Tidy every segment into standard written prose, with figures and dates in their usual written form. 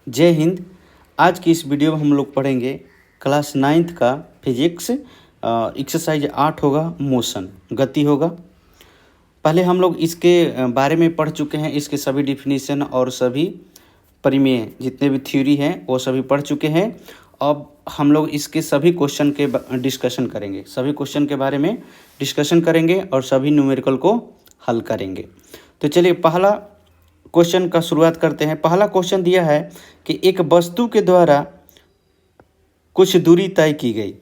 जय हिंद। आज की इस वीडियो में हम लोग पढ़ेंगे क्लास 9th का फिजिक्स एक्सरसाइज 8 होगा, मोशन गति होगा। पहले हम लोग इसके बारे में पढ़ चुके हैं, इसके सभी डिफिनीशन और सभी परिमेय जितने भी थ्योरी हैं वो सभी पढ़ चुके हैं। अब हम लोग इसके सभी क्वेश्चन के डिस्कशन करेंगे, सभी क्वेश्चन के बारे में डिस्कशन करेंगे और सभी न्यूमेरिकल को हल करेंगे। तो चलिए पहला क्वेश्चन का शुरुआत करते हैं। पहला क्वेश्चन दिया है कि एक वस्तु के द्वारा कुछ दूरी तय की गई,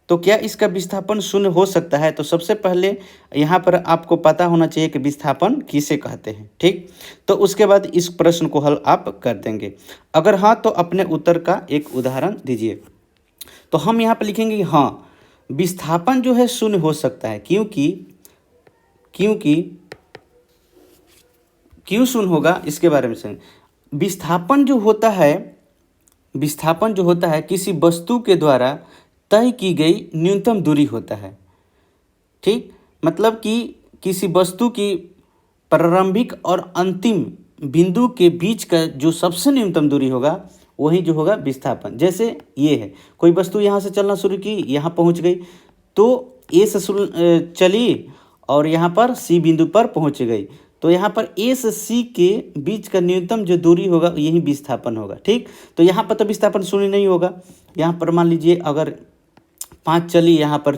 तो क्या इसका विस्थापन शून्य हो सकता है? तो सबसे पहले यहाँ पर आपको पता होना चाहिए कि विस्थापन किसे कहते हैं, ठीक। तो उसके बाद इस प्रश्न को हल आप कर देंगे। अगर हाँ तो अपने उत्तर का एक उदाहरण दीजिए। तो हम यहाँ पर लिखेंगे हाँ, विस्थापन जो है शून्य हो सकता है। क्यों शून्य होगा इसके बारे में सुन। विस्थापन जो होता है किसी वस्तु के द्वारा तय की गई न्यूनतम दूरी होता है, ठीक। मतलब कि किसी वस्तु की प्रारंभिक और अंतिम बिंदु के बीच का जो सबसे न्यूनतम दूरी होगा वही जो होगा विस्थापन। जैसे ये है, कोई वस्तु यहाँ से चलना शुरू की, यहाँ पहुँच गई, तो ए से चली और यहाँ पर सी बिंदु पर पहुँच गई, तो यहाँ पर ए से सी के बीच का न्यूनतम जो दूरी होगा यही विस्थापन होगा, ठीक। तो यहाँ पर तो विस्थापन शून्य नहीं होगा। यहाँ पर मान लीजिए अगर 5 चली, यहाँ पर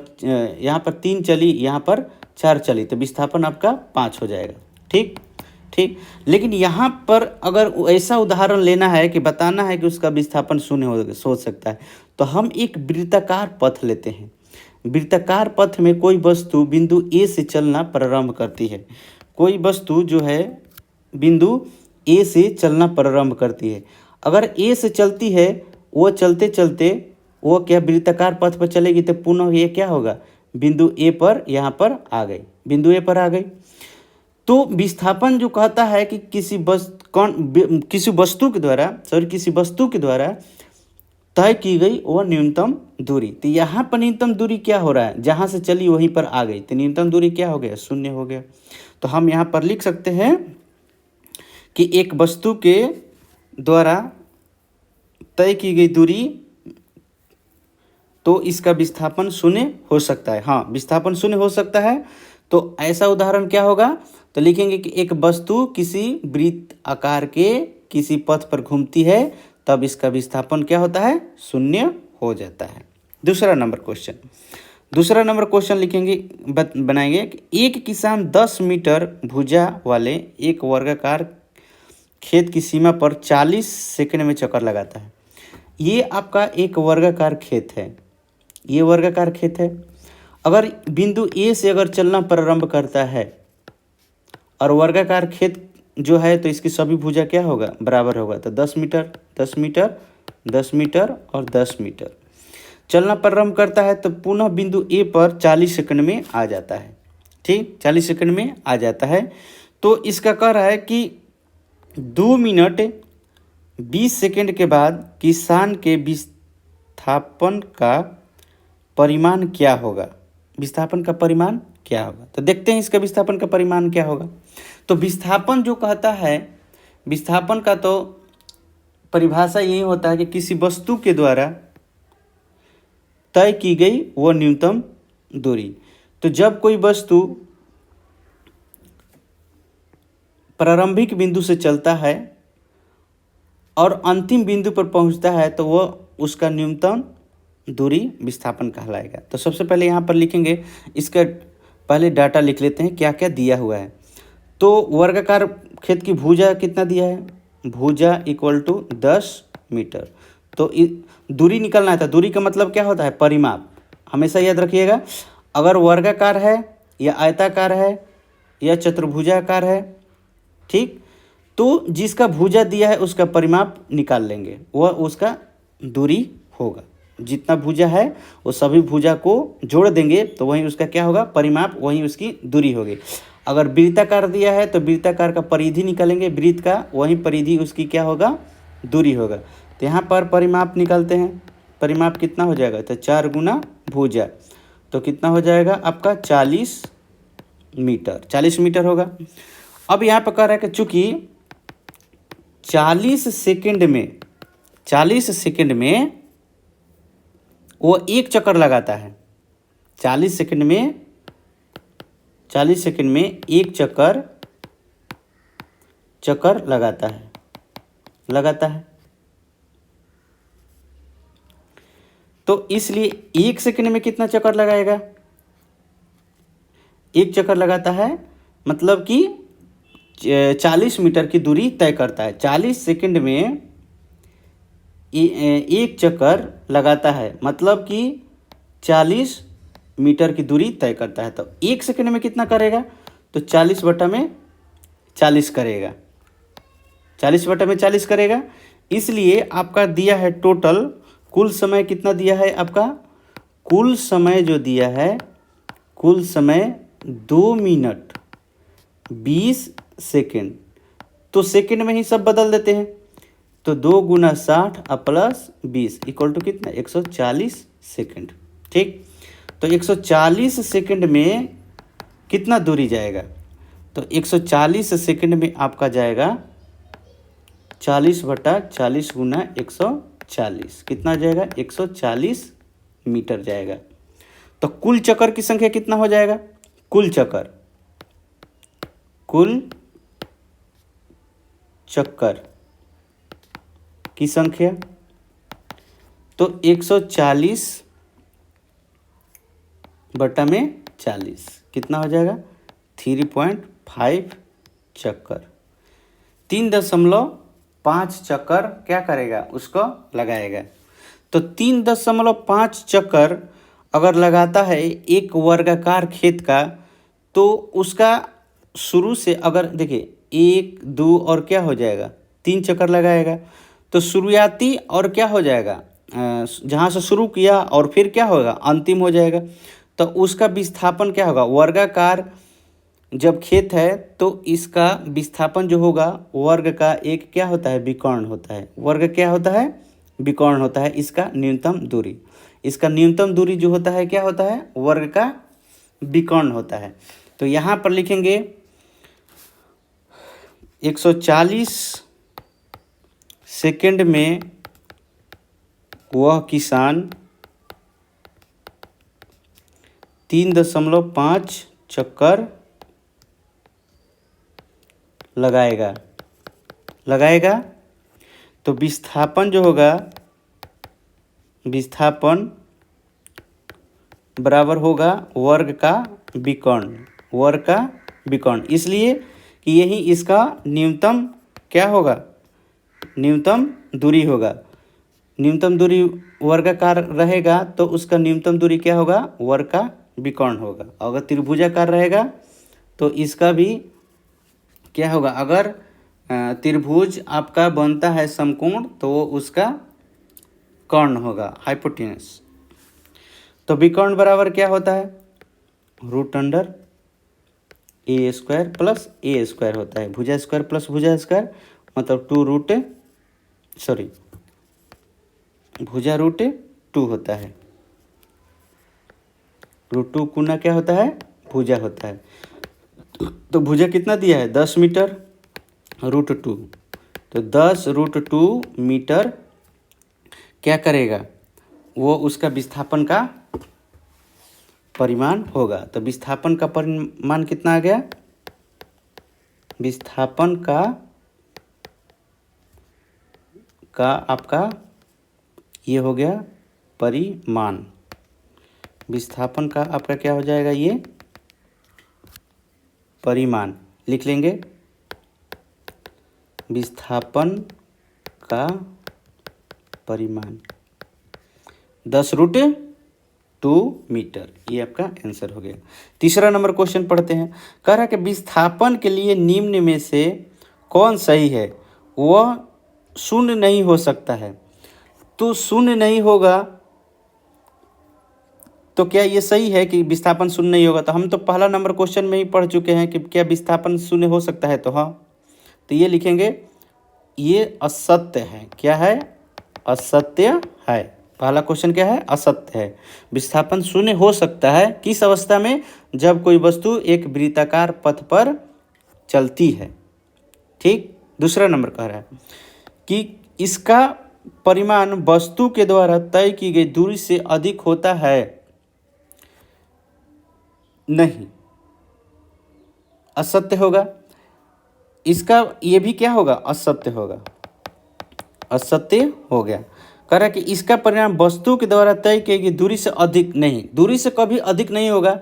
3 चली, यहाँ पर 4 चली, तो विस्थापन आपका 5 हो जाएगा, ठीक। लेकिन यहाँ पर अगर ऐसा उदाहरण लेना है कि बताना है कि उसका विस्थापन शून्य हो सकता है, तो हम एक वृत्ताकार पथ लेते हैं। वृत्ताकार पथ में कोई वस्तु बिंदु ए से चलना प्रारंभ करती है। कोई वस्तु जो है बिंदु ए से चलना प्रारंभ करती है। अगर ए से चलती है, वो चलते चलते वो क्या वृत्ताकार पथ पर चलेगी, तो पुनः ये क्या होगा, बिंदु ए पर यहाँ पर आ गई, बिंदु ए पर आ गई। तो विस्थापन जो कहता है कि किसी वस्तु के द्वारा तय की गई वो न्यूनतम दूरी। तो यहाँ पर न्यूनतम दूरी क्या हो रहा है, जहाँ से चली वहीं पर आ गई, तो न्यूनतम दूरी क्या हो गया, शून्य हो गया। तो हम यहाँ पर लिख सकते हैं कि एक वस्तु के द्वारा तय की गई दूरी, तो इसका विस्थापन शून्य हो सकता है। हाँ, विस्थापन शून्य हो सकता है। तो ऐसा उदाहरण क्या होगा, तो लिखेंगे कि एक वस्तु किसी वृत्त आकार के किसी पथ पर घूमती है, तब इसका विस्थापन क्या होता है, शून्य हो जाता है। दूसरा नंबर क्वेश्चन लिखेंगे, बनाएंगे कि एक किसान 10 मीटर भुजा वाले एक वर्गाकार खेत की सीमा पर 40 सेकंड में चक्कर लगाता है। ये आपका एक वर्गाकार खेत है, ये वर्गाकार खेत है। अगर बिंदु ए से अगर चलना प्रारंभ करता है और वर्गाकार खेत जो है, तो इसकी सभी भुजा क्या होगा, बराबर होगा। तो 10 मीटर 10 मीटर 10 मीटर और 10 मीटर चलना प्रारंभ करता है, तो पुनः बिंदु ए पर 40 सेकंड में आ जाता है, ठीक, 40 सेकंड में आ जाता है। तो इसका कह रहा है कि 2 मिनट 20 सेकंड के बाद किसान के विस्थापन का परिमाण क्या होगा, विस्थापन का परिमाण क्या होगा। तो देखते हैं इसका विस्थापन का परिमाण क्या होगा। तो विस्थापन जो कहता है, विस्थापन का तो परिभाषा यही होता है कि किसी वस्तु के द्वारा तय की गई वो न्यूनतम दूरी। तो जब कोई वस्तु प्रारंभिक बिंदु से चलता है और अंतिम बिंदु पर पहुंचता है, तो वो उसका न्यूनतम दूरी विस्थापन कहलाएगा। तो सबसे पहले यहाँ पर लिखेंगे, इसका पहले डाटा लिख लेते हैं क्या क्या दिया हुआ है। तो वर्गाकार खेत की भुजा कितना दिया है, भुजा = 10 मीटर। तो दूरी निकलना था, दूरी का मतलब क्या होता है, परिमाप। हमेशा याद रखिएगा, अगर वर्गाकार है या आयताकार है या चतुर्भुजाकार है, ठीक, तो जिसका भुजा दिया है उसका परिमाप निकाल लेंगे, वह उसका दूरी होगा। जितना भुजा है वो सभी भुजा को जोड़ देंगे, तो वहीं उसका क्या होगा, परिमाप, वहीं उसकी दूरी होगी। अगर वृत्ताकार दिया है तो वृत्ताकार का परिधि निकालेंगे, वृत्त का वहीं परिधि उसकी क्या होगा, दूरी होगा। तो यहाँ पर परिमाप निकालते हैं, परिमाप कितना हो जाएगा, तो 4 गुना भुजा, तो कितना हो जाएगा आपका 40 मीटर होगा। अब यहाँ पर कह रहा है कि चूँकि 40 सेकंड में 40 सेकंड में वो एक चक्कर लगाता है। 40 सेकंड में एक चक्कर लगाता है। तो इसलिए 1 सेकंड में कितना चक्कर लगाएगा? एक चक्कर लगाता है, मतलब कि 40 मीटर की दूरी तय करता है। 40 सेकंड में एक चक्कर लगाता है, मतलब कि 40 मीटर की दूरी तय करता है। तो 1 सेकंड में कितना करेगा? तो 40/40 करेगा। 40/40 करेगा। इसलिए आपका दिया है टोटल कुल समय कितना दिया है आपका? कुल समय जो दिया है, कुल समय 2 मिनट 20 सेकेंड। तो सेकेंड में ही सब बदल देते हैं। तो 2 × 60 प्लस 20 इक्वल टू कितना? 140 सेकेंड। ठीक, तो 140 सेकेंड में कितना दूरी जाएगा? तो 140 सेकेंड में आपका जाएगा 40/40 × 140। कितना जाएगा? 140 मीटर जाएगा। तो कुल चक्कर की संख्या कितना हो जाएगा? कुल चक्कर की संख्या तो 140/40 कितना हो जाएगा? 3.5 चक्कर। 3.5 चक्कर क्या करेगा? उसको लगाएगा। तो 3.5 चक्कर अगर लगाता है एक वर्गाकार खेत का, तो उसका शुरू से अगर देखिए 1 2 और क्या हो जाएगा? 3 चक्कर लगाएगा। तो शुरुआती और क्या हो जाएगा? जहाँ से शुरू किया और फिर क्या होगा? अंतिम हो जाएगा। तो उसका विस्थापन क्या होगा? वर्गाकार जब खेत है तो इसका विस्थापन जो होगा वर्ग का एक क्या होता है? विकर्ण होता है। वर्ग क्या होता है? विकर्ण होता है। इसका न्यूनतम दूरी जो होता है क्या होता है? वर्ग का विकर्ण होता है। तो यहाँ पर लिखेंगे 140 सेकंड में वह किसान 3.5 चक्कर लगाएगा। तो विस्थापन जो होगा, विस्थापन बराबर होगा वर्ग का विकर्ण। इसलिए कि यही इसका न्यूनतम क्या होगा? न्यूनतम दूरी होगा। न्यूनतम दूरी वर्गाकार रहेगा तो उसका न्यूनतम दूरी क्या होगा? वर्ग का विकर्ण होगा। अगर त्रिभुजाकार रहेगा तो इसका भी क्या होगा? अगर त्रिभुज आपका बनता है समकोण तो वो उसका कर्ण होगा, हाइपोटेनस। तो विकर्ण बराबर क्या होता है? √a² प्लस a² होता है। भुजा स्क्वायर प्लस भुजा स्क्वायर मतलब भुजा √2 होता है। √2 गुना क्या होता है? भुजा होता है। तो भुजा कितना दिया है? 10 मीटर √2। तो 10 √2 मीटर क्या करेगा? वो उसका विस्थापन का परिमाण होगा। तो विस्थापन का परिमाण कितना आ गया? विस्थापन का आपका ये हो गया परिमाण। विस्थापन का आपका क्या हो जाएगा? ये परिमाण लिख लेंगे। विस्थापन का परिमाण 10√2 मीटर। ये आपका आंसर हो गया। तीसरा नंबर क्वेश्चन पढ़ते हैं। कह रहा है कि विस्थापन के लिए निम्न में से कौन सही है? वह शून्य नहीं हो सकता है। तो शून्य नहीं होगा तो क्या ये सही है कि विस्थापन शून्य नहीं होगा? तो हम तो पहला नंबर क्वेश्चन में ही पढ़ चुके हैं कि क्या विस्थापन शून्य हो सकता है। तो हाँ, तो ये लिखेंगे ये असत्य है। क्या है? असत्य है। पहला क्वेश्चन क्या है? असत्य है। विस्थापन शून्य हो सकता है किस अवस्था में? जब कोई वस्तु एक वृत्ताकार पथ पर चलती है। ठीक, दूसरा नंबर कह रहा है कि इसका परिमाण वस्तु के द्वारा तय की गई दूरी से अधिक होता है? नहीं, असत्य होगा। इसका ये भी क्या होगा? असत्य होगा, असत्य हो गया। कह रहा है कि इसका परिणाम वस्तु के द्वारा तय की गई दूरी से अधिक नहीं, दूरी से कभी अधिक नहीं होगा।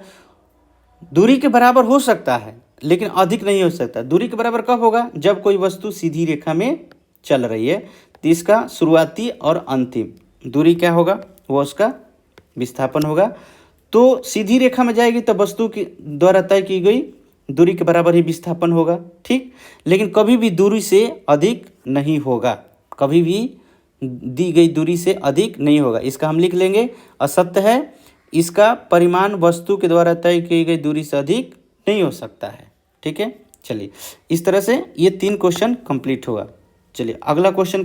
दूरी के बराबर हो सकता है लेकिन अधिक नहीं हो सकता। दूरी के बराबर कब होगा? जब कोई वस्तु सीधी रेखा में चल रही है, तो इसका शुरुआती और अंतिम दूरी क्या होगा? वो उसका विस्थापन होगा। तो सीधी रेखा में जाएगी तो वस्तु के द्वारा तय की गई दूरी के बराबर ही विस्थापन होगा, ठीक। लेकिन कभी भी दूरी से अधिक नहीं होगा, कभी भी दी गई दूरी से अधिक नहीं होगा। इसका हम लिख लेंगे असत्य है। इसका परिमाण वस्तु के द्वारा तय की गई दूरी से अधिक नहीं हो सकता है, ठीक है। चलिए, इस तरह से ये 3 क्वेश्चन कंप्लीट हुआ। चलिए अगला क्वेश्चन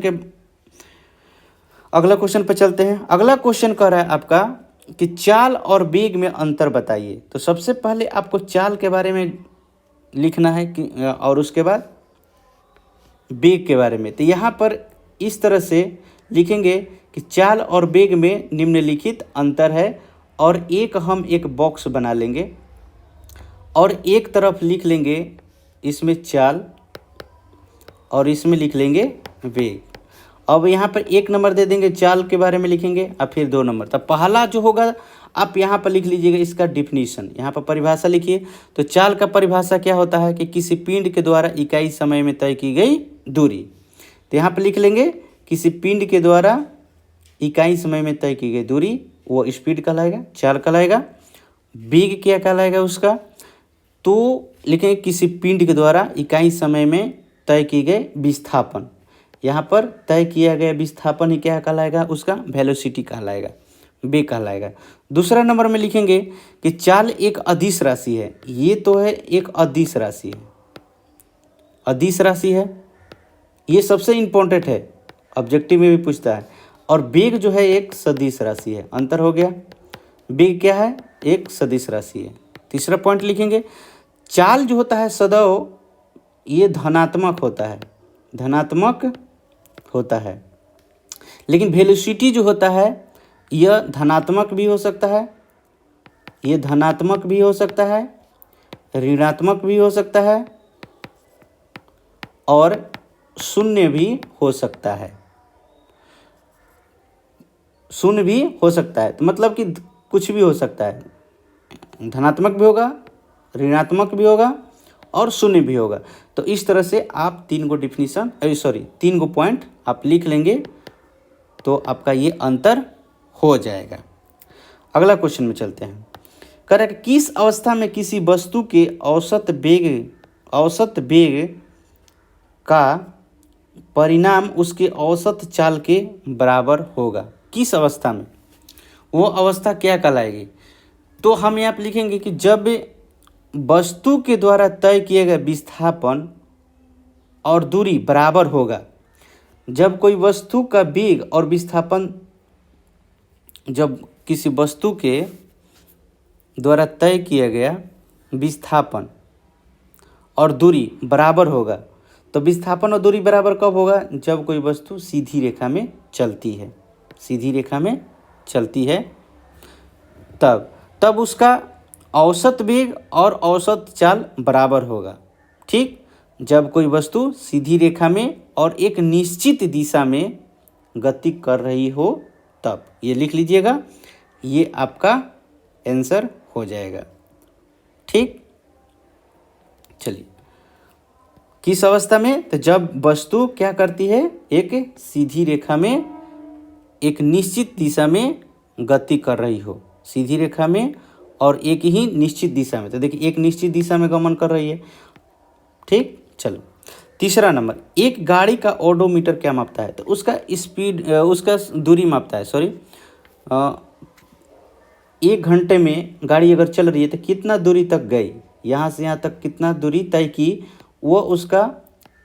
पर चलते हैं। अगला क्वेश्चन कह रहा है आपका कि चाल और वेग में अंतर बताइए। तो सबसे पहले आपको चाल के बारे में लिखना है कि और उसके बाद वेग के बारे में। तो यहाँ पर इस तरह से लिखेंगे कि चाल और वेग में निम्नलिखित अंतर है, और हम एक बॉक्स बना लेंगे और एक तरफ लिख लेंगे इसमें चाल और इसमें लिख लेंगे वेग। अब यहाँ पर 1 नंबर दे देंगे, चाल के बारे में लिखेंगे और फिर 2 नंबर। तब पहला जो होगा आप यहाँ पर लिख लीजिएगा इसका डिफिनीशन, यहाँ पर परिभाषा लिखिए। तो चाल का परिभाषा क्या होता है कि किसी पिंड के द्वारा इकाई समय में तय की गई दूरी। तो यहाँ पर लिख लेंगे किसी पिंड के द्वारा इकाई समय में तय की गई दूरी, वो स्पीड कहलाएगा, चाल कहलाएगा। वेग क्या कहलाएगा उसका? तो लिखेंगे किसी पिंड के द्वारा इकाई समय में तय की गई विस्थापन। यहाँ पर तय किया गया विस्थापन ही क्या कहलाएगा? उसका वेलोसिटी कहलाएगा, वेग कहलाएगा। दूसरा नंबर में लिखेंगे कि चाल एक अदिश राशि है। ये तो है एक अदिश राशि है, अदिश राशि है, ये सबसे इम्पोर्टेंट है, ऑब्जेक्टिव में भी पूछता है। और वेग जो है एक सदिश राशि है। अंतर हो गया, वेग क्या है? एक सदिश राशि है। तीसरा पॉइंट लिखेंगे चाल जो होता है सदैव ये धनात्मक होता है, धनात्मक होता है। लेकिन वेलोसिटी जो होता है यह धनात्मक भी हो सकता है, ये धनात्मक भी हो सकता है, ऋणात्मक भी हो सकता है और शून्य भी हो सकता है, शून्य भी हो सकता है। तो मतलब कि कुछ भी हो सकता है, धनात्मक भी होगा, ऋणात्मक भी होगा और शून्य भी होगा। तो इस तरह से आप 3 गो डिफिनीशन 3 गो पॉइंट आप लिख लेंगे तो आपका ये अंतर हो जाएगा। अगला क्वेश्चन में चलते हैं। कह रहा है कि किस अवस्था में किसी वस्तु के औसत वेग का परिणाम उसके औसत चाल के बराबर होगा? किस अवस्था में? वो अवस्था क्या कहलाएगी? तो हम यहाँ पर लिखेंगे कि जब वस्तु के द्वारा तय किए गए विस्थापन और दूरी बराबर होगा। जब कोई वस्तु का वेग और विस्थापन, जब किसी वस्तु के द्वारा तय किया गया विस्थापन और दूरी बराबर होगा। तो विस्थापन और दूरी बराबर कब होगा? जब कोई वस्तु सीधी रेखा में चलती है, सीधी रेखा में चलती है तब उसका औसत वेग और औसत चाल बराबर होगा, ठीक। जब कोई वस्तु सीधी रेखा में और एक निश्चित दिशा में गति कर रही हो तब। ये लिख लीजिएगा, ये आपका आंसर हो जाएगा, ठीक। चलिए, किस अवस्था में? तो जब वस्तु क्या करती है? एक सीधी रेखा में एक निश्चित दिशा में गति कर रही हो, सीधी रेखा में और एक ही निश्चित दिशा में। तो देखिए एक निश्चित दिशा में गमन कर रही है, ठीक। चलो तीसरा नंबर, एक गाड़ी का ओडोमीटर क्या मापता है? तो उसका स्पीड, उसका दूरी मापता है। सॉरी, 1 घंटे में गाड़ी अगर चल रही है तो कितना दूरी तक गई, यहाँ से यहाँ तक कितना दूरी तय की, वो उसका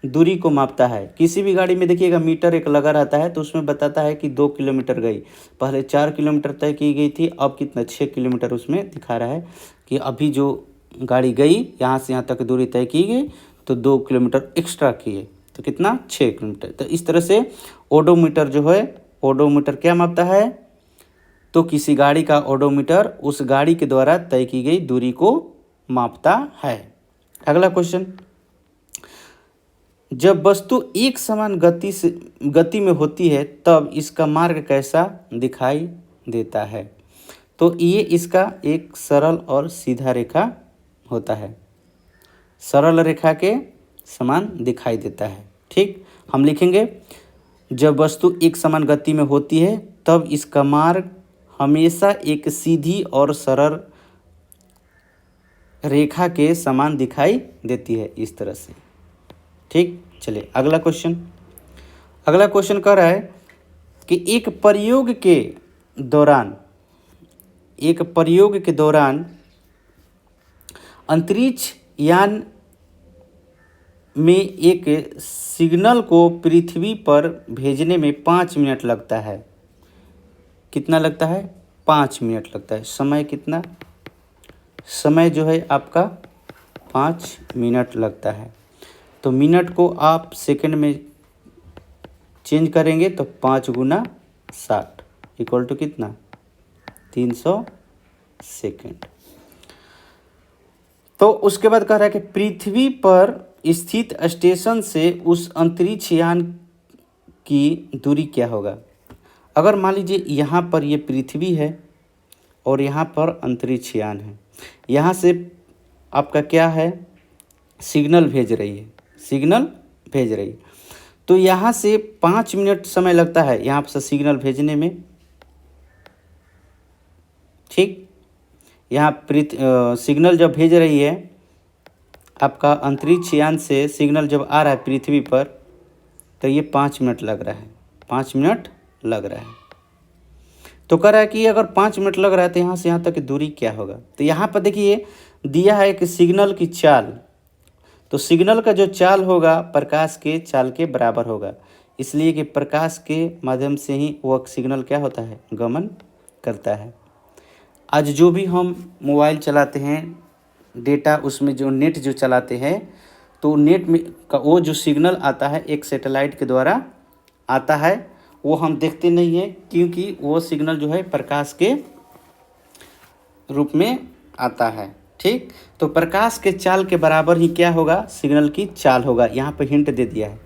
दूरी को मापता है। किसी भी गाड़ी में देखिएगा मीटर एक लगा रहता है, तो उसमें बताता है कि 2 किलोमीटर गई। पहले 4 किलोमीटर तय की गई थी, अब कितना 6 किलोमीटर उसमें दिखा रहा है कि अभी जो गाड़ी गई यहाँ से यहाँ तक दूरी तय की गई तो 2 किलोमीटर एक्स्ट्रा किए। तो कितना 6 किलोमीटर। तो इस तरह से ओडोमीटर जो है, ओडोमीटर क्या मापता है, तो किसी गाड़ी का ओडोमीटर उस गाड़ी के द्वारा तय की गई दूरी को मापता है। अगला क्वेश्चन, जब वस्तु एक समान गति में होती है तब इसका मार्ग कैसा दिखाई देता है। तो ये इसका एक सरल और सीधा रेखा होता है, सरल रेखा के समान दिखाई देता है। ठीक, हम लिखेंगे जब वस्तु एक समान गति में होती है तब इसका मार्ग हमेशा एक सीधी और सरल रेखा के समान दिखाई देती है, इस तरह से। ठीक, चलिए अगला क्वेश्चन। अगला क्वेश्चन कह रहा है कि एक प्रयोग के दौरान अंतरिक्ष यान में एक सिग्नल को पृथ्वी पर भेजने में 5 मिनट लगता है। कितना लगता है? 5 मिनट लगता है। समय कितना? समय जो है आपका 5 मिनट लगता है। तो मिनट को आप सेकंड में चेंज करेंगे तो 5 गुना 60 इक्वल टू कितना? 300 सेकंड। तो उसके बाद कह रहा है कि पृथ्वी पर स्थित स्टेशन से उस अंतरिक्ष यान की दूरी क्या होगा। अगर मान लीजिए यहाँ पर ये पृथ्वी है और यहाँ पर अंतरिक्ष यान है, यहाँ से आपका क्या है, सिग्नल भेज रही है, तो यहाँ से 5 मिनट समय लगता है यहाँ से सिग्नल भेजने में। ठीक, यहाँ सिग्नल जब भेज रही है आपका अंतरिक्ष यान से, सिग्नल जब आ रहा है पृथ्वी पर, तो ये 5 मिनट लग रहा है, 5 मिनट लग रहा है। तो कह रहा है कि अगर 5 मिनट लग रहा है तो यहाँ से यहाँ तक की दूरी क्या होगा। तो यहाँ पर देखिए दिया है कि सिग्नल की चाल, तो सिग्नल का जो चाल होगा प्रकाश के चाल के बराबर होगा, इसलिए कि प्रकाश के माध्यम से ही वह सिग्नल क्या होता है, गमन करता है। आज जो भी हम मोबाइल चलाते हैं, डेटा उसमें जो नेट जो चलाते हैं, तो नेट में का वो जो सिग्नल आता है एक सैटेलाइट के द्वारा आता है, वो हम देखते नहीं हैं क्योंकि वो सिग्नल जो है प्रकाश के रूप में आता है। ठीक, तो प्रकाश के चाल के बराबर ही क्या होगा, सिग्नल की चाल होगा। यहाँ पे हिंट दे दिया है।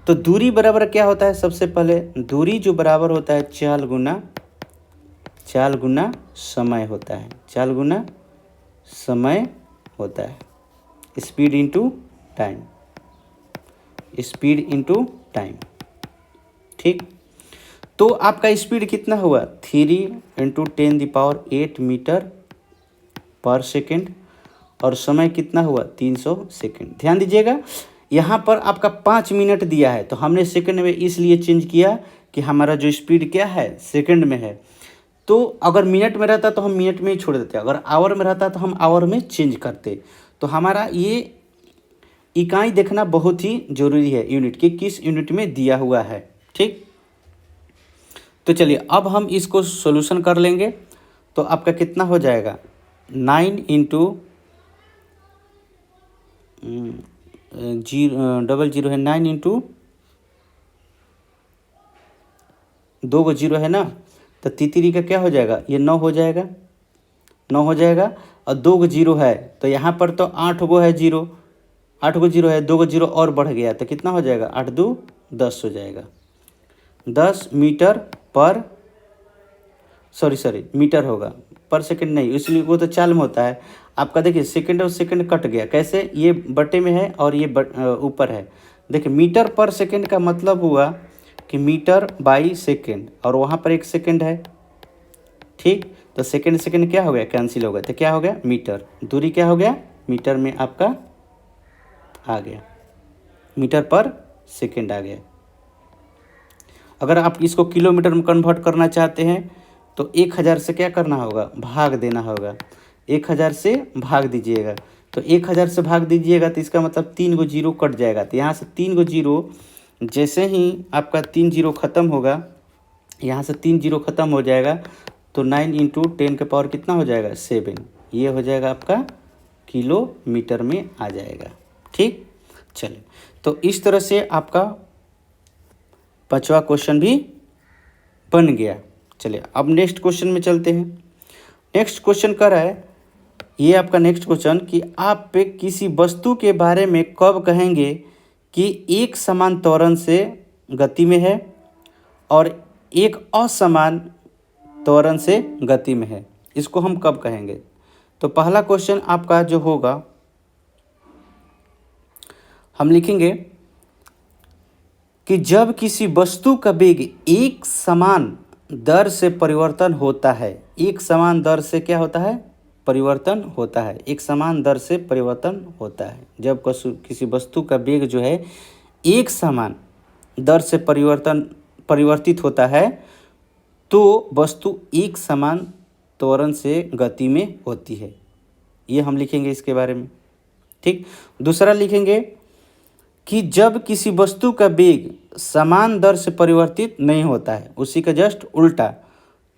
तो दूरी बराबर क्या होता है, सबसे पहले दूरी जो बराबर होता है चाल गुना समय होता है, चाल गुना समय होता है, स्पीड इंटू टाइम। ठीक, तो आपका स्पीड कितना हुआ, 3 × 10⁸ मीटर पर सेकेंड, और समय कितना हुआ, 300 सेकेंड। ध्यान दीजिएगा यहाँ पर आपका 5 मिनट दिया है, तो हमने सेकंड में इसलिए चेंज किया कि हमारा जो स्पीड क्या है, सेकंड में है। तो अगर मिनट में रहता तो हम मिनट में ही छोड़ देते, अगर आवर में रहता तो हम आवर में चेंज करते। तो हमारा ये इकाई देखना बहुत ही जरूरी है, यूनिट की किस यूनिट में दिया हुआ है। ठीक, तो चलिए अब हम इसको सॉल्यूशन कर लेंगे। तो आपका कितना हो जाएगा, 9 × 000 है, 9 × 2 को 0 है ना, तो तितरी का क्या हो जाएगा, ये 9 हो जाएगा, 9 हो जाएगा। और 2 को 0 है तो यहाँ पर तो 8 गो है 0, 8 को 0 है, 2 को 0 और बढ़ गया तो कितना हो जाएगा, 8 2 10 हो जाएगा। 10 मीटर पर मीटर होगा, पर सेकंड नहीं, इसलिए वो तो चाल में होता है। आपका देखिए सेकंड और सेकंड कट गया, कैसे, ये बटे में है और ये ऊपर है। देखिए मीटर पर सेकंड का मतलब हुआ कि मीटर बाई सेकंड, और वहाँ पर 1 सेकंड है। ठीक, तो सेकंड क्या हो गया, कैंसिल हो गया, तो क्या हो गया, मीटर। दूरी क्या हो गया, मीटर में आपका आ गया, मीटर पर सेकंड आ गया। अगर आप इसको किलोमीटर में कन्वर्ट करना चाहते हैं तो 1000 से क्या करना होगा, भाग देना होगा। 1000 से भाग दीजिएगा, तो 1000 से भाग दीजिएगा तो इसका मतलब 3 गो 0 कट जाएगा। तो यहाँ से 3 गो 0, जैसे ही आपका 3 0 ख़त्म होगा, यहाँ से 3 0 ख़त्म हो जाएगा, तो 9 × 10 के पावर कितना हो जाएगा, 7। ये हो जाएगा आपका किलोमीटर में आ जाएगा। ठीक, चलिए तो इस तरह से आपका 5वां क्वेश्चन भी बन गया। चलिए अब नेक्स्ट क्वेश्चन में चलते हैं। नेक्स्ट क्वेश्चन कर रहा है, ये आपका नेक्स्ट क्वेश्चन कि आप पे किसी वस्तु के बारे में कब कहेंगे कि एक समान त्वरण से गति में है और एक असमान त्वरण से गति में है, इसको हम कब कहेंगे। तो पहला क्वेश्चन आपका जो होगा, हम लिखेंगे कि जब किसी वस्तु का वेग एक समान दर से परिवर्तन होता है। एक समान दर से क्या होता है? परिवर्तन होता है। एक समान दर से परिवर्तन होता है। जब किसी वस्तु का वेग जो है एक समान दर से परिवर्तित होता है तो वस्तु एक समान त्वरण से गति में होती है। ये हम लिखेंगे इसके बारे में। ठीक। दूसरा लिखेंगे कि जब किसी वस्तु का वेग समान दर से परिवर्तित नहीं होता है, उसी का जस्ट उल्टा,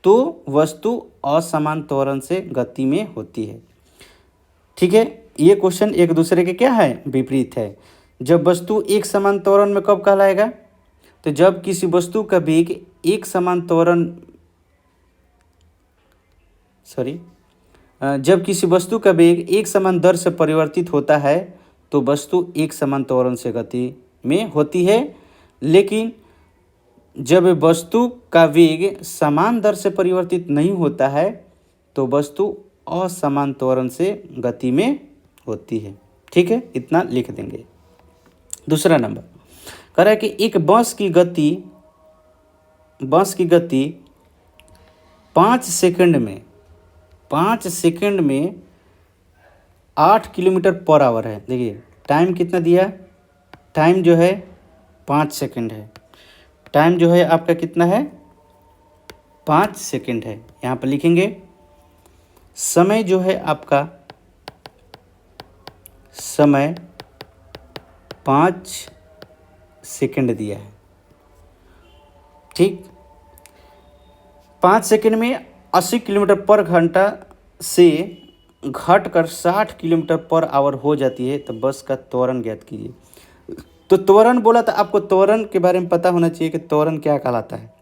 तो वस्तु असमान त्वरण से गति में होती है। ठीक है। ये क्वेश्चन एक दूसरे के क्या है? विपरीत है। जब वस्तु एक समान त्वरण में कब कहलाएगा? तो जब किसी वस्तु का वेग एक समान त्वरण जब किसी वस्तु का वेग एक समान दर से परिवर्तित होता है तो वस्तु एक समान त्वरण से गति में होती है। लेकिन जब वस्तु का वेग समान दर से परिवर्तित नहीं होता है तो वस्तु असमान त्वरण से गति में होती है। ठीक है, इतना लिख देंगे। दूसरा नंबर कह रहा है कि एक बस की गति 5 सेकंड में 8 किलोमीटर पर आवर है। देखिए टाइम कितना दिया? टाइम जो है 5 सेकंड है। टाइम जो है आपका कितना है? 5 सेकंड है। यहाँ पर लिखेंगे समय जो है आपका, समय 5 सेकंड दिया है। ठीक। 5 सेकंड में 80 किलोमीटर पर घंटा से घटकर 60 किलोमीटर पर आवर हो जाती है, तो बस का त्वरण ज्ञात कीजिए। तो त्वरण बोला था, आपको त्वरण के बारे में पता होना चाहिए कि त्वरण क्या कहलाता है,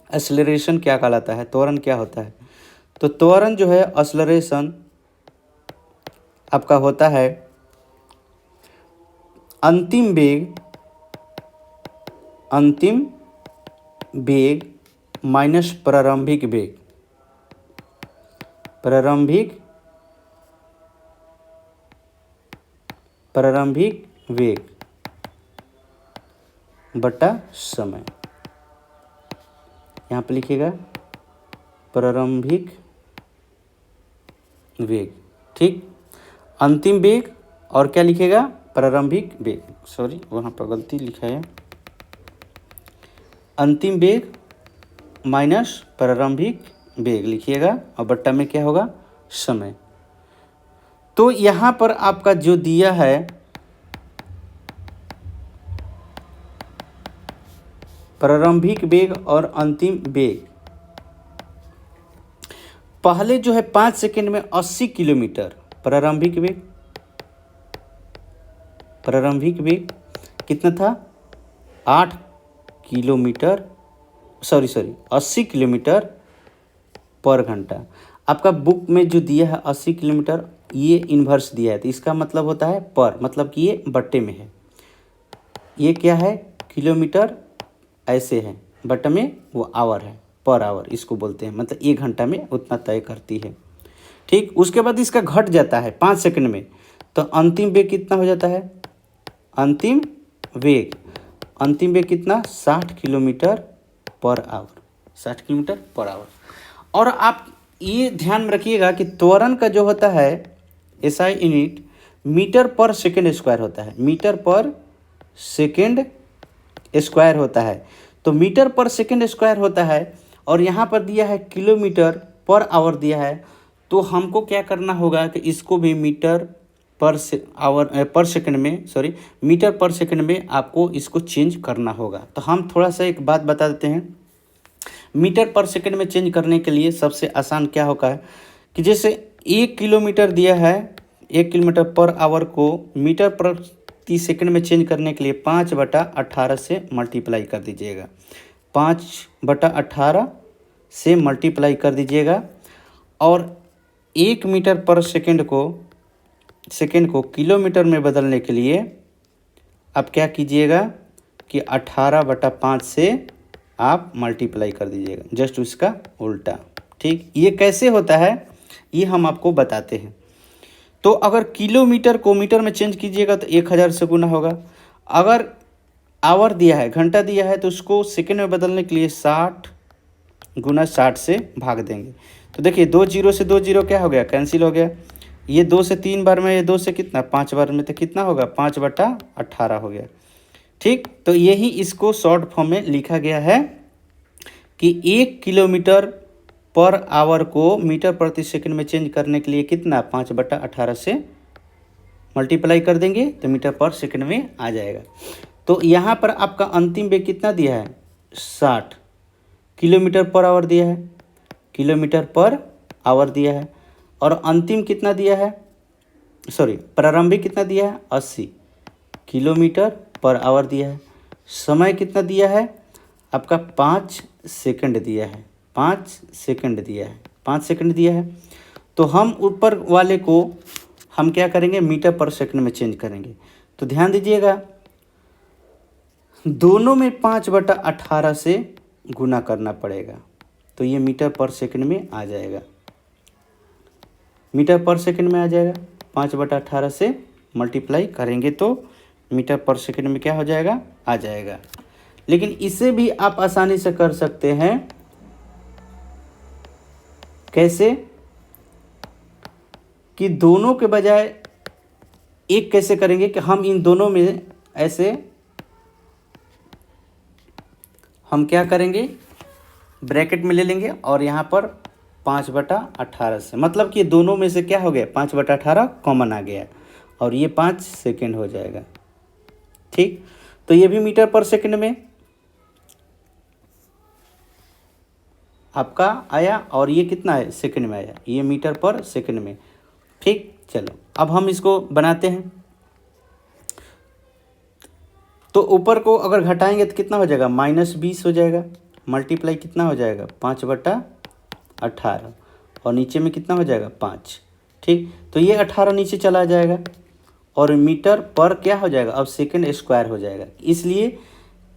एक्सेलरेशन क्या कहलाता है, त्वरण क्या होता है। तो त्वरण जो है, एक्सेलरेशन आपका होता है अंतिम वेग माइनस प्रारंभिक वेग बटा समय। यहाँ पे लिखिएगा प्रारंभिक वेग। ठीक। अंतिम वेग और क्या लिखेगा? प्रारंभिक वेग। सॉरी, वहाँ पर गलती लिखा है। अंतिम वेग माइनस प्रारंभिक वेग लिखिएगा और बट्टा में क्या होगा? समय। तो यहाँ पर आपका जो दिया है प्रारंभिक वेग और अंतिम वेग, पहले जो है 5 सेकंड में 80 किलोमीटर प्रारंभिक वेग कितना था? 8 किलोमीटर, सॉरी 80 किलोमीटर पर घंटा। आपका बुक में जो दिया है 80 किलोमीटर, ये इन्वर्स दिया है, तो इसका मतलब होता है पर, मतलब कि ये बट्टे में है। ये क्या है? किलोमीटर ऐसे है, बट्टे में वो आवर है, पर आवर इसको बोलते हैं, मतलब 1 घंटा में उतना तय करती है। ठीक। उसके बाद इसका घट जाता है 5 सेकंड में, तो अंतिम वेग कितना हो जाता है? अंतिम वेग कितना? 60 kilometre per hour, 60 kilometre per hour. और आप ये ध्यान में रखिएगा कि त्वरण का जो होता है SI यूनिट मीटर पर सेकंड स्क्वायर होता है, मीटर पर सेकंड स्क्वायर होता है। तो मीटर पर सेकंड स्क्वायर होता है और यहाँ पर दिया है किलोमीटर पर आवर दिया है, तो हमको क्या करना होगा कि इसको भी मीटर पर सेकंड में आपको इसको चेंज करना होगा। तो हम थोड़ा सा एक बात बता देते हैं। मीटर पर सेकंड में चेंज करने के लिए सबसे आसान क्या होगा है कि जैसे 1 किलोमीटर दिया है, 1 किलोमीटर पर आवर को मीटर पर सेकंड में चेंज करने के लिए 5/18 से मल्टीप्लाई कर दीजिएगा। 5/18 से मल्टीप्लाई कर दीजिएगा और 1 मीटर पर सेकंड को किलोमीटर में बदलने के लिए आप क्या कीजिएगा कि 18/5 से आप मल्टीप्लाई कर दीजिएगा, जस्ट उसका उल्टा। ठीक, ये कैसे होता है ये हम आपको बताते हैं। तो अगर किलोमीटर को मीटर में चेंज कीजिएगा तो 1000 से गुना होगा। अगर आवर दिया है, घंटा दिया है, तो उसको सेकंड में बदलने के लिए 60 गुना 60 से भाग देंगे। तो देखिए 2 जीरो से 2 जीरो क्या हो गया, कैंसिल हो गया। ये 2 से 3 बार में, ये 2 से कितना 5 बार में, तो कितना होगा 5/18 हो गया। ठीक, तो यही इसको शॉर्ट फॉर्म में लिखा गया है कि 1 किलोमीटर पर आवर को मीटर प्रति सेकंड में चेंज करने के लिए कितना 5/18 से मल्टीप्लाई कर देंगे तो मीटर पर सेकंड में आ जाएगा। तो यहाँ पर आपका अंतिम वेग कितना दिया है 60 किलोमीटर पर आवर दिया है, किलोमीटर पर आवर दिया है। और अंतिम कितना दिया है, प्रारंभिक कितना दिया है 80 किलोमीटर पर आवर दिया है। समय कितना दिया है आपका 5 सेकंड दिया है, 5 सेकंड दिया है, 5 सेकंड दिया है। तो हम ऊपर वाले को हम क्या करेंगे मीटर पर सेकंड में चेंज करेंगे। तो ध्यान दीजिएगा दोनों में 5/18 से गुना करना पड़ेगा, तो ये मीटर पर सेकंड में आ जाएगा, मीटर पर सेकंड में आ जाएगा। 5/18 से मल्टीप्लाई करेंगे तो मीटर पर सेकंड में क्या हो जाएगा, आ जाएगा। लेकिन इसे भी आप आसानी से कर सकते हैं, कैसे कि दोनों के बजाय एक कैसे करेंगे कि हम इन दोनों में ऐसे हम क्या करेंगे ब्रैकेट में ले लेंगे और यहाँ पर 5/18 से, मतलब कि दोनों में से क्या हो गया 5/18 कॉमन आ गया और ये 5 सेकंड हो जाएगा। ठीक, तो ये भी मीटर पर सेकंड में आपका आया और ये कितना है सेकंड में आया, ये मीटर पर सेकंड में। ठीक, चलो अब हम इसको बनाते हैं। तो ऊपर को अगर घटाएंगे तो कितना हो जाएगा -20 हो जाएगा, मल्टीप्लाई कितना हो जाएगा 5/18 और नीचे में कितना हो जाएगा 5। ठीक, तो ये 18 नीचे चला जाएगा और मीटर पर क्या हो जाएगा अब सेकंड स्क्वायर हो जाएगा, इसलिए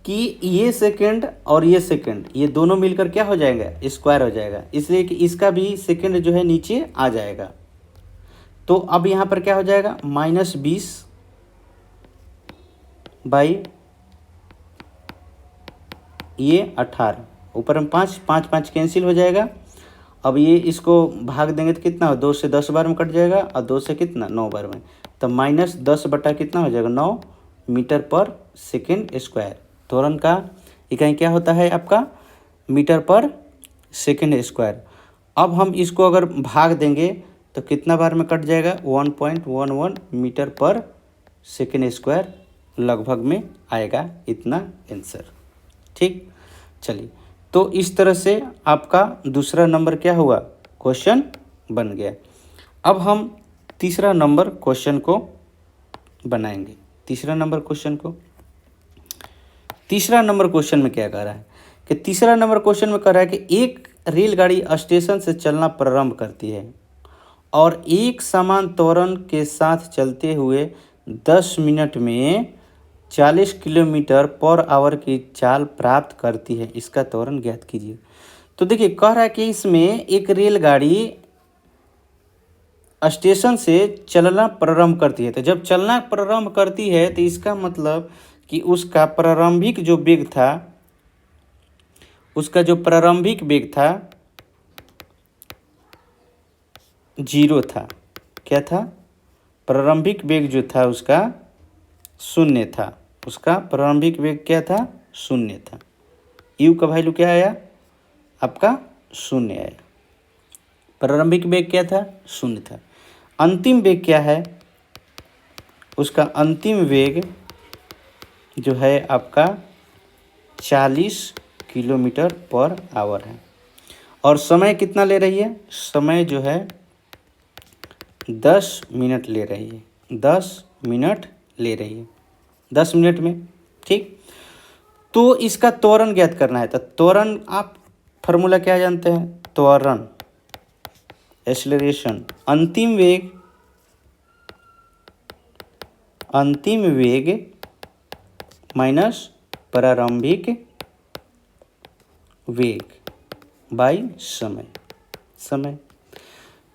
कि ये सेकंड और ये सेकंड ये दोनों मिलकर क्या हो जाएगा स्क्वायर हो जाएगा, इसलिए कि इसका भी सेकंड जो है नीचे आ जाएगा। तो अब यहाँ पर क्या हो जाएगा -20 बाई ये 18, ऊपर में 5 5 5 कैंसिल हो जाएगा। अब ये इसको भाग देंगे तो कितना हो 2 से 10 बार में कट जाएगा और 2 से कितना 9 बार में, तो -10 बटा कितना हो जाएगा 9 मीटर पर सेकंड स्क्वायर। त्वरण का इकाई क्या होता है आपका मीटर पर सेकंड स्क्वायर। अब हम इसको अगर भाग देंगे तो कितना बार में कट जाएगा 1.11 मीटर पर सेकंड स्क्वायर लगभग में आएगा इतना आंसर। ठीक, चलिए तो इस तरह से आपका दूसरा नंबर क्या हुआ क्वेश्चन बन गया। अब हम तीसरा नंबर क्वेश्चन को बनाएंगे। तीसरा नंबर क्वेश्चन में क्या कह रहा है कि तीसरा नंबर क्वेश्चन में कह रहा है कि एक रेलगाड़ी स्टेशन से चलना प्रारंभ करती है और एक समान त्वरण के साथ चलते हुए 10 मिनट में 40 किलोमीटर पर आवर की चाल प्राप्त करती है, इसका त्वरण ज्ञात कीजिए। तो देखिए कह रहा है कि इसमें एक रेलगाड़ी स्टेशन से चलना प्रारंभ करती है, तो जब चलना प्रारंभ करती है तो इसका मतलब कि उसका प्रारंभिक जो वेग था, उसका जो प्रारंभिक वेग था 0 था। क्या था, प्रारंभिक वेग जो था उसका 0 था, उसका प्रारंभिक वेग क्या था 0 था। यू का वैल्यू क्या आया आपका 0 आया, प्रारंभिक वेग क्या था 0 था। अंतिम वेग क्या है, उसका अंतिम वेग जो है आपका 40 किलोमीटर पर आवर है और समय कितना ले रही है, समय जो है 10 मिनट ले रही है, 10 मिनट ले रही है। 10 मिनट में। ठीक, तो इसका त्वरण ज्ञात करना है। तो त्वरण आप फार्मूला क्या जानते हैं? त्वरण एक्सेलरेशन, अंतिम वेग माइनस प्रारंभिक वेग बाई समय।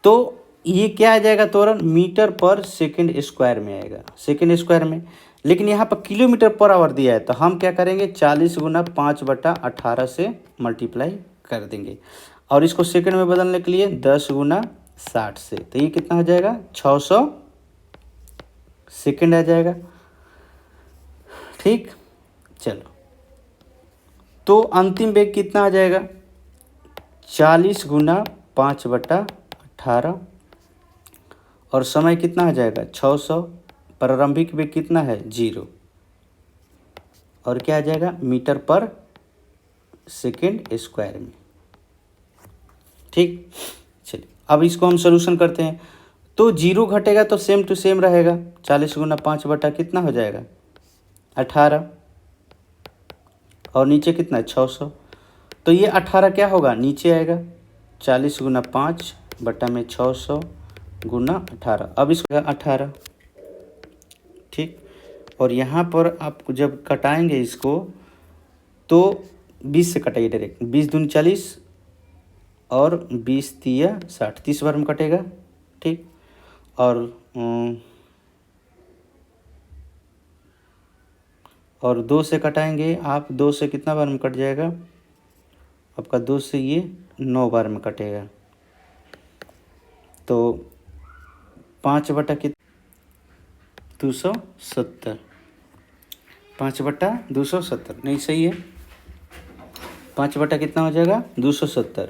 तो ये क्या आ जाएगा? त्वरण मीटर पर सेकंड स्क्वायर में आएगा, सेकंड स्क्वायर में। लेकिन यहाँ पर किलोमीटर पर आवर दिया है, तो हम क्या करेंगे? 40 गुना 5/18 से मल्टीप्लाई कर देंगे, और इसको सेकंड में बदलने के लिए 10 गुना 60 से। तो ये कितना हो जाएगा? 600 सेकंड आ जाएगा। ठीक, चलो, तो अंतिम वेग कितना आ जाएगा? 40 गुना 5/18, और समय कितना आ जाएगा? 600। प्रारंभिक वेग कितना है? 0, और क्या आ जाएगा? मीटर पर सेकंड स्क्वायर में। ठीक, चलिए अब इसको हम सोल्यूशन करते हैं। तो 0 घटेगा तो सेम टू सेम रहेगा। 40 गुना 5 कितना हो जाएगा? 18, और नीचे कितना है? 600। तो ये 18 क्या होगा? नीचे आएगा। 40 गुना 5/600 गुना 18, अब इसको 18। ठीक, और यहाँ पर आप जब कटाएंगे इसको तो 20 से कटाइए डायरेक्ट। 20 दूनी 40 और 20 तिया 60, 30 बार में कटेगा। ठीक, और 2 से कटाएंगे आप। 2 से कितना बार में कट जाएगा आपका? 2 से ये 9 बार में कटेगा। तो 5/270, 5/270 नहीं सही है। 5 कितना हो जाएगा? 270।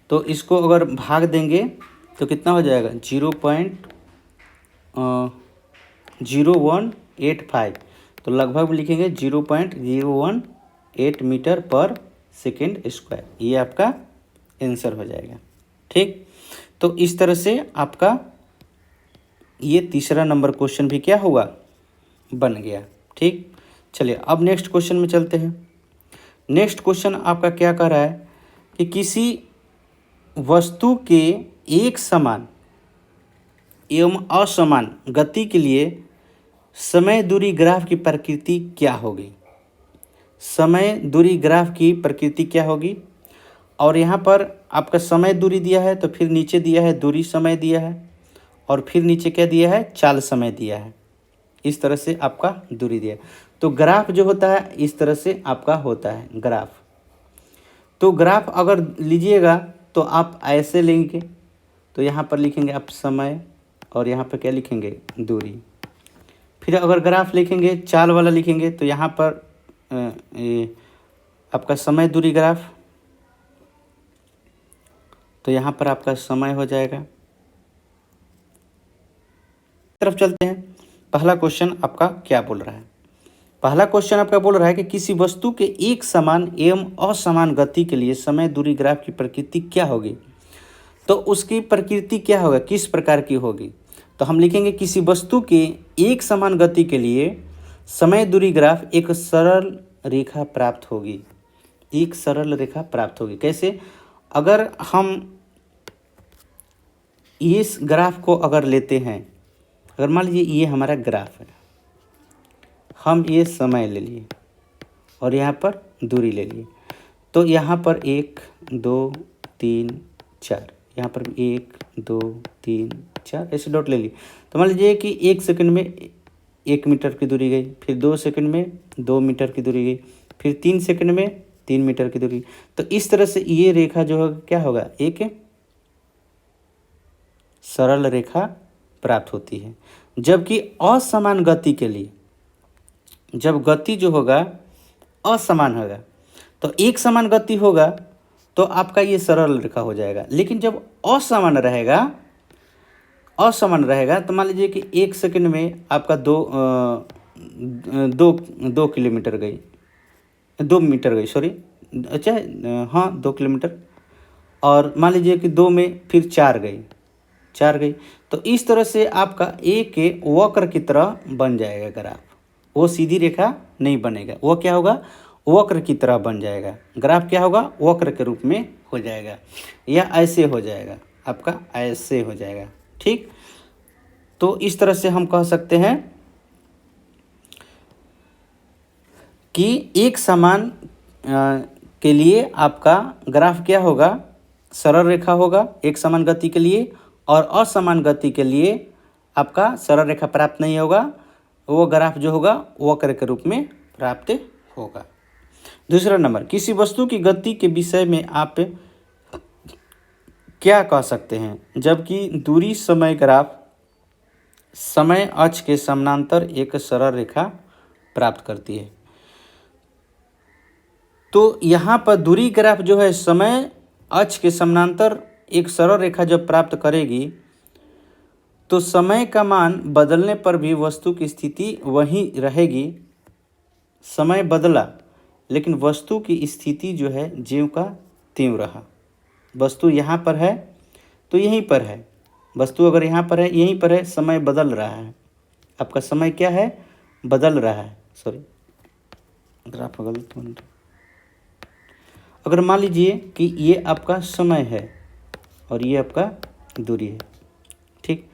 तो इसको अगर भाग देंगे तो कितना हो जाएगा? 0.0185। तो लगभग लिखेंगे 0.018 मीटर पर सेकेंड स्क्वायर। ये आपका आंसर हो जाएगा। ठीक, तो इस तरह से आपका ये तीसरा नंबर क्वेश्चन भी क्या हुआ? बन गया। ठीक, चलिए अब नेक्स्ट क्वेश्चन में चलते हैं। नेक्स्ट क्वेश्चन आपका क्या कह रहा है कि किसी वस्तु के एक समान एवं असमान गति के लिए समय दूरी ग्राफ की प्रकृति क्या होगी? समय दूरी ग्राफ की प्रकृति क्या होगी? और यहाँ पर आपका समय दूरी दिया है, तो फिर नीचे दिया है दूरी समय दिया है, और फिर नीचे क्या दिया है? चाल समय दिया है। इस तरह से आपका दूरी दिया है। तो ग्राफ जो होता है इस तरह से आपका होता है ग्राफ। तो ग्राफ अगर लीजिएगा तो आप ऐसे लेंगे, तो यहाँ पर लिखेंगे आप समय, और यहाँ पर क्या लिखेंगे? दूरी। फिर अगर ग्राफ लिखेंगे चाल वाला लिखेंगे, तो यहाँ पर आपका समय दूरी ग्राफ, तो यहाँ पर आपका समय हो जाएगा। तरफ चलते हैं। पहला क्वेश्चन आपका क्या बोल रहा है? पहला क्वेश्चन आपका बोल रहा है कि किसी वस्तु के एक समान एवं असमान गति के लिए समय दूरी ग्राफ की प्रकृति क्या होगी? तो उसकी प्रकृति क्या होगा? किस प्रकार की होगी? तो हम लिखेंगे किसी वस्तु के एक समान गति के लिए समय दूरी ग्राफ एक सरल रेखा प्राप्त होगी। एक सरल रेखा प्राप्त होगी। कैसे? अगर हम इस ग्राफ को अगर लेते हैं, अगर मान लीजिए ये हमारा ग्राफ है, हम ये समय ले लिए और यहाँ पर दूरी ले लिए, तो यहाँ पर 1 2 3 4, यहाँ पर 1 2 3 4 ऐसे डॉट ले लिए। तो मान लीजिए कि 1 सेकंड में 1 मीटर की दूरी गई, फिर 2 सेकंड में 2 मीटर की दूरी गई, फिर 3 सेकंड में 3 मीटर की दूरी। तो इस तरह से ये रेखा जो होगा क्या होगा? एक सरल रेखा प्राप्त होती है। जबकि असमान गति के लिए, जब गति जो होगा असमान होगा, तो एक समान गति होगा तो आपका ये सरल रेखा हो जाएगा। लेकिन जब असमान रहेगा तो मान लीजिए कि 1 सेकंड में आपका 2 किलोमीटर गई, 2 मीटर गई, सॉरी, अच्छा हाँ 2 किलोमीटर, और मान लीजिए कि 2 में फिर 4 गई। तो इस तरह से आपका एक वक्र की तरह बन जाएगा ग्राफ। वो सीधी रेखा नहीं बनेगा, वो क्या होगा, वक्र की तरह बन जाएगा। ग्राफ क्या होगा, वक्र के रूप में हो जाएगा, या ऐसे हो जाएगा, आपका ऐसे हो जाएगा। ठीक, तो इस तरह से हम कह सकते हैं कि एक समान के लिए आपका ग्राफ क्या होगा, सरल रेखा होगा एक समान गति के लिए, और असमान गति के लिए आपका सरल रेखा प्राप्त नहीं होगा, वो ग्राफ जो होगा वक्र के रूप में प्राप्त होगा। दूसरा नंबर, किसी वस्तु की गति के विषय में आप क्या कह सकते हैं जबकि दूरी समय ग्राफ समय अक्ष के समानांतर एक सरल रेखा प्राप्त करती है। तो यहाँ पर दूरी ग्राफ जो है समय अक्ष के समानांतर एक सरल रेखा जब प्राप्त करेगी तो समय का मान बदलने पर भी वस्तु की स्थिति वही रहेगी। समय बदला लेकिन वस्तु की स्थिति जो है ज्यों का त्यों रहा। वस्तु यहाँ पर है तो यहीं पर है, वस्तु अगर यहाँ पर है यहीं पर है, समय बदल रहा है, आपका समय क्या है, बदल रहा है। सॉरी, ग्राफ गलत बन रहा। अगर मान लीजिए कि ये आपका समय है और ये आपका दूरी है, ठीक,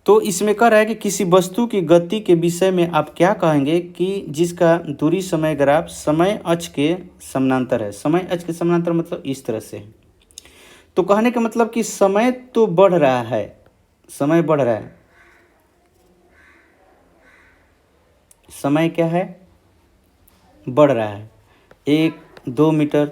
तो इसमें कह रहा है कि किसी वस्तु की गति के विषय में आप क्या कहेंगे कि जिसका दूरी समय ग्राफ समय अक्ष के समानांतर है। समय अक्ष के समानांतर मतलब इस तरह से है। तो कहने का मतलब कि समय तो बढ़ रहा है, समय बढ़ रहा है, समय क्या है, बढ़ रहा है, 1-2 मीटर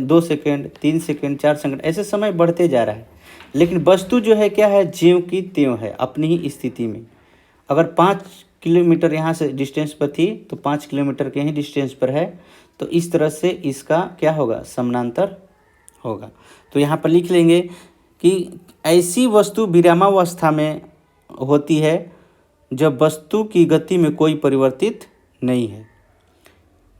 2 सेकेंड 3 सेकेंड 4 सेकेंड ऐसे समय बढ़ते जा रहा है। लेकिन वस्तु जो है क्या है, ज्यों की त्यों है अपनी ही स्थिति में। अगर 5 किलोमीटर यहाँ से डिस्टेंस पर थी तो 5 किलोमीटर के ही डिस्टेंस पर है, तो इस तरह से इसका क्या होगा, समानांतर होगा। तो यहाँ पर लिख लेंगे कि ऐसी वस्तु विरामावस्था में होती है जब वस्तु की गति में कोई परिवर्तित नहीं है।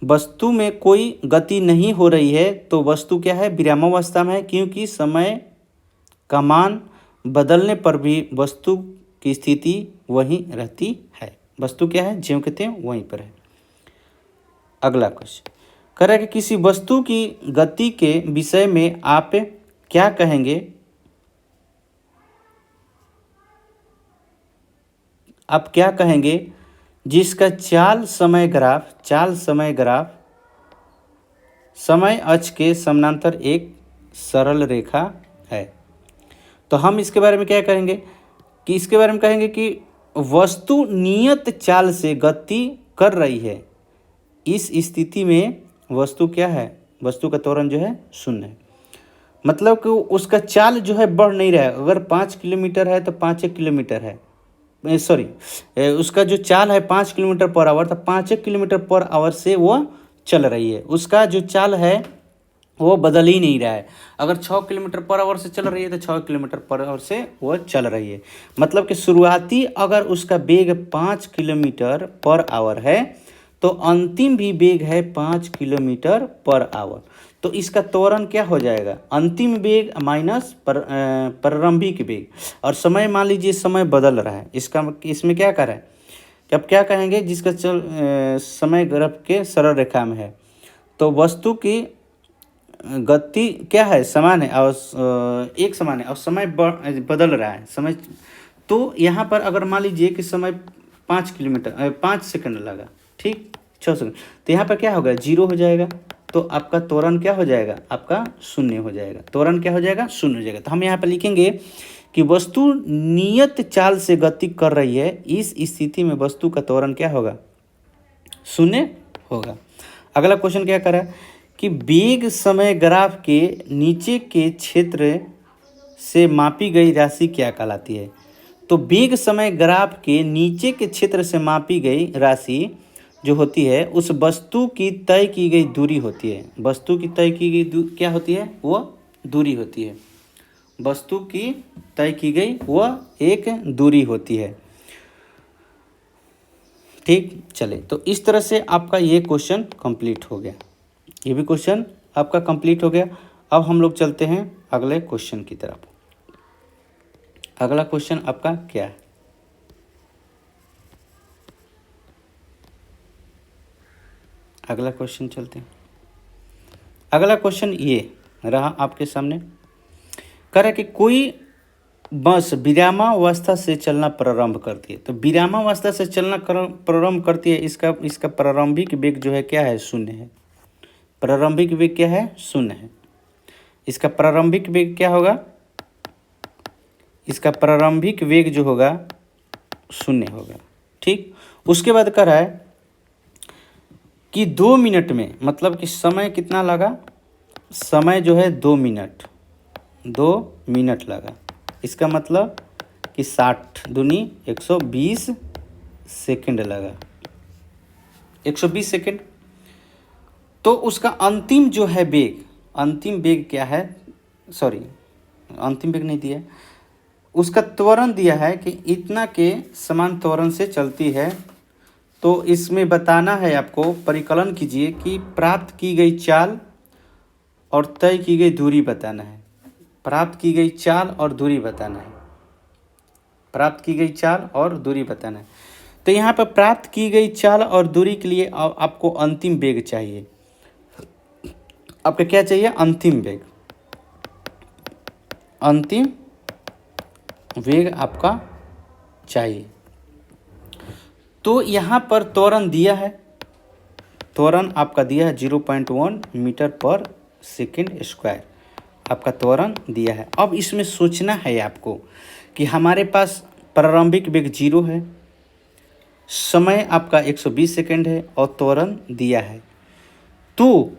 वस्तु में कोई गति नहीं हो रही है तो वस्तु क्या है, विरामावस्था में है, क्योंकि समय का मान बदलने पर भी वस्तु की स्थिति वहीं रहती है। वस्तु क्या है, ज्यों के त्यों वहीं पर है। अगला क्वेश्चन कह रहा है कि किसी वस्तु की गति के विषय में आप क्या कहेंगे, आप क्या कहेंगे जिसका चाल समय ग्राफ समय अक्ष के समानांतर एक सरल रेखा है। तो हम इसके बारे में क्या कहेंगे कि इसके बारे में कहेंगे कि वस्तु नियत चाल से गति कर रही है। इस स्थिति में वस्तु क्या है, वस्तु का त्वरण जो है शून्य है, मतलब कि उसका चाल जो है बढ़ नहीं रहा है। अगर 5 किलोमीटर है तो 5 किलोमीटर है, सॉरी उसका जो चाल है 5 किलोमीटर पर आवर, तो 5 किलोमीटर पर आवर से वो चल रही है। उसका जो चाल है वो बदल ही नहीं रहा है। अगर 6 किलोमीटर पर आवर से चल रही है तो 6 किलोमीटर पर आवर से वो चल रही है। मतलब कि शुरुआती अगर उसका वेग 5 किलोमीटर पर आवर है तो अंतिम भी वेग है 5 किलोमीटर पर आवर। तो इसका त्वरण क्या हो जाएगा, अंतिम वेग माइनस प्रारंभिक वेग, और समय मान लीजिए समय बदल रहा है। इसमें क्या कर रहा है कि आप क्या कहेंगे जिसका समय ग्राफ के सरल रेखा में है, तो वस्तु की गति क्या है, समान है और एक समान है और समय बदल रहा है समय। तो यहाँ पर अगर मान लीजिए कि समय 5 सेकंड लगा, ठीक, 6 सेकंड, तो यहाँ पर क्या होगा, 0 हो जाएगा। तो आपका त्वरण क्या हो जाएगा, आपका शून्य हो जाएगा। त्वरण क्या हो जाएगा, शून्य हो जाएगा। तो हम यहाँ पर लिखेंगे कि वस्तु नियत चाल से गति कर रही है। इस स्थिति में वस्तु का त्वरण क्या होगा, शून्य होगा। अगला क्वेश्चन क्या कर रहा है कि वेग समय ग्राफ के नीचे के क्षेत्र से मापी गई राशि क्या कहलाती है। तो वेग समय ग्राफ के नीचे के क्षेत्र से मापी गई राशि जो होती है उस वस्तु की तय की गई दूरी होती है। वस्तु की तय की गई क्या होती है, वो दूरी होती है। वस्तु की तय की गई वह एक दूरी होती है, ठीक। चले, तो इस तरह से आपका ये क्वेश्चन कंप्लीट हो गया, ये भी क्वेश्चन आपका कंप्लीट हो गया। अब हम लोग चलते हैं अगले क्वेश्चन की तरफ। अगला क्वेश्चन आपका क्या है, अगला क्वेश्चन चलते हैं। अगला क्वेश्चन ये रहा आपके सामने। कह रहा है कि कोई बस विरामावस्था से चलना प्रारंभ करती है। तो विरामावस्था से चलना प्रारंभ करती है, इसका प्रारंभिक वेग जो है क्या है, शून्य है। प्रारंभिक वेग क्या है, शून्य है। इसका प्रारंभिक वेग क्या होगा, इसका प्रारंभिक वेग जो होगा शून्य होगा। ठीक, उसके बाद कह रहा है कि 2 मिनट में, मतलब कि समय कितना लगा, समय जो है 2 मिनट, 2 मिनट लगा। इसका मतलब कि 60 दूनी 120 सेकंड लगा, 120 सेकंड। तो उसका अंतिम जो है वेग, अंतिम वेग क्या है, सॉरी अंतिम वेग नहीं दिया है, उसका त्वरण दिया है कि इतना के समान त्वरण से चलती है। तो इसमें बताना है आपको, परिकलन कीजिए कि प्राप्त की गई चाल और तय की गई दूरी बताना है। प्राप्त की गई चाल और दूरी बताना है, प्राप्त की गई चाल और दूरी बताना है। तो यहाँ पर प्राप्त की गई चाल और दूरी के लिए आपको अंतिम वेग चाहिए। आपका क्या चाहिए, अंतिम वेग, अंतिम वेग आपका चाहिए। तो यहाँ पर त्वरण दिया है, त्वरण आपका दिया है 0.1 मीटर पर सेकेंड स्क्वायर, आपका त्वरण दिया है। अब इसमें सोचना है आपको कि हमारे पास प्रारंभिक वेग 0 है, समय आपका 120 सेकेंड है और त्वरण दिया है। तो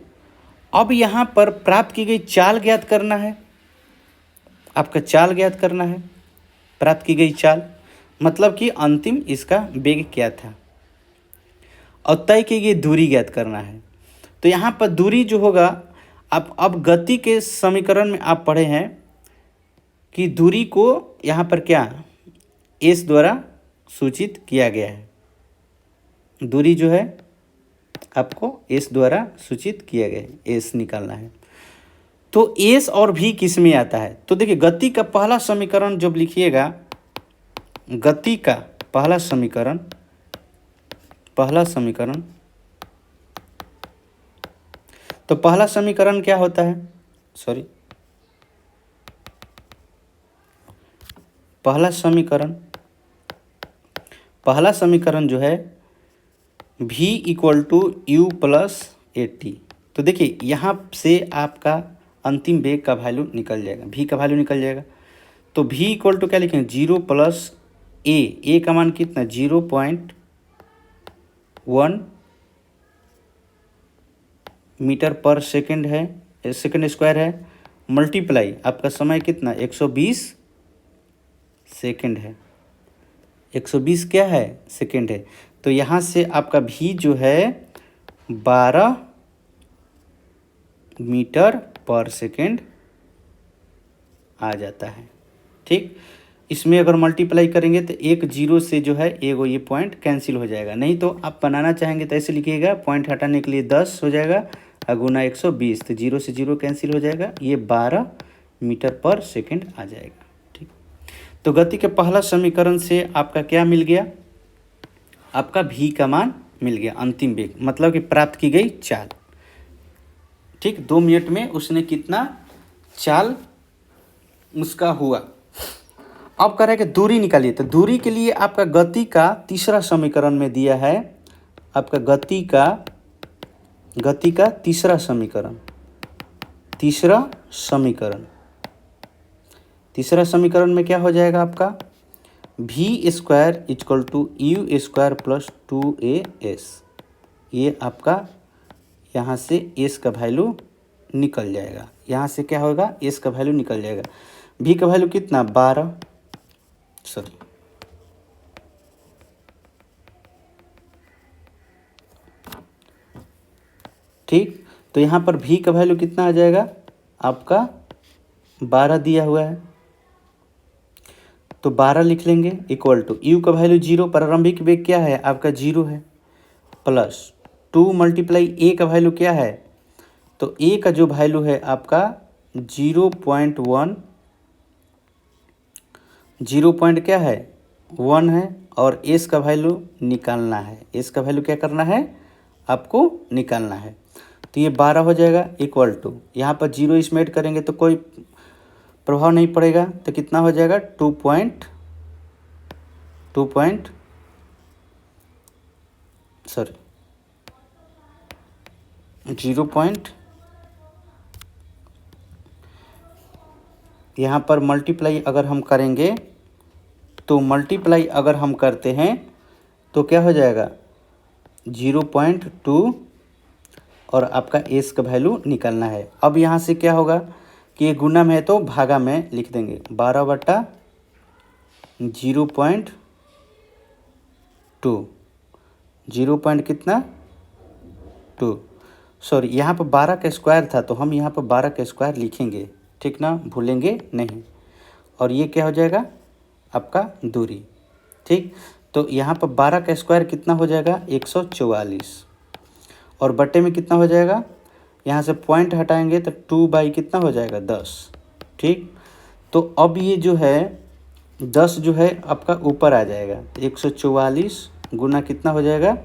अब यहाँ पर प्राप्त की गई चाल ज्ञात करना है, आपका चाल ज्ञात करना है, प्राप्त की गई चाल मतलब कि अंतिम इसका वेग क्या था, और तय की गई दूरी ज्ञात करना है। तो यहाँ पर दूरी जो होगा, आप अब गति के समीकरण में आप पढ़े हैं कि दूरी को यहाँ पर क्या एस द्वारा सूचित किया गया है। दूरी जो है आपको एस द्वारा सूचित किया गया है, एस निकालना है। तो एस और भी किस में आता है, तो देखिए गति का पहला समीकरण जब लिखिएगा, गति का पहला समीकरण, तो पहला समीकरण क्या होता है, सॉरी पहला समीकरण जो है v equal to u plus a t. तो देखिए यहाँ से आपका अंतिम वेग का वैल्यू निकल जाएगा, v का वैल्यू निकल जाएगा। तो v इक्वल टू क्या लिखेंगे, 0 प्लस ए का मान कितना 0.1 मीटर पर सेकेंड है, सेकेंड स्क्वायर है, मल्टीप्लाई आपका समय कितना 120 सेकेंड है, 120 क्या है, सेकेंड है। तो यहाँ से आपका भी जो है 12 मीटर पर सेकेंड आ जाता है। ठीक, इसमें अगर मल्टीप्लाई करेंगे तो एक जीरो से जो है एगो ये पॉइंट कैंसिल हो जाएगा। नहीं तो आप बनाना चाहेंगे तो ऐसे लिखिएगा, पॉइंट हटाने के लिए 10 हो जाएगा गुना 120, तो जीरो से जीरो कैंसिल हो जाएगा, ये 12 मीटर पर सेकेंड आ जाएगा। ठीक, तो गति के पहला समीकरण से आपका क्या मिल गया, आपका भी का मान मिल गया, अंतिम वेग मतलब कि प्राप्त की गई चाल। ठीक, 2 मिनट में उसने कितना चाल उसका हुआ। अब कह रहे हैं कि दूरी निकालिए। तो दूरी के लिए आपका गति का तीसरा समीकरण में दिया है, आपका गति का तीसरा समीकरण में क्या हो जाएगा आपका, v square equal to u square plus 2as। ये आपका यहाँ से s का वैल्यू निकल जाएगा, यहाँ से क्या होगा, s का वैल्यू निकल जाएगा। v का वैल्यू कितना 12, सॉरी ठीक, तो यहाँ पर v का वैल्यू कितना आ जाएगा, आपका 12 दिया हुआ है, तो 12 लिख लेंगे इक्वल टू u का वैल्यू 0, प्रारंभिक वेग क्या है आपका 0 है, प्लस 2 मल्टीप्लाई a का वैल्यू क्या है, तो a का जो वैल्यू है आपका 0.1, 1 है, और s का वैल्यू निकालना है। s का वैल्यू क्या करना है, आपको निकालना है। तो ये 12 हो जाएगा इक्वल टू, यहाँ पर 0 इसमें ऐड करेंगे तो कोई प्रभाव नहीं पड़ेगा, तो कितना हो जाएगा 0 यहाँ पर मल्टीप्लाई अगर हम करेंगे तो मल्टीप्लाई अगर हम करते हैं तो क्या हो जाएगा 0.2 और आपका एस का वैल्यू निकालना है। अब यहाँ से क्या होगा कि ये गुना में है तो भागा में लिख देंगे 12/0.2 0 पॉइंट कितना 2, सॉरी यहाँ पर 12 का स्क्वायर था तो हम यहाँ पर 12 का स्क्वायर लिखेंगे, ठीक ना, भूलेंगे नहीं। और ये क्या हो जाएगा आपका दूरी, ठीक। तो यहाँ पर 12 का स्क्वायर कितना हो जाएगा 144 और बटे में कितना हो जाएगा, यहाँ से पॉइंट हटाएंगे तो 2 कितना हो जाएगा 10, ठीक। तो अब ये जो है 10 जो है आपका ऊपर आ जाएगा, 144 गुना कितना हो जाएगा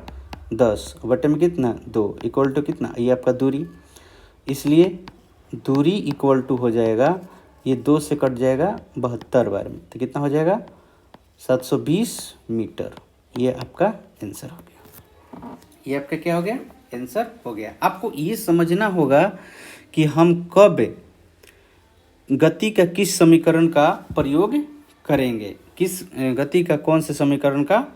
10 बटे में कितना 2 इक्वल टू कितना, ये आपका दूरी, इसलिए दूरी इक्वल टू हो जाएगा, ये 2 से कट जाएगा 72 बार में, तो कितना हो जाएगा 720 मीटर। ये आपका आंसर हो गया, ये आपका क्या हो गया आंसर हो गया। आपको ये समझना होगा कि हम कब गति का किस समीकरण का प्रयोग करेंगे, किस गति का कौन से समीकरण का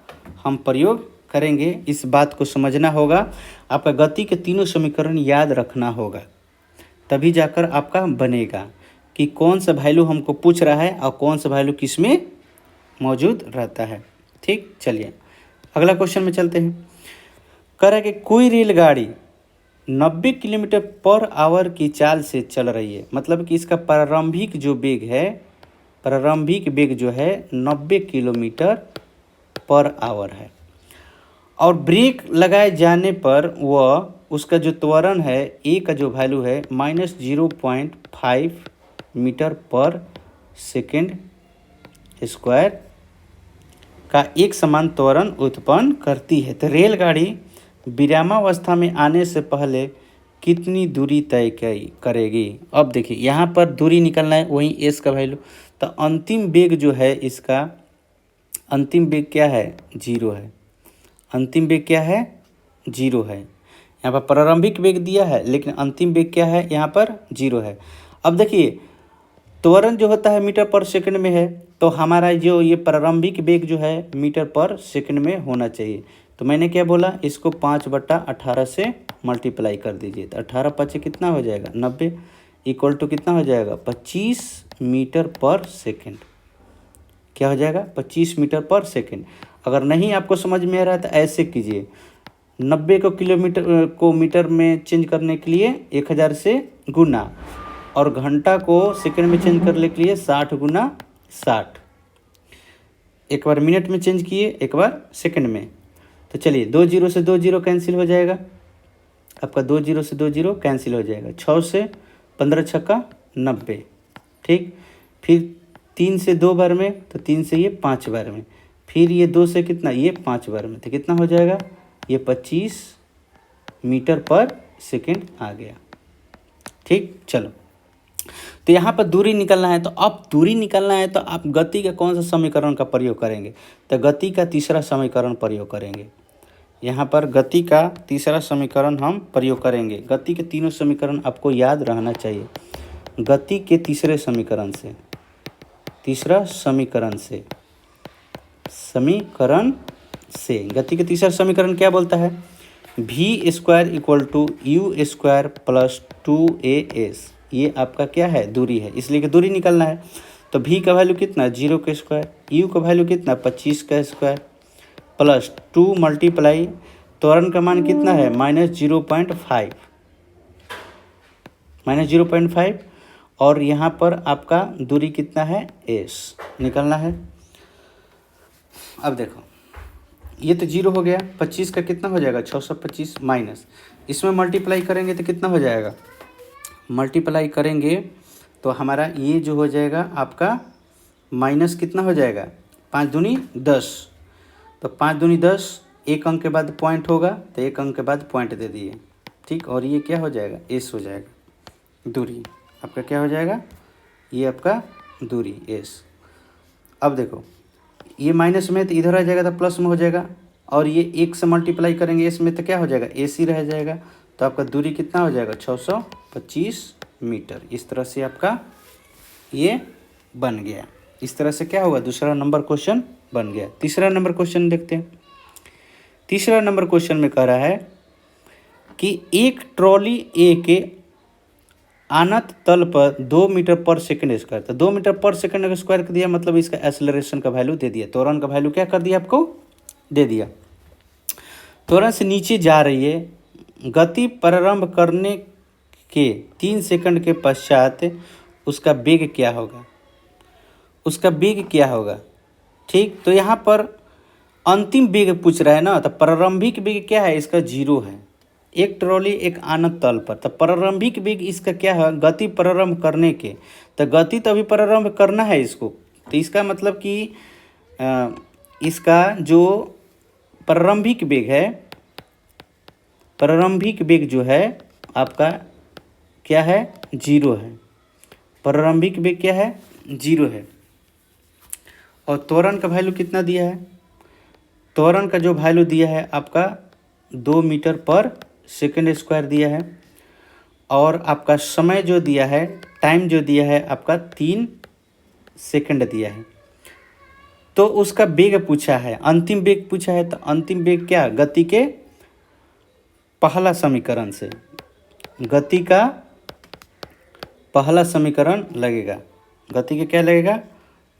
हम प्रयोग करेंगे, इस बात को समझना होगा। आपका गति के तीनों समीकरण याद रखना होगा, तभी जाकर आपका बनेगा कि कौन सा वैल्यू हमको पूछ रहा है और कौन सा वैल्यू किस में मौजूद रहता है, ठीक। चलिए अगला क्वेश्चन में चलते हैं। कह रहा है कि कोई रेलगाड़ी 90 किलोमीटर पर आवर की चाल से चल रही है, मतलब कि इसका प्रारंभिक जो वेग है, प्रारंभिक वेग जो है 90 किलोमीटर पर आवर है और ब्रेक लगाए जाने पर वह उसका जो त्वरण है ए का जो वैल्यू है -0.5 मीटर पर सेकेंड स्क्वायर का एक समान त्वरण उत्पन्न करती है। तो रेलगाड़ी विरामावस्था में आने से पहले कितनी दूरी तय करेगी। अब देखिए यहाँ पर दूरी निकलना है, वहीं एस का वैल्यू, तो अंतिम वेग जो है इसका, अंतिम वेग क्या है 0 है, अंतिम वेग क्या है 0 है। यहाँ पर प्रारंभिक वेग दिया है लेकिन अंतिम वेग क्या है यहाँ पर 0 है। अब देखिए त्वरण जो होता है मीटर पर सेकंड में है, तो हमारा जो ये प्रारंभिक वेग जो है मीटर पर सेकंड में होना चाहिए। तो मैंने क्या बोला, इसको 5/18 से मल्टीप्लाई कर दीजिए, तो 18 5 कितना हो जाएगा 90 इक्वल टू कितना हो जाएगा 25 मीटर पर सेकंड। क्या हो जाएगा 25 मीटर पर सेकंड। अगर नहीं आपको समझ में आ रहा है तो ऐसे कीजिए, 90 को मीटर में चेंज करने के लिए 1000 से गुना, और घंटा को सेकंड में चेंज करने के लिए 60 गुना 60। एक बार मिनट में चेंज किए, एक बार सेकंड में। तो चलिए 2 0 से 2 0 कैंसिल हो जाएगा, आपका 2 0 से 2 0 कैंसिल हो जाएगा, 6 से 15 छक्का 90, ठीक। फिर 3 से 2 बार में, तो 3 से ये 5 बार में, फिर ये 2 से कितना, ये 5 बार में, तो कितना हो जाएगा ये 25 मीटर पर सेकंड आ गया, ठीक। चलो तो यहाँ पर दूरी निकालना है, तो अब दूरी निकालना है तो आप गति का कौन सा समीकरण का प्रयोग करेंगे, तो गति का तीसरा समीकरण प्रयोग करेंगे। यहाँ पर गति का तीसरा समीकरण हम प्रयोग करेंगे। गति के तीनों समीकरण आपको याद रहना चाहिए। गति के तीसरे समीकरण से, तीसरा समीकरण से, गति के तीसरा समीकरण क्या बोलता है, v² = u² + 2as। ये आपका क्या है दूरी है, इसलिए कि दूरी निकालना है। तो v का वैल्यू कितना 0 का स्क्वायर, u का वैल्यू कितना 25 का स्क्वायर, प्लस 2 मल्टीप्लाई त्वरण का मान कितना है -0.5 और यहाँ पर आपका दूरी कितना है s निकालना है। अब देखो ये तो 0 हो गया, 25 का कितना हो जाएगा 625 माइनस, इसमें मल्टीप्लाई करेंगे तो कितना हो जाएगा, मल्टीप्लाई करेंगे तो हमारा ये जो हो जाएगा आपका माइनस कितना हो जाएगा 5 दूनी 10, तो 5 दूनी 10 एक अंक के बाद पॉइंट होगा तो एक अंक के बाद पॉइंट दे दिए, ठीक। और ये क्या हो जाएगा, एस हो जाएगा, दूरी आपका क्या हो जाएगा, ये आपका दूरी एस। अब देखो ये माइनस में तो इधर आ जाएगा तो प्लस में हो जाएगा, और ये एक से मल्टीप्लाई करेंगे एस में तो क्या हो जाएगा, एस ही रह जाएगा। तो आपका दूरी कितना हो जाएगा, 625 मीटर। इस तरह से आपका ये बन गया। इस तरह से क्या होगा, दूसरा नंबर क्वेश्चन बन गया। तीसरा नंबर क्वेश्चन देखते हैं। तीसरा नंबर क्वेश्चन में कह रहा है कि एक ट्रॉली ए के आनत तल पर 2 मीटर पर सेकंड स्क्वायर, तो 2 मीटर पर सेकंड का स्क्वायर कर दिया, मतलब इसका एक्सेलरेशन का वैल्यू दे दिया, त्वरण का वैल्यू क्या कर दिया आपको, दे दिया। त्वरण से नीचे जा रही है, गति प्रारंभ करने के 3 सेकंड के पश्चात उसका वेग क्या होगा, उसका वेग क्या होगा, ठीक। तो यहाँ पर अंतिम वेग पूछ रहा है ना, तो प्रारंभिक वेग क्या है, इसका 0 है। एक ट्रॉली एक आनत तल पर, तो प्रारंभिक वेग इसका क्या है, गति प्रारंभ करने के, तो गति तो अभी प्रारंभ करना है इसको, तो इसका मतलब कि इसका जो प्रारंभिक वेग है, प्रारंभिक वेग जो है आपका क्या है, 0 है। प्रारंभिक वेग क्या है, 0 है। और त्वरण का वैल्यू कितना दिया है, त्वरण का जो वैल्यू दिया है आपका 2 मीटर पर सेकंड स्क्वायर दिया है, और आपका समय जो दिया है, टाइम जो दिया है आपका 3 सेकंड दिया है। तो उसका वेग पूछा है, अंतिम वेग पूछा है, तो अंतिम वेग क्या, गति के पहला समीकरण से, गति का पहला समीकरण लगेगा, गति के क्या लगेगा,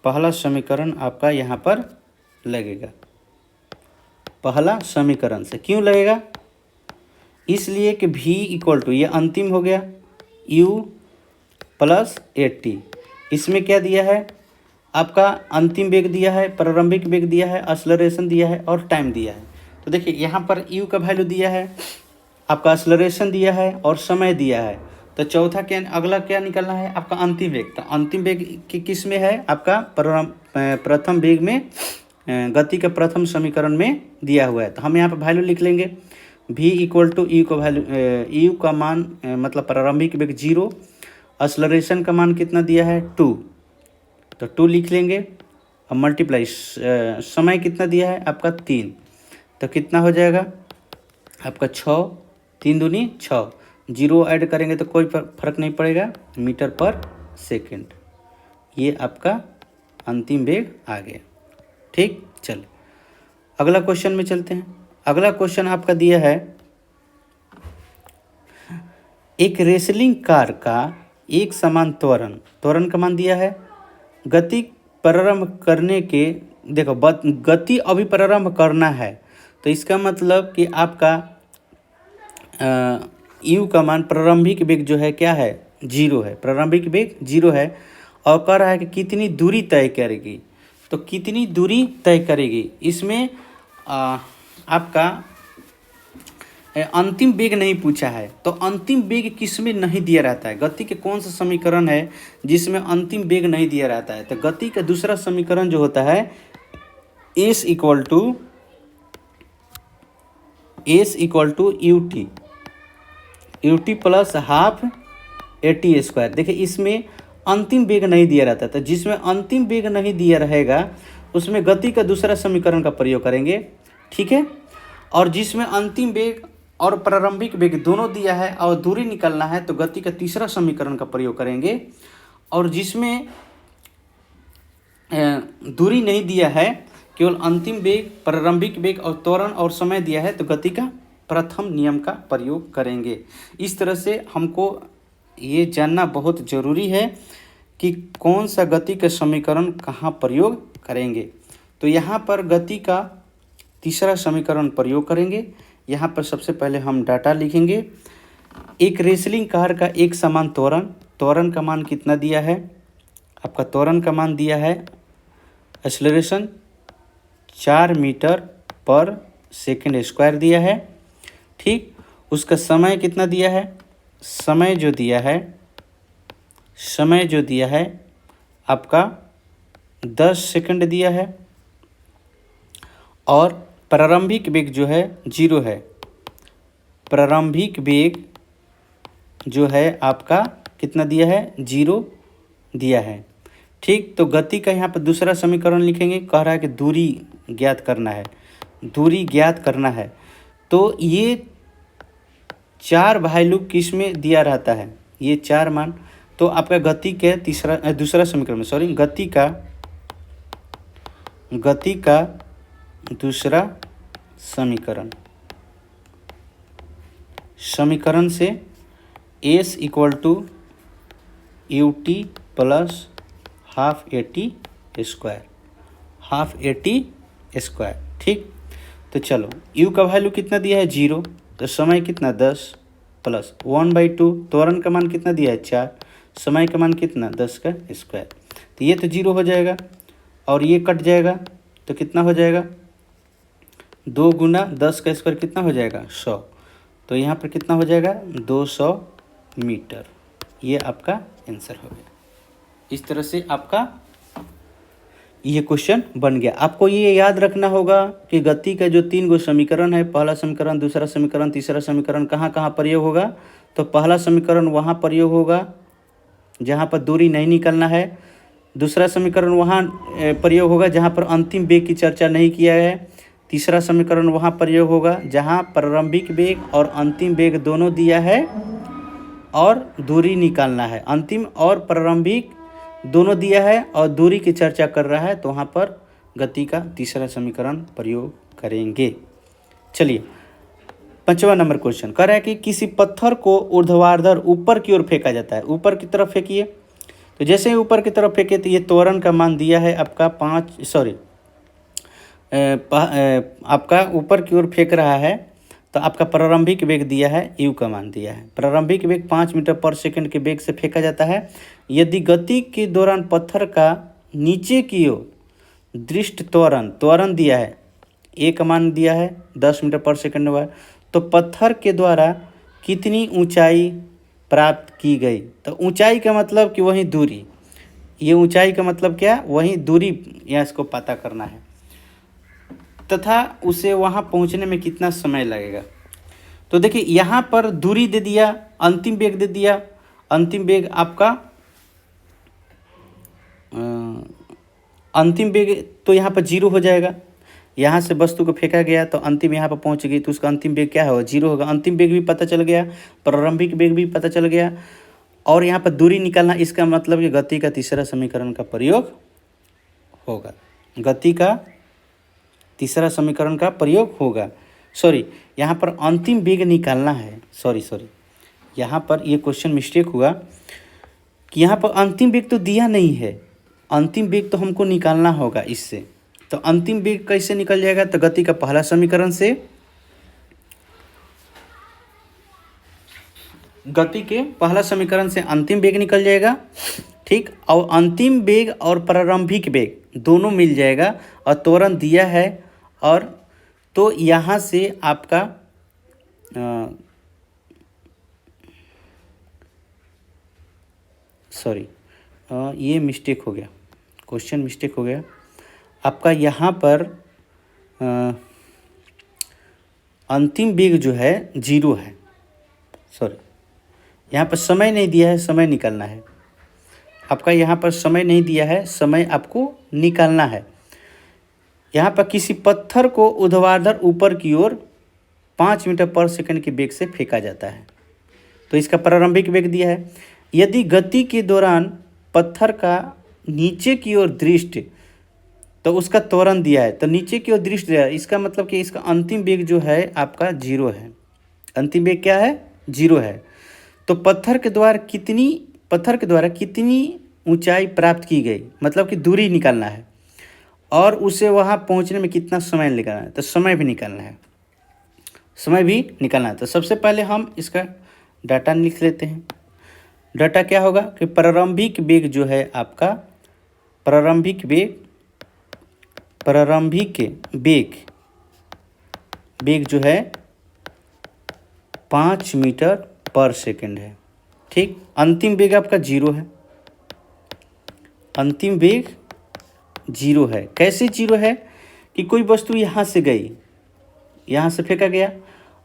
पहला समीकरण आपका यहाँ पर लगेगा, पहला समीकरण से। क्यों लगेगा, इसलिए कि v इक्वल टू, ये अंतिम हो गया, u प्लस 80, इसमें क्या दिया है आपका, अंतिम वेग दिया है, प्रारंभिक वेग दिया है, एक्सेलरेशन दिया है और टाइम दिया है। तो देखिए यहाँ पर u का वैल्यू दिया है, आपका एक्सेलरेशन दिया है और समय दिया है। तो चौथा क्या, अगला क्या निकलना है आपका, अंतिम वेग। तो अंतिम वेग किस में है आपका, प्रथम वेग में, गति के प्रथम समीकरण में दिया हुआ है। तो हम यहाँ पर वैल्यू लिख लेंगे, v इक्वल टू यू का वैल्यू, यू का मान मतलब प्रारंभिक वेग 0, एक्सेलरेशन का मान कितना दिया है 2, तो 2 लिख लेंगे। अब मल्टीप्लाई, समय कितना दिया है आपका 3, तो कितना हो जाएगा आपका 6, 3 दूनी 6, 0 ऐड करेंगे तो कोई फर्क नहीं पड़ेगा, मीटर पर सेकंड। ये आपका अंतिम वेग आ गया, ठीक। चल अगला क्वेश्चन में चलते हैं। अगला क्वेश्चन आपका दिया है, एक रेसलिंग कार का एक समान त्वरण, त्वरण का मान दिया है, गति प्रारंभ करने के, देखो गति अभी प्रारंभ करना है, तो इसका मतलब कि आपका यू का मान, प्रारंभिक वेग जो है क्या है 0 है, प्रारंभिक वेग 0 है, और कह रहा है कि कितनी दूरी तय करेगी। तो कितनी दूरी तय करेगी, इसमें आपका अंतिम वेग नहीं पूछा है। तो अंतिम वेग किस में नहीं दिया रहता है, गति के कौन सा समीकरण है जिसमें अंतिम वेग नहीं दिया रहता है। तो गति का दूसरा समीकरण जो होता है s equal to u t plus half a t square. देखिए इसमें अंतिम वेग नहीं दिया रहता, तो जिसमें अंतिम वेग नहीं दिया रहेगा उसमें गति का दूसरा समीकरण का प्रयोग करेंगे, ठीक है। और जिसमें अंतिम वेग और प्रारंभिक वेग दोनों दिया है और दूरी निकालना है, तो गति का तीसरा समीकरण का प्रयोग करेंगे। और जिसमें दूरी नहीं दिया है, केवल अंतिम वेग, प्रारंभिक वेग और त्वरण और समय दिया है, तो गति का प्रथम नियम का प्रयोग करेंगे। इस तरह से हमको ये जानना बहुत ज़रूरी है कि कौन सा गति का समीकरण कहाँ प्रयोग करेंगे। तो यहाँ पर गति का तीसरा समीकरण प्रयोग करेंगे। यहाँ पर सबसे पहले हम डाटा लिखेंगे। एक रेसलिंग कार का एक समान त्वरण, त्वरण का मान कितना दिया है आपका, त्वरण का मान दिया है एक्सेलरेशन 4 मीटर पर सेकंड स्क्वायर दिया है, ठीक। उसका समय कितना दिया है, समय जो दिया है आपका 10 सेकंड दिया है। और प्रारंभिक वेग जो है 0 है। प्रारंभिक वेग जो है आपका कितना दिया है, 0 दिया है। ठीक, तो गति का यहाँ पर दूसरा समीकरण लिखेंगे। कह रहा है कि दूरी ज्ञात करना है, दूरी ज्ञात करना है। तो ये 4 वैल्यू किस में दिया रहता है, ये 4 मान। तो आपका गति के दूसरा समीकरण में गति का दूसरा समीकरण से S equal to ut plus half a t square. ठीक, तो चलो u का वैल्यू कितना दिया है, 0, तो समय कितना 10 प्लस 1/2, त्वरण का मान कितना दिया है 4, समय का मान कितना 10 का स्क्वायर। तो ये तो 0 हो जाएगा और ये कट जाएगा, तो कितना हो जाएगा 2 गुना 10 का स्क्वायर कितना हो जाएगा 100। तो यहाँ पर कितना हो जाएगा 200 मीटर। ये आपका आंसर हो गया। इस तरह से आपका ये क्वेश्चन बन गया। आपको ये याद रखना होगा कि गति का जो 3 गो समीकरण है, पहला समीकरण, दूसरा समीकरण, तीसरा समीकरण, कहाँ कहाँ प्रयोग होगा। तो पहला समीकरण वहाँ प्रयोग होगा जहाँ पर दूरी नहीं निकलना है। दूसरा समीकरण वहाँ प्रयोग होगा जहाँ पर अंतिम वेग की चर्चा नहीं किया है। तीसरा समीकरण वहाँ प्रयोग होगा जहाँ प्रारंभिक वेग और अंतिम वेग दोनों दिया है और दूरी निकालना है। अंतिम और प्रारंभिक दोनों दिया है और दूरी की चर्चा कर रहा है, तो वहाँ पर गति का तीसरा समीकरण प्रयोग करेंगे। चलिए 5वां नंबर क्वेश्चन कह रहा है कि किसी पत्थर को ऊर्ध्वाधर ऊपर की ओर फेंका जाता है। ऊपर की तरफ फेंकिए, तो जैसे ही ऊपर की तरफ फेंके तो ये त्वरण का मान दिया है आपका आपका ऊपर की ओर फेंक रहा है, तो आपका प्रारंभिक वेग दिया है, u का मान दिया है। प्रारंभिक वेग 5 मीटर पर सेकंड के वेग से फेंका जाता है। यदि गति के दौरान पत्थर का नीचे की ओर दृष्ट त्वरण दिया है, a का मान दिया है 10 मीटर पर सेकंड हुआ, तो पत्थर के द्वारा कितनी ऊंचाई प्राप्त की गई। तो ऊंचाई का मतलब कि वही दूरी, ये ऊंचाई का मतलब क्या, वही दूरी, या इसको पता करना है, तथा उसे वहाँ पहुँचने में कितना समय लगेगा। तो देखिए यहाँ पर दूरी दे दिया, अंतिम वेग दे दिया। अंतिम वेग आपका अंतिम वेग तो यहाँ पर 0 हो जाएगा। यहाँ से वस्तु को फेंका गया तो अंतिम यहाँ पर पहुँच गई, तो उसका अंतिम वेग क्या होगा 0 होगा। अंतिम वेग भी पता चल गया, प्रारंभिक वेग भी पता चल गया, और यहाँ पर दूरी निकालना, इसका मतलब कि गति का तीसरा समीकरण का प्रयोग होगा। गति का तीसरा समीकरण का प्रयोग होगा। यहाँ पर अंतिम वेग निकालना है। यहाँ पर ये क्वेश्चन मिस्टेक हुआ कि यहाँ पर अंतिम वेग तो दिया नहीं है, अंतिम वेग तो हमको निकालना होगा इससे। तो अंतिम वेग कैसे निकल जाएगा, तो गति का पहला समीकरण से, गति के पहला समीकरण से अंतिम वेग निकल जाएगा। ठीक, और अंतिम वेग और प्रारंभिक वेग दोनों मिल जाएगा, और त्वरण दिया है, और तो यहाँ से आपका ये मिस्टेक हो गया, क्वेश्चन मिस्टेक हो गया आपका। यहाँ पर अंतिम वेग जो है 0 है। यहाँ पर समय नहीं दिया है, समय निकालना है आपका। यहाँ पर समय नहीं दिया है, समय आपको निकालना है। यहाँ पर किसी पत्थर को ऊर्ध्वाधर ऊपर की ओर 5 मीटर पर सेकंड के वेग से फेंका जाता है, तो इसका प्रारंभिक वेग दिया है। यदि गति के दौरान पत्थर का नीचे की ओर दृष्ट, तो उसका त्वरण दिया है, तो नीचे की ओर दृष्ट दिया है, इसका मतलब कि इसका अंतिम वेग जो है आपका 0 है। अंतिम वेग क्या है, 0 है। तो पत्थर के द्वारा कितनी ऊंचाई प्राप्त की गई, मतलब कि दूरी निकालना है, और उसे वहाँ पहुँचने में कितना समय निकालना है, तो समय भी निकालना है। तो सबसे पहले हम इसका डाटा लिख लेते हैं। डाटा क्या होगा कि प्रारंभिक वेग जो है आपका, प्रारंभिक वेग जो है 5 मीटर पर सेकंड है। ठीक, अंतिम वेग आपका 0 है। अंतिम वेग 0 है। कैसे 0 है कि कोई वस्तु यहाँ से गई, यहाँ से फेंका गया,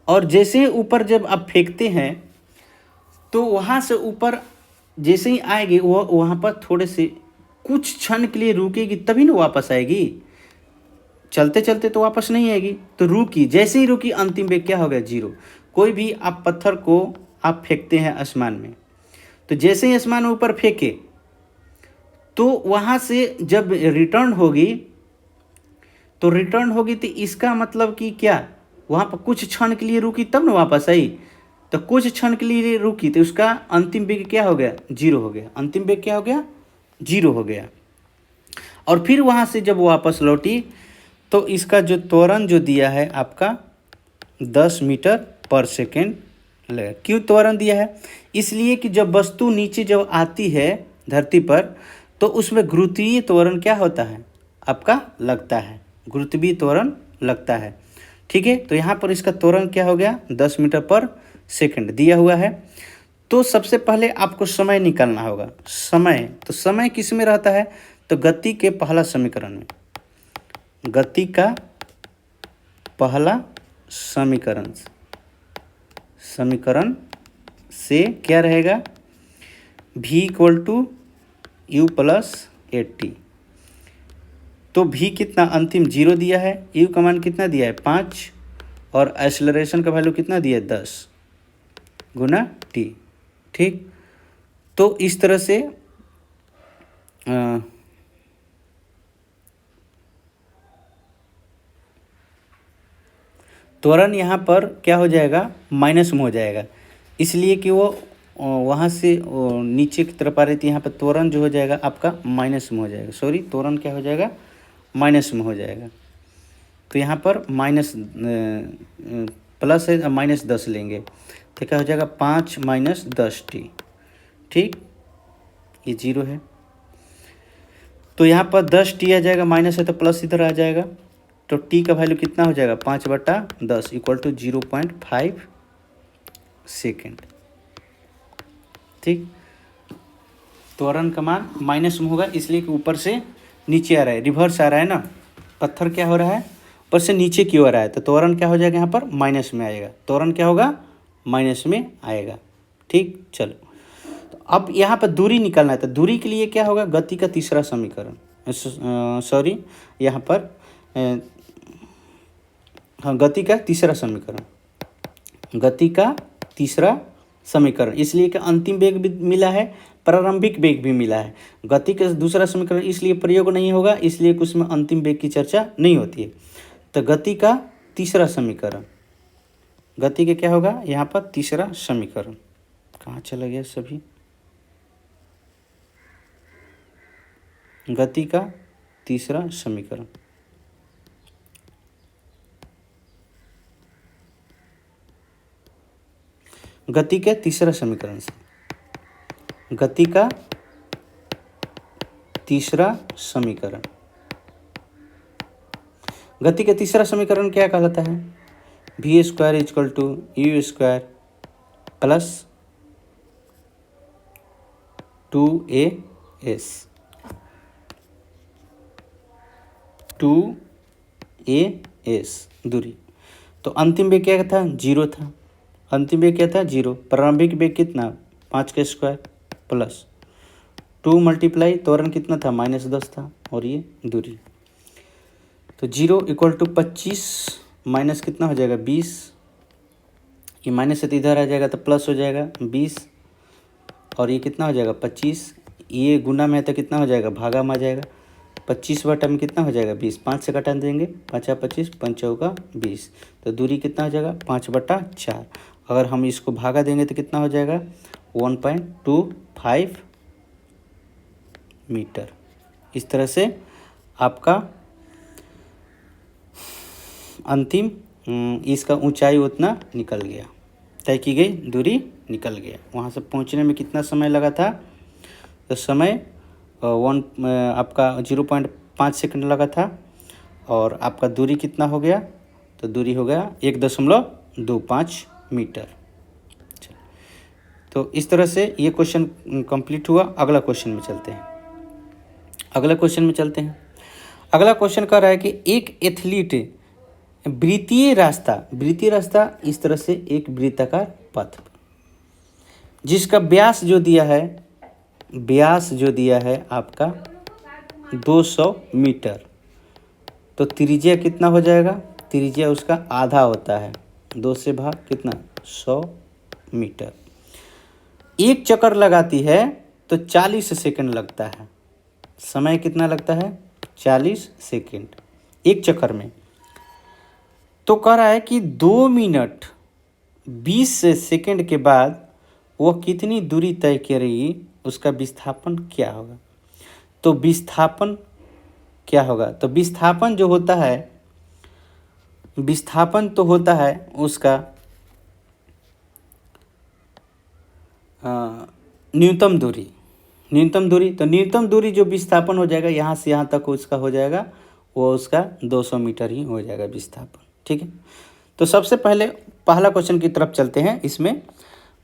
और जैसे ही ऊपर जब आप फेंकते हैं तो वहाँ से ऊपर जैसे ही आएगी वो वहाँ पर थोड़े से कुछ क्षण के लिए रुकेगी, तभी ना वापस आएगी। चलते चलते तो वापस नहीं आएगी, तो रुकी, जैसे ही रुकी अंतिम वेग क्या हो गया, 0। कोई भी आप पत्थर को आप फेंकते हैं आसमान में, तो जैसे ही आसमान में ऊपर फेंके तो वहाँ से जब रिटर्न होगी तो इसका मतलब कि क्या, वहाँ पर कुछ क्षण के लिए रुकी तब ना वापस आई, तो कुछ क्षण के लिए रुकी तो उसका अंतिम वेग क्या हो गया, 0 हो गया। अंतिम वेग क्या हो गया, 0 हो गया। और फिर वहाँ से जब वापस लौटी तो इसका जो त्वरण जो दिया है आपका 10 मीटर पर सेकेंड लगेगा। क्यों त्वरण दिया है, इसलिए कि जब वस्तु नीचे जब आती है धरती पर तो उसमें गुरुत्वीय त्वरण क्या होता है आपका, लगता है, गुरुत्वीय त्वरण लगता है। ठीक है, तो यहाँ पर इसका त्वरण क्या हो गया, 10 मीटर पर सेकंड दिया हुआ है। तो सबसे पहले आपको समय निकालना होगा। समय, तो समय किस में रहता है, तो गति के पहला समीकरण में, गति का पहला समीकरण से क्या रहेगा, v = u + 80। तो v कितना, अंतिम 0 दिया है, u का मान कितना दिया है 5, और एक्सेलरेशन का वैल्यू कितना दिया है 10 गुना t। ठीक, तो इस तरह से त्वरण यहाँ पर क्या हो जाएगा, माइनस में हो जाएगा, इसलिए कि वो वहाँ से नीचे की तरफ आ रही थी। यहाँ पर त्वरण जो हो जाएगा आपका माइनस में हो जाएगा, सॉरी त्वरण क्या हो जाएगा, माइनस में हो जाएगा। तो यहाँ पर माइनस प्लस है, -10 लेंगे तो क्या हो जाएगा 5 - 10t। ठीक, ये 0 है, तो यहाँ पर 10t आ जाएगा, माइनस है तो प्लस इधर आ जाएगा, तो t का वैल्यू कितना हो जाएगा 5/10 = 0.5 सेकेंड। ठीक, त्वरण का मान माइनस में होगा, इसलिए कि ऊपर से नीचे आ रहा है, रिवर्स आ रहा है ना, पत्थर क्या हो रहा है, ऊपर से नीचे की ओर आ रहा है, तो त्वरण क्या हो जाएगा यहाँ पर माइनस में आएगा, त्वरण क्या होगा, माइनस में आएगा। ठीक, चलो, तो अब यहाँ पर दूरी निकालना है, तो दूरी के लिए क्या होगा, गति का तीसरा समीकरण, सॉरी यहाँ पर हाँ, गति का तीसरा समीकरण, इसलिए कि अंतिम वेग भी मिला है, प्रारंभिक वेग भी मिला है। गति का दूसरा समीकरण इसलिए प्रयोग नहीं होगा, इसलिए कि उसमें अंतिम वेग की चर्चा नहीं होती है। तो गति का तीसरा समीकरण, गति के क्या होगा यहाँ पर तीसरा समीकरण, कहाँ चला गया सभी, गति का तीसरा समीकरण, गति के तीसरा समीकरण से, गति का तीसरा समीकरण, गति का तीसरा समीकरण क्या कहलाता है, v² = u² + 2as दूरी। तो अंतिम वेग क्या था, 0 था, अंतिम वेग क्या था 0, प्रारंभिक वेग कितना 5 का स्क्वायर प्लस 2 × त्वरण कितना था -10 था, और ये दूरी, तो 0 = 25 माइनस कितना हो जाएगा 20, ये माइनस से तो इधर आ जाएगा तो प्लस हो जाएगा 20, और ये कितना हो जाएगा 25, ये गुना में है तो कितना हो जाएगा भागा में आ जाएगा, 25 में कितना हो जाएगा 20, 5 से घटा देंगे, 5 × 25 = 20, तो दूरी कितना हो जाएगा 5/4। अगर हम इसको भागा देंगे तो कितना हो जाएगा 1.25 मीटर। इस तरह से आपका अंतिम इसका ऊंचाई उतना निकल गया, तय की गई दूरी निकल गया। वहाँ से पहुँचने में कितना समय लगा था, तो समय आपका 0.5 सेकंड लगा था, और आपका दूरी कितना हो गया, तो दूरी हो गया 1.25 मीटर। तो इस तरह से ये क्वेश्चन कंप्लीट हुआ। अगला क्वेश्चन में चलते हैं, अगला क्वेश्चन कह रहा है कि एक एथलीट वृत्तीय रास्ता इस तरह से एक वृत्ताकार पथ जिसका व्यास जो दिया है आपका 200 मीटर। तो त्रिज्या कितना हो जाएगा? त्रिज्या उसका आधा होता है, 2 से भाग कितना 100 मीटर। एक चक्कर लगाती है तो 40 सेकंड लगता है। समय कितना लगता है? 40 सेकंड एक चक्कर में। तो कह रहा है कि 2 मिनट 20 सेकंड के बाद वह कितनी दूरी तय करेगी, उसका विस्थापन क्या होगा? तो विस्थापन क्या होगा? तो विस्थापन जो होता है, विस्थापन तो होता है उसका न्यूनतम दूरी। तो न्यूनतम दूरी जो विस्थापन हो जाएगा यहाँ से यहाँ तक उसका हो जाएगा, वो उसका 200 मीटर ही हो जाएगा विस्थापन। ठीक है, तो सबसे पहले पहला क्वेश्चन की तरफ चलते हैं। इसमें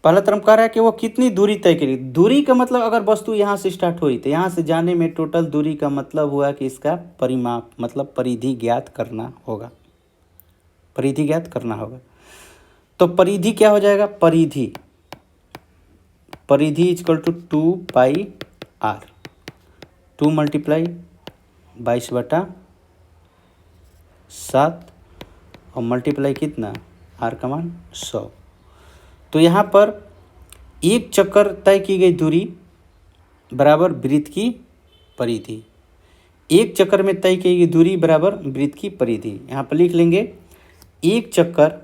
पहला तरफ कह रहा है कि वो कितनी दूरी तय करेगी। दूरी का मतलब अगर वस्तु यहाँ से स्टार्ट हुई तो यहाँ से जाने में टोटल दूरी का मतलब हुआ कि इसका परिमाप मतलब परिधि ज्ञात करना होगा। तो परिधि क्या हो जाएगा? परिधि इक्वल टू 2πr, 2 मल्टीप्लाई 22/7 और मल्टीप्लाई कितना r का मान 100। तो यहाँ पर एक चक्कर तय की गई दूरी बराबर वृत्त की परिधि। एक चक्कर में तय की गई दूरी बराबर वृत्त की परिधि। यहाँ पर लिख लेंगे एक चक्कर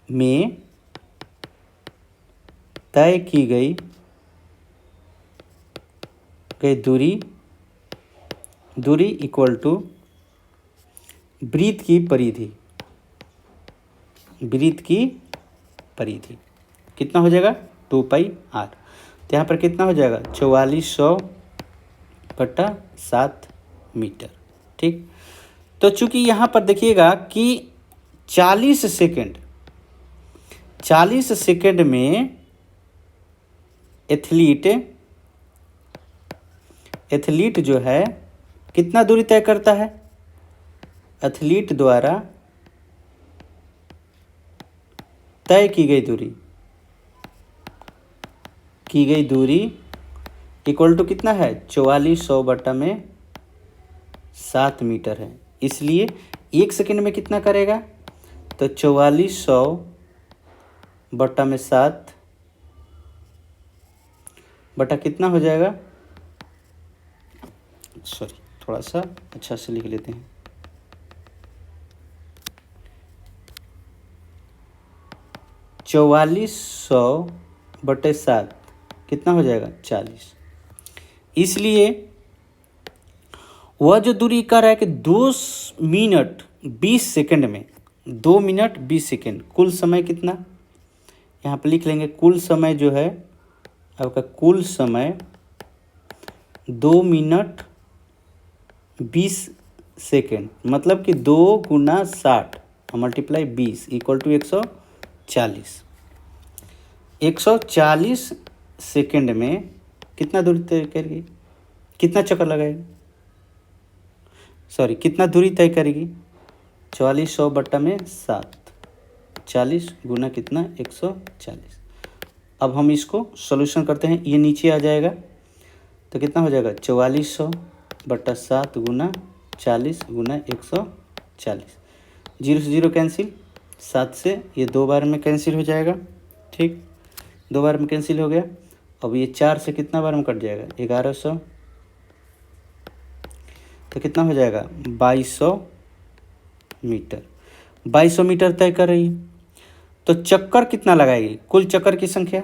में तय की गई दूरी इक्वल टू वृत्त की परिधि कितना हो जाएगा? 2πr। तो यहाँ पर कितना हो जाएगा? 4400/7 मीटर। ठीक, तो चूंकि यहाँ पर देखिएगा कि 40 सेकंड में एथलीट जो है कितना दूरी तय करता है? एथलीट द्वारा तय की गई दूरी इक्वल टू कितना है? 4400/7 मीटर है। इसलिए एक सेकंड में कितना करेगा? तो 4400/7 बटा कितना हो जाएगा? सॉरी, थोड़ा सा अच्छा से लिख लेते हैं। 4400/7 कितना हो जाएगा? 40। इसलिए वह जो दूरी कर रहा है कि 2 मिनट 20 सेकंड में, 2 मिनट 20 सेकंड, कुल समय कितना? यहाँ पर लिख लेंगे कुल समय जो है आपका, कुल समय 2 मिनट 20 सेकंड, मतलब कि 2 गुना 60 मल्टीप्लाई 20 इक्वल टू 140। 140 सेकंड में कितना दूरी तय करेगी? कितना चक्कर लगाएगी? सॉरी, कितना दूरी तय करेगी? 4400/7, 40 गुना कितना? 140। अब हम इसको सॉल्यूशन करते हैं। ये नीचे आ जाएगा तो कितना हो जाएगा? 4400/7 गुना 40 गुना 140। 0 से 0 कैंसिल, 7 से ये 2 बार में कैंसिल हो जाएगा। ठीक, 2 बार में कैंसिल हो गया। अब ये 4 से कितना बार में कट जाएगा? 1100। तो कितना हो जाएगा? 2200 मीटर। 2200 मीटर तय कर रही है। तो चक्कर कितना लगाएगी? कुल चक्कर की संख्या,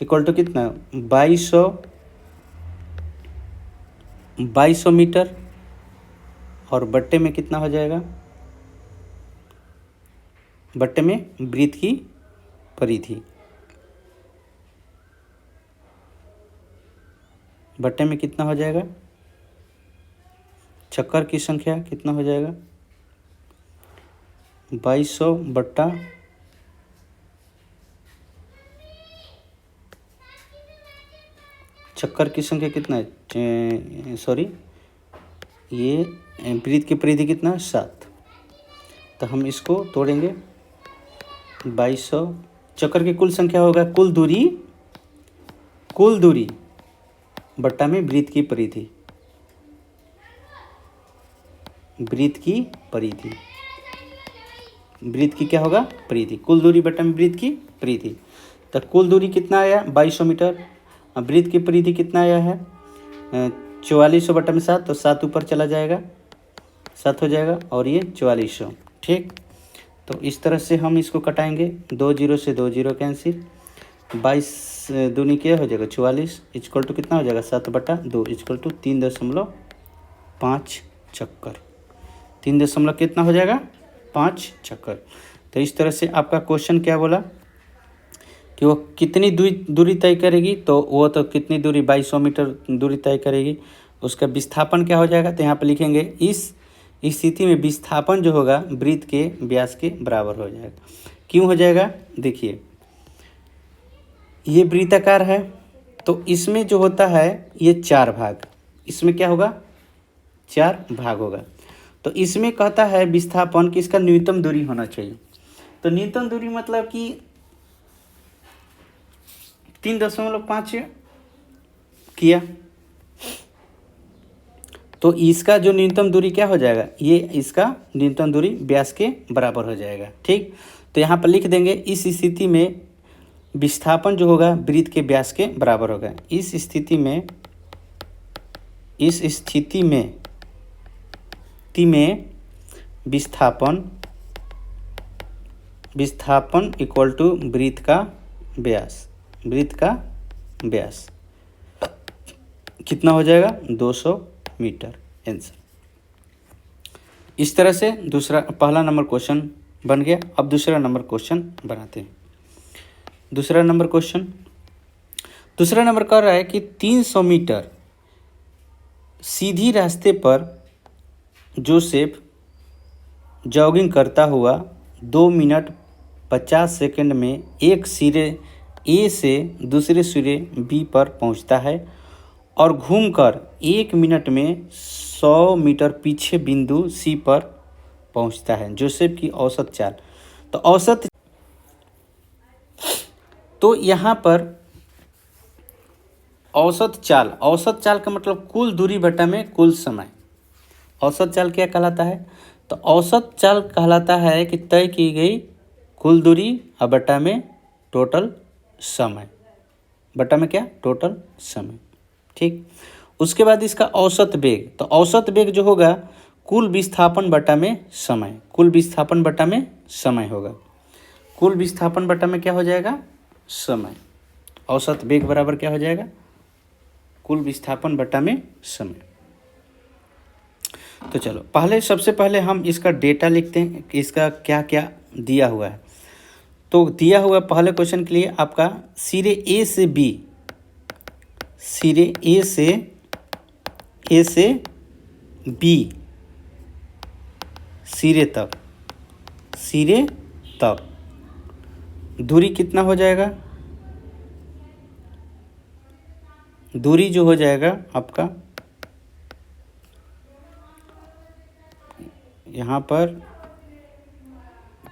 इक्वल टू कितना? 2200 मीटर और बट्टे में कितना हो जाएगा? बट्टे में वृत्त की परिधि, बट्टे में कितना हो जाएगा? चक्कर की संख्या कितना हो जाएगा? 2200/2200 चक्कर की संख्या कितना है, सॉरी, ये वृत्त की परिधि कितना, 7। तो हम इसको तोड़ेंगे, 2200 चक्कर की कुल संख्या होगा कुल दूरी बट्टा में वृत्त की परिधि, वृत्त की क्या होगा, परिधि, कुल दूरी बट्टा में वृत्त की परिधि। तो कुल दूरी कितना आया, 2200 मीटर। अब वृत्त की परिधि कितना आया है, 4400 बट्टा में 7, तो 7 ऊपर चला जाएगा, 7 हो जाएगा, और ये 4400। ठीक, तो इस तरह से हम इसको कटाएंगे, 2 0 से 2 0 कैंसिल, 22 दूनी क्या हो जाएगा, 44 इक्वल टू कितना हो जाएगा, 7/2 इक्वल टू 3.5 चक्कर, 3 कितना हो जाएगा, 5 चक्कर। तो इस तरह से आपका क्वेश्चन क्या बोला कि वो कितनी दूरी तय करेगी, तो वो तो कितनी दूरी, 2200 मीटर दूरी तय करेगी। उसका विस्थापन क्या हो जाएगा, तो यहाँ पर लिखेंगे इस स्थिति में विस्थापन जो होगा वृत्त के व्यास के बराबर हो जाएगा। क्यों हो जाएगा, देखिए ये वृत्ताकार है, तो इसमें जो होता है ये 4 भाग, इसमें क्या होगा, 4 भाग होगा। तो इसमें कहता है विस्थापन कि इसका न्यूनतम दूरी होना चाहिए। तो न्यूनतम दूरी मतलब कि 3.5 किया, तो इसका जो न्यूनतम दूरी क्या हो जाएगा, ये इसका न्यूनतम दूरी व्यास के बराबर हो जाएगा। ठीक, तो यहाँ पर लिख देंगे इस स्थिति में विस्थापन जो होगा वृत्त के व्यास के बराबर होगा। इस स्थिति में विस्थापन इक्वल टू वृत्त का व्यास कितना हो जाएगा, 200 मीटर आंसर। इस तरह से पहला नंबर क्वेश्चन बन गया। अब दूसरा नंबर क्वेश्चन बनाते हैं। दूसरा नंबर कह रहा है कि 300 मीटर सीधी रास्ते पर जोसेफ जॉगिंग करता हुआ 2 मिनट 50 सेकंड में एक सिरे ए से दूसरे सिरे बी पर पहुंचता है और घूमकर 1 मिनट में 100 मीटर पीछे बिंदु सी पर पहुंचता है। जोसेफ की औसत चाल, तो यहाँ पर औसत चाल का मतलब कुल दूरी बटा में कुल समय। औसत चाल क्या कहलाता है, तो औसत चाल कहलाता है कि तय की गई कुल दूरी और बटा में टोटल समय, टोटल समय। ठीक, उसके बाद इसका औसत वेग, तो औसत वेग जो होगा कुल विस्थापन बटा में समय, होगा। कुल विस्थापन बटा में क्या हो जाएगा, समय। औसत वेग बराबर क्या हो जाएगा, कुल विस्थापन बटा में समय। तो चलो सबसे पहले हम इसका डेटा लिखते हैं कि इसका क्या क्या दिया हुआ है। तो दिया हुआ पहले क्वेश्चन के लिए आपका सिरे ए से बी सिरे तक दूरी कितना हो जाएगा, दूरी जो हो जाएगा आपका यहाँ पर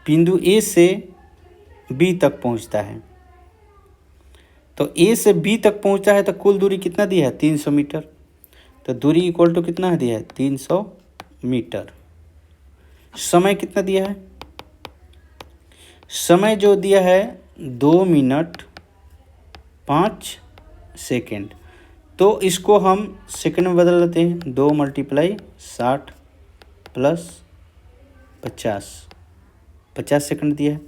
बिंदु ए से बी तक पहुँचता है। तो ए से बी तक पहुँचता है तो कुल दूरी कितना दिया है, 300 मीटर। तो दूरी इक्वल टू कितना दिया है, 300 मीटर। समय कितना दिया है, समय जो दिया है 2 मिनट 5 सेकेंड। तो इसको हम सेकंड में बदल लेते हैं, 2 × 60 + 50 सेकंड दिया है।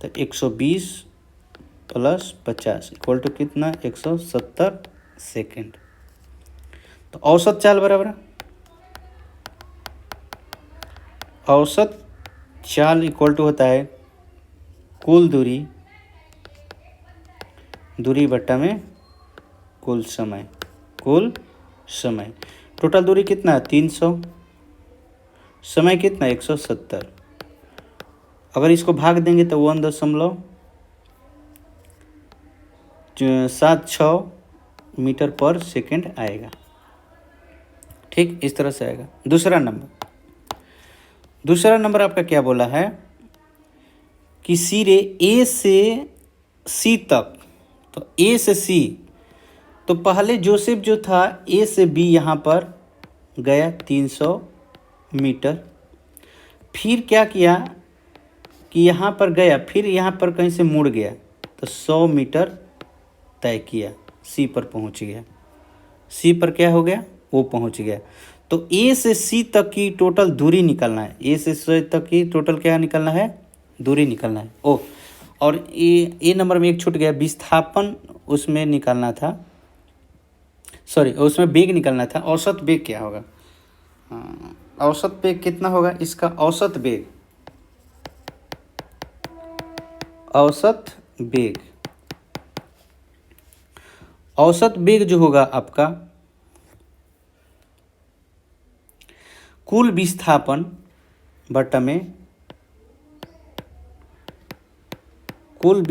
तो 120 + 50 इक्वल टू कितना, 170 सेकंड। तो औसत चाल बराबर, औसत चाल इक्वल टू होता है कुल दूरी बट्टा में कुल समय। टोटल दूरी कितना है, 300, समय कितना, 170। अगर इसको भाग देंगे तो 1.76 मीटर पर सेकेंड आएगा। ठीक, इस तरह से आएगा। दूसरा नंबर आपका क्या बोला है कि सिरे ए से सी तक, तो ए से सी, तो पहले जोसेफ जो था ए से बी यहाँ पर गया 300 मीटर, फिर क्या किया कि यहाँ पर गया, फिर यहाँ पर कहीं से मुड़ गया तो 100 मीटर तय किया, सी पर पहुँच गया। सी पर क्या हो गया, वो पहुँच गया। तो ए से सी तक की टोटल दूरी निकालना है। ए से सी तक की टोटल क्या निकालना है, दूरी निकालना है। ओ, और ए नंबर में एक छूट गया, विस्थापन उसमें निकालना था, सॉरी उसमें वेग निकालना था। औसत वेग क्या होगा, औसत वेग कितना होगा इसका, औसत वेग जो होगा आपका कुल विस्थापन बटा में कुल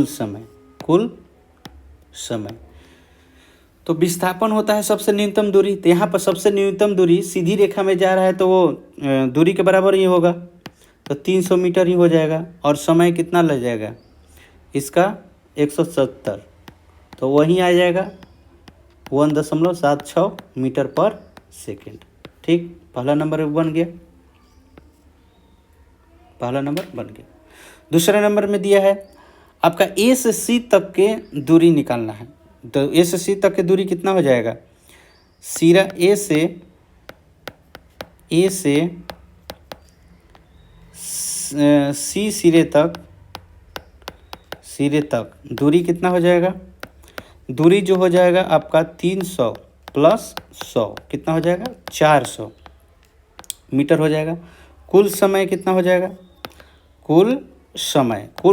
समय। तो विस्थापन होता है सबसे न्यूनतम दूरी, तो यहाँ पर सबसे न्यूनतम दूरी सीधी रेखा में जा रहा है तो वो दूरी के बराबर ही होगा, तो 300 मीटर ही हो जाएगा। और समय कितना लग जाएगा इसका 170, तो वहीं आ जाएगा 1.76 मीटर पर सेकेंड। ठीक, पहला नंबर बन गया। दूसरा नंबर में दिया है आपका ए से सी तक के दूरी निकालना है। तो ए से सी तक की दूरी कितना हो जाएगा, सिरा ए से सी सिरे तक दूरी कितना हो जाएगा, दूरी जो हो जाएगा आपका 300 प्लस 100 कितना हो जाएगा, 400 मीटर हो जाएगा। कुल समय कितना हो जाएगा, कुल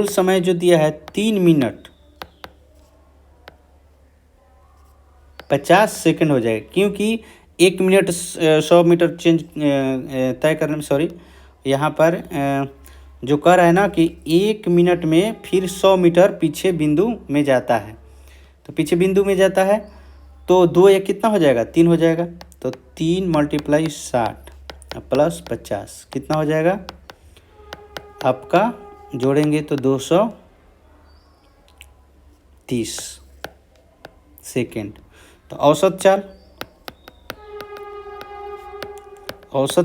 समय जो दिया है 3 मिनट 50 सेकंड हो जाएगा, क्योंकि 1 मिनट 100 मीटर चेंज तय करने में, सॉरी यहाँ पर जो कह रहा है ना कि 1 मिनट में फिर 100 मीटर पीछे बिंदु में जाता है, तो पीछे बिंदु में जाता है तो 2 1 कितना हो जाएगा, 3 हो जाएगा। तो 3 × 60 प्लस 50 कितना हो जाएगा आपका, जोड़ेंगे तो 230 सेकेंड। तो औसत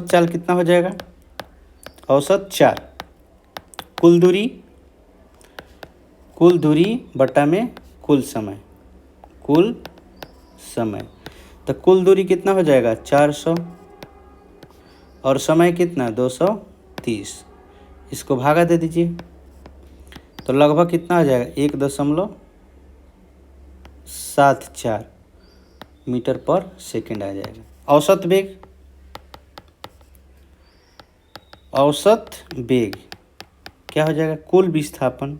चाल कितना हो जाएगा, औसत चाल कुल दूरी बटा में कुल समय, तो कुल दूरी कितना हो जाएगा 400 और समय कितना 230, इसको भागा दे दीजिए तो लगभग कितना हो जाएगा 1.74 मीटर पर सेकेंड आ जाएगा। औसत वेग क्या हो जाएगा, कुल विस्थापन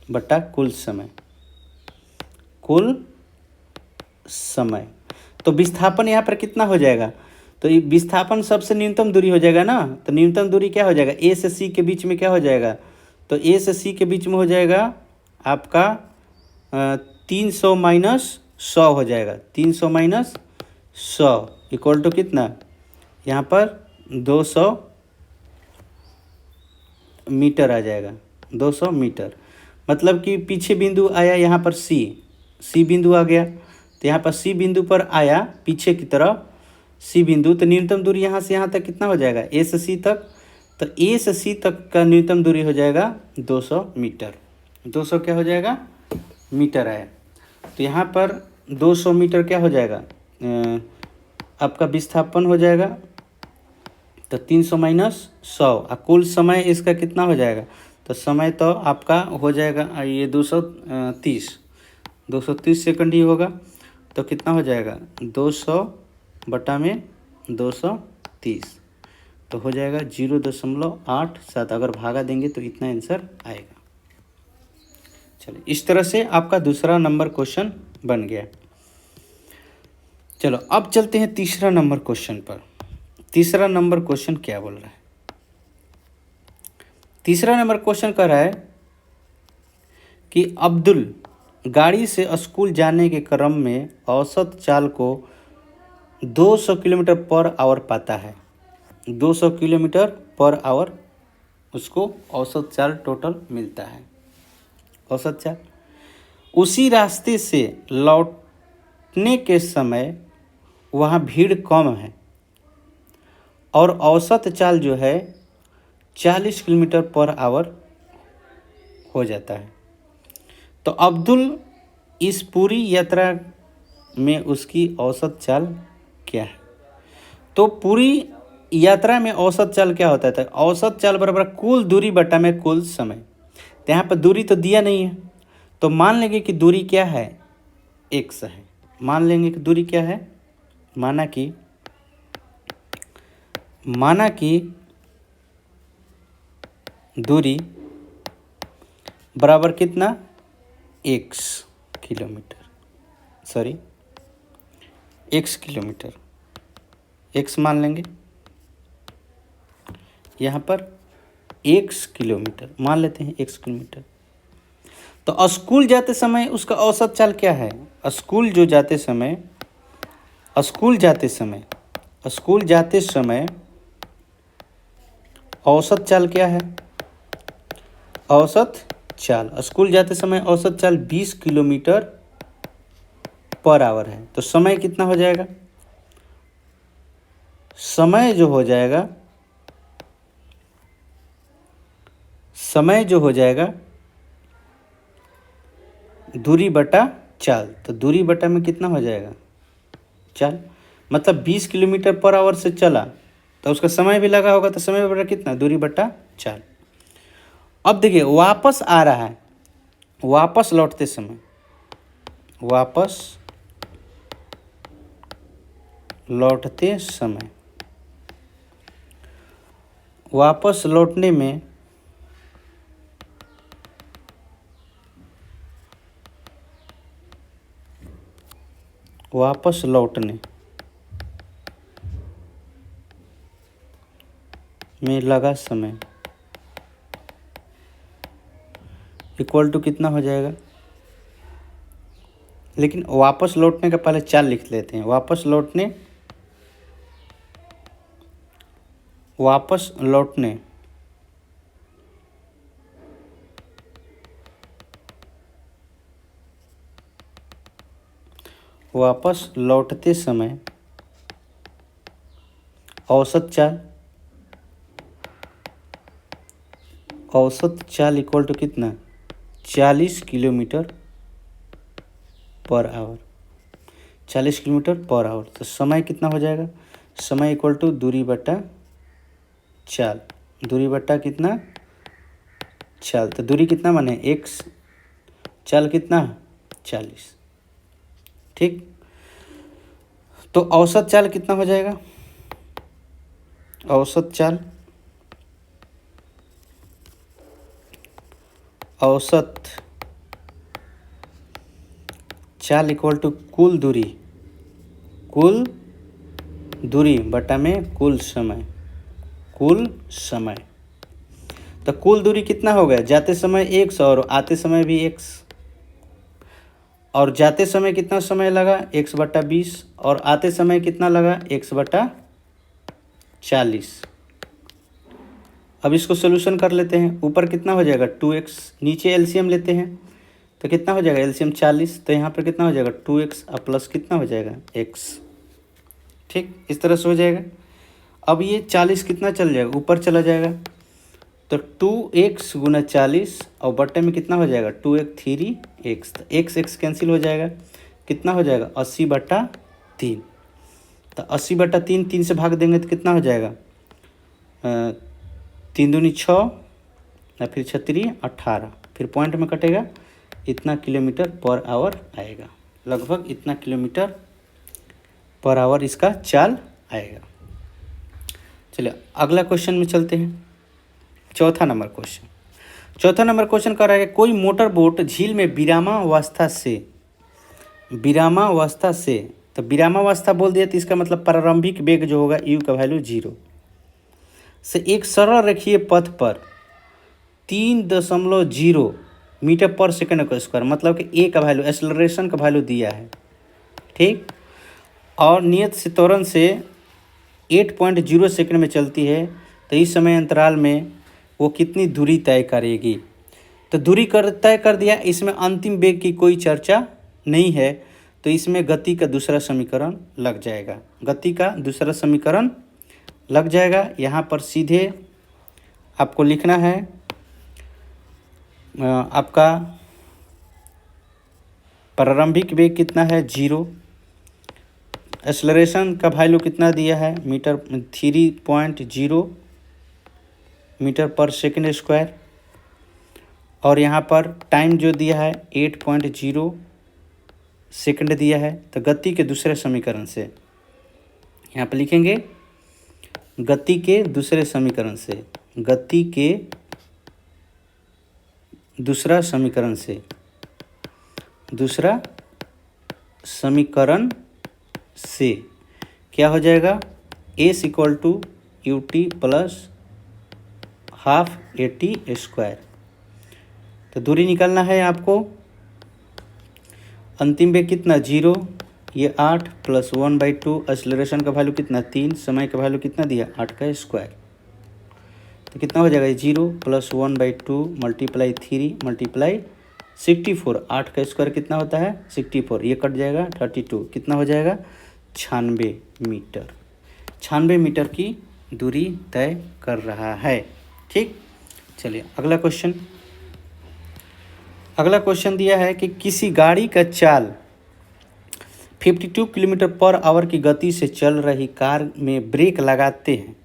बटा कुल समय। तो विस्थापन यहाँ पर कितना हो जाएगा, तो ये विस्थापन सबसे न्यूनतम दूरी हो जाएगा ना, तो न्यूनतम दूरी क्या हो जाएगा, ए से सी के बीच में क्या हो जाएगा, तो ए से सी के बीच में हो जाएगा आपका 300 माइनस 100 हो जाएगा, 300 माइनस 100 इक्वल टू कितना, यहाँ पर 200 मीटर आ जाएगा, 200 मीटर। मतलब कि पीछे बिंदु आया यहाँ पर सी बिंदु आ गया, तो यहाँ पर सी बिंदु पर आया पीछे की तरफ सी बिंदु, तो न्यूनतम दूरी यहाँ से यहाँ तक कितना हो जाएगा, ए से सी तक, तो ए से सी तक का न्यूनतम दूरी हो जाएगा 200 मीटर। 200 क्या हो जाएगा, मीटर आया। तो यहाँ पर 200 मीटर क्या हो जाएगा आपका विस्थापन हो जाएगा, तो 300 माइनस 100 और कुल समय इसका कितना हो जाएगा, तो समय तो आपका हो जाएगा ये 230 सेकंड ही होगा, तो कितना हो जाएगा 200 बटा में 230, तो हो जाएगा 0.87। अगर भागा देंगे तो इतना आंसर आएगा। चलो, इस तरह से आपका दूसरा नंबर क्वेश्चन बन गया। चलो अब चलते हैं तीसरा नंबर क्वेश्चन पर। तीसरा नंबर क्वेश्चन क्या बोल रहा है, तीसरा नंबर क्वेश्चन कर रहा है कि अब्दुल गाड़ी से स्कूल जाने के क्रम में औसत चाल को 200 किलोमीटर पर आवर पाता है। 200 किलोमीटर पर आवर उसको औसत चाल टोटल मिलता है। औसत चाल उसी रास्ते से लौटने के समय वहाँ भीड़ कम है और औसत चाल जो है 40 किलोमीटर पर आवर हो जाता है। तो अब्दुल इस पूरी यात्रा में उसकी औसत चाल क्या है? तो पूरी यात्रा में औसत चाल क्या होता है? औसत चाल बराबर कुल दूरी बटा में कुल समय। तो यहाँ पर दूरी तो दिया नहीं है, तो मान लेंगे कि दूरी क्या है? x है। मान लेंगे कि दूरी क्या है? माना कि दूरी बराबर कितना? x kilometre, sorry x kilometre, x मान लेंगे यहाँ पर x किलोमीटर मान लेते हैं, x किलोमीटर। तो स्कूल जाते समय उसका औसत चाल क्या है? स्कूल जाते समय औसत चाल क्या है? औसत चाल स्कूल जाते समय औसत चाल 20 किलोमीटर पर आवर है। तो समय कितना हो जाएगा? समय जो हो जाएगा दूरी बटा चाल। तो दूरी बटा में कितना हो जाएगा? चाल। मतलब 20 किलोमीटर पर आवर से चला तो उसका समय भी लगा होगा, तो समय बटा कितना? दूरी बटा चाल। अब देखिए वापस आ रहा है, वापस लौटते समय, वापस लौटने में लगा समय इक्वल टू कितना हो जाएगा? लेकिन वापस लौटने का पहले चाल लिख लेते हैं। वापस लौटते समय औसत चाल इक्वल टू कितना? 40 kilometre per hour. 40 kilometre per hour. तो समय कितना हो जाएगा? समय इक्वल टू दूरी बटा चाल। दूरी बटा कितना? चाल। तो दूरी कितना माने? x, चाल कितना? 40। ठीक। तो औसत चाल कितना हो जाएगा? औसत चाल इक्वल टू कुल दूरी बटा में कुल समय। तो कुल दूरी कितना हो गया? जाते समय x और आते समय भी x। और जाते समय कितना समय लगा? x बटा 20। और आते समय कितना लगा? x बटा 40। अब इसको सोल्यूशन कर लेते हैं। ऊपर कितना हो जाएगा? 2x। नीचे एलसीएम लेते हैं तो कितना हो जाएगा? एलसीएम 40। तो यहाँ पर कितना हो जाएगा? 2x और प्लस कितना हो जाएगा? x। ठीक, इस तरह से हो जाएगा। अब ये 40 कितना चल जाएगा? ऊपर चला जाएगा। तो 2x गुना 40 और बट्टे में कितना हो जाएगा? 2x 3x। तो x कैंसिल हो जाएगा। कितना हो जाएगा? 80 बटा 3। तो 80 बटा 3 से भाग देंगे तो कितना हो जाएगा? 3 दूनी 6 या फिर 6 18, फिर पॉइंट में कटेगा। इतना किलोमीटर पर आवर आएगा। लगभग इतना किलोमीटर पर आवर इसका चाल आएगा। चलिए अगला क्वेश्चन में चलते हैं। चौथा नंबर क्वेश्चन कर रहा है कोई मोटर बोट झील में विरामावस्था से, तो विरामावस्था बोल दिया तो इसका मतलब प्रारंभिक वेग जो होगा u का वैल्यू 0 से एक सरल रेखीय पथ पर 3.0 मीटर पर सेकंड का स्क्वायर, मतलब कि ए का वैल्यू, एक्सेलरेशन का वैल्यू दिया है। ठीक, और नियत से त्वरण से 8.0 सेकंड में चलती है, तो इस समय अंतराल में वो कितनी दूरी तय करेगी। तो दूरी तय कर दिया, इसमें अंतिम वेग की कोई चर्चा नहीं है, तो इसमें गति का दूसरा समीकरण लग जाएगा। गति का दूसरा समीकरण लग जाएगा। यहाँ पर सीधे आपको लिखना है आपका प्रारंभिक वेग कितना है 0, एक्सेलरेशन का वैल्यू कितना दिया है 3.0 मीटर पर सेकंड स्क्वायर, और यहाँ पर टाइम जो दिया है 8.0 सेकंड दिया है। तो गति के दूसरे समीकरण से यहाँ पर लिखेंगे, गति के दूसरे समीकरण से, गति के दूसरा समीकरण से, दूसरा समीकरण से क्या हो जाएगा, s equal to u t plus half a t square. तो दूरी निकालना है आपको, अंतिम वेग कितना 0, ये 8 प्लस 1/2, एक्सेलरेशन का वैल्यू कितना 3, समय का वैल्यू कितना दिया 8 का स्क्वायर। तो कितना हो जाएगा 0 प्लस 1/2 मल्टीप्लाई 3 मल्टीप्लाई 64, 8 का स्क्वायर कितना होता है 64, ये कट जाएगा 32, कितना हो जाएगा 96 मीटर। 96 मीटर की दूरी तय कर रहा है। ठीक, चलिए अगला क्वेश्चन। अगला क्वेश्चन दिया है कि किसी गाड़ी का चाल 52 किलोमीटर पर आवर की गति से चल रही कार में ब्रेक लगाते हैं,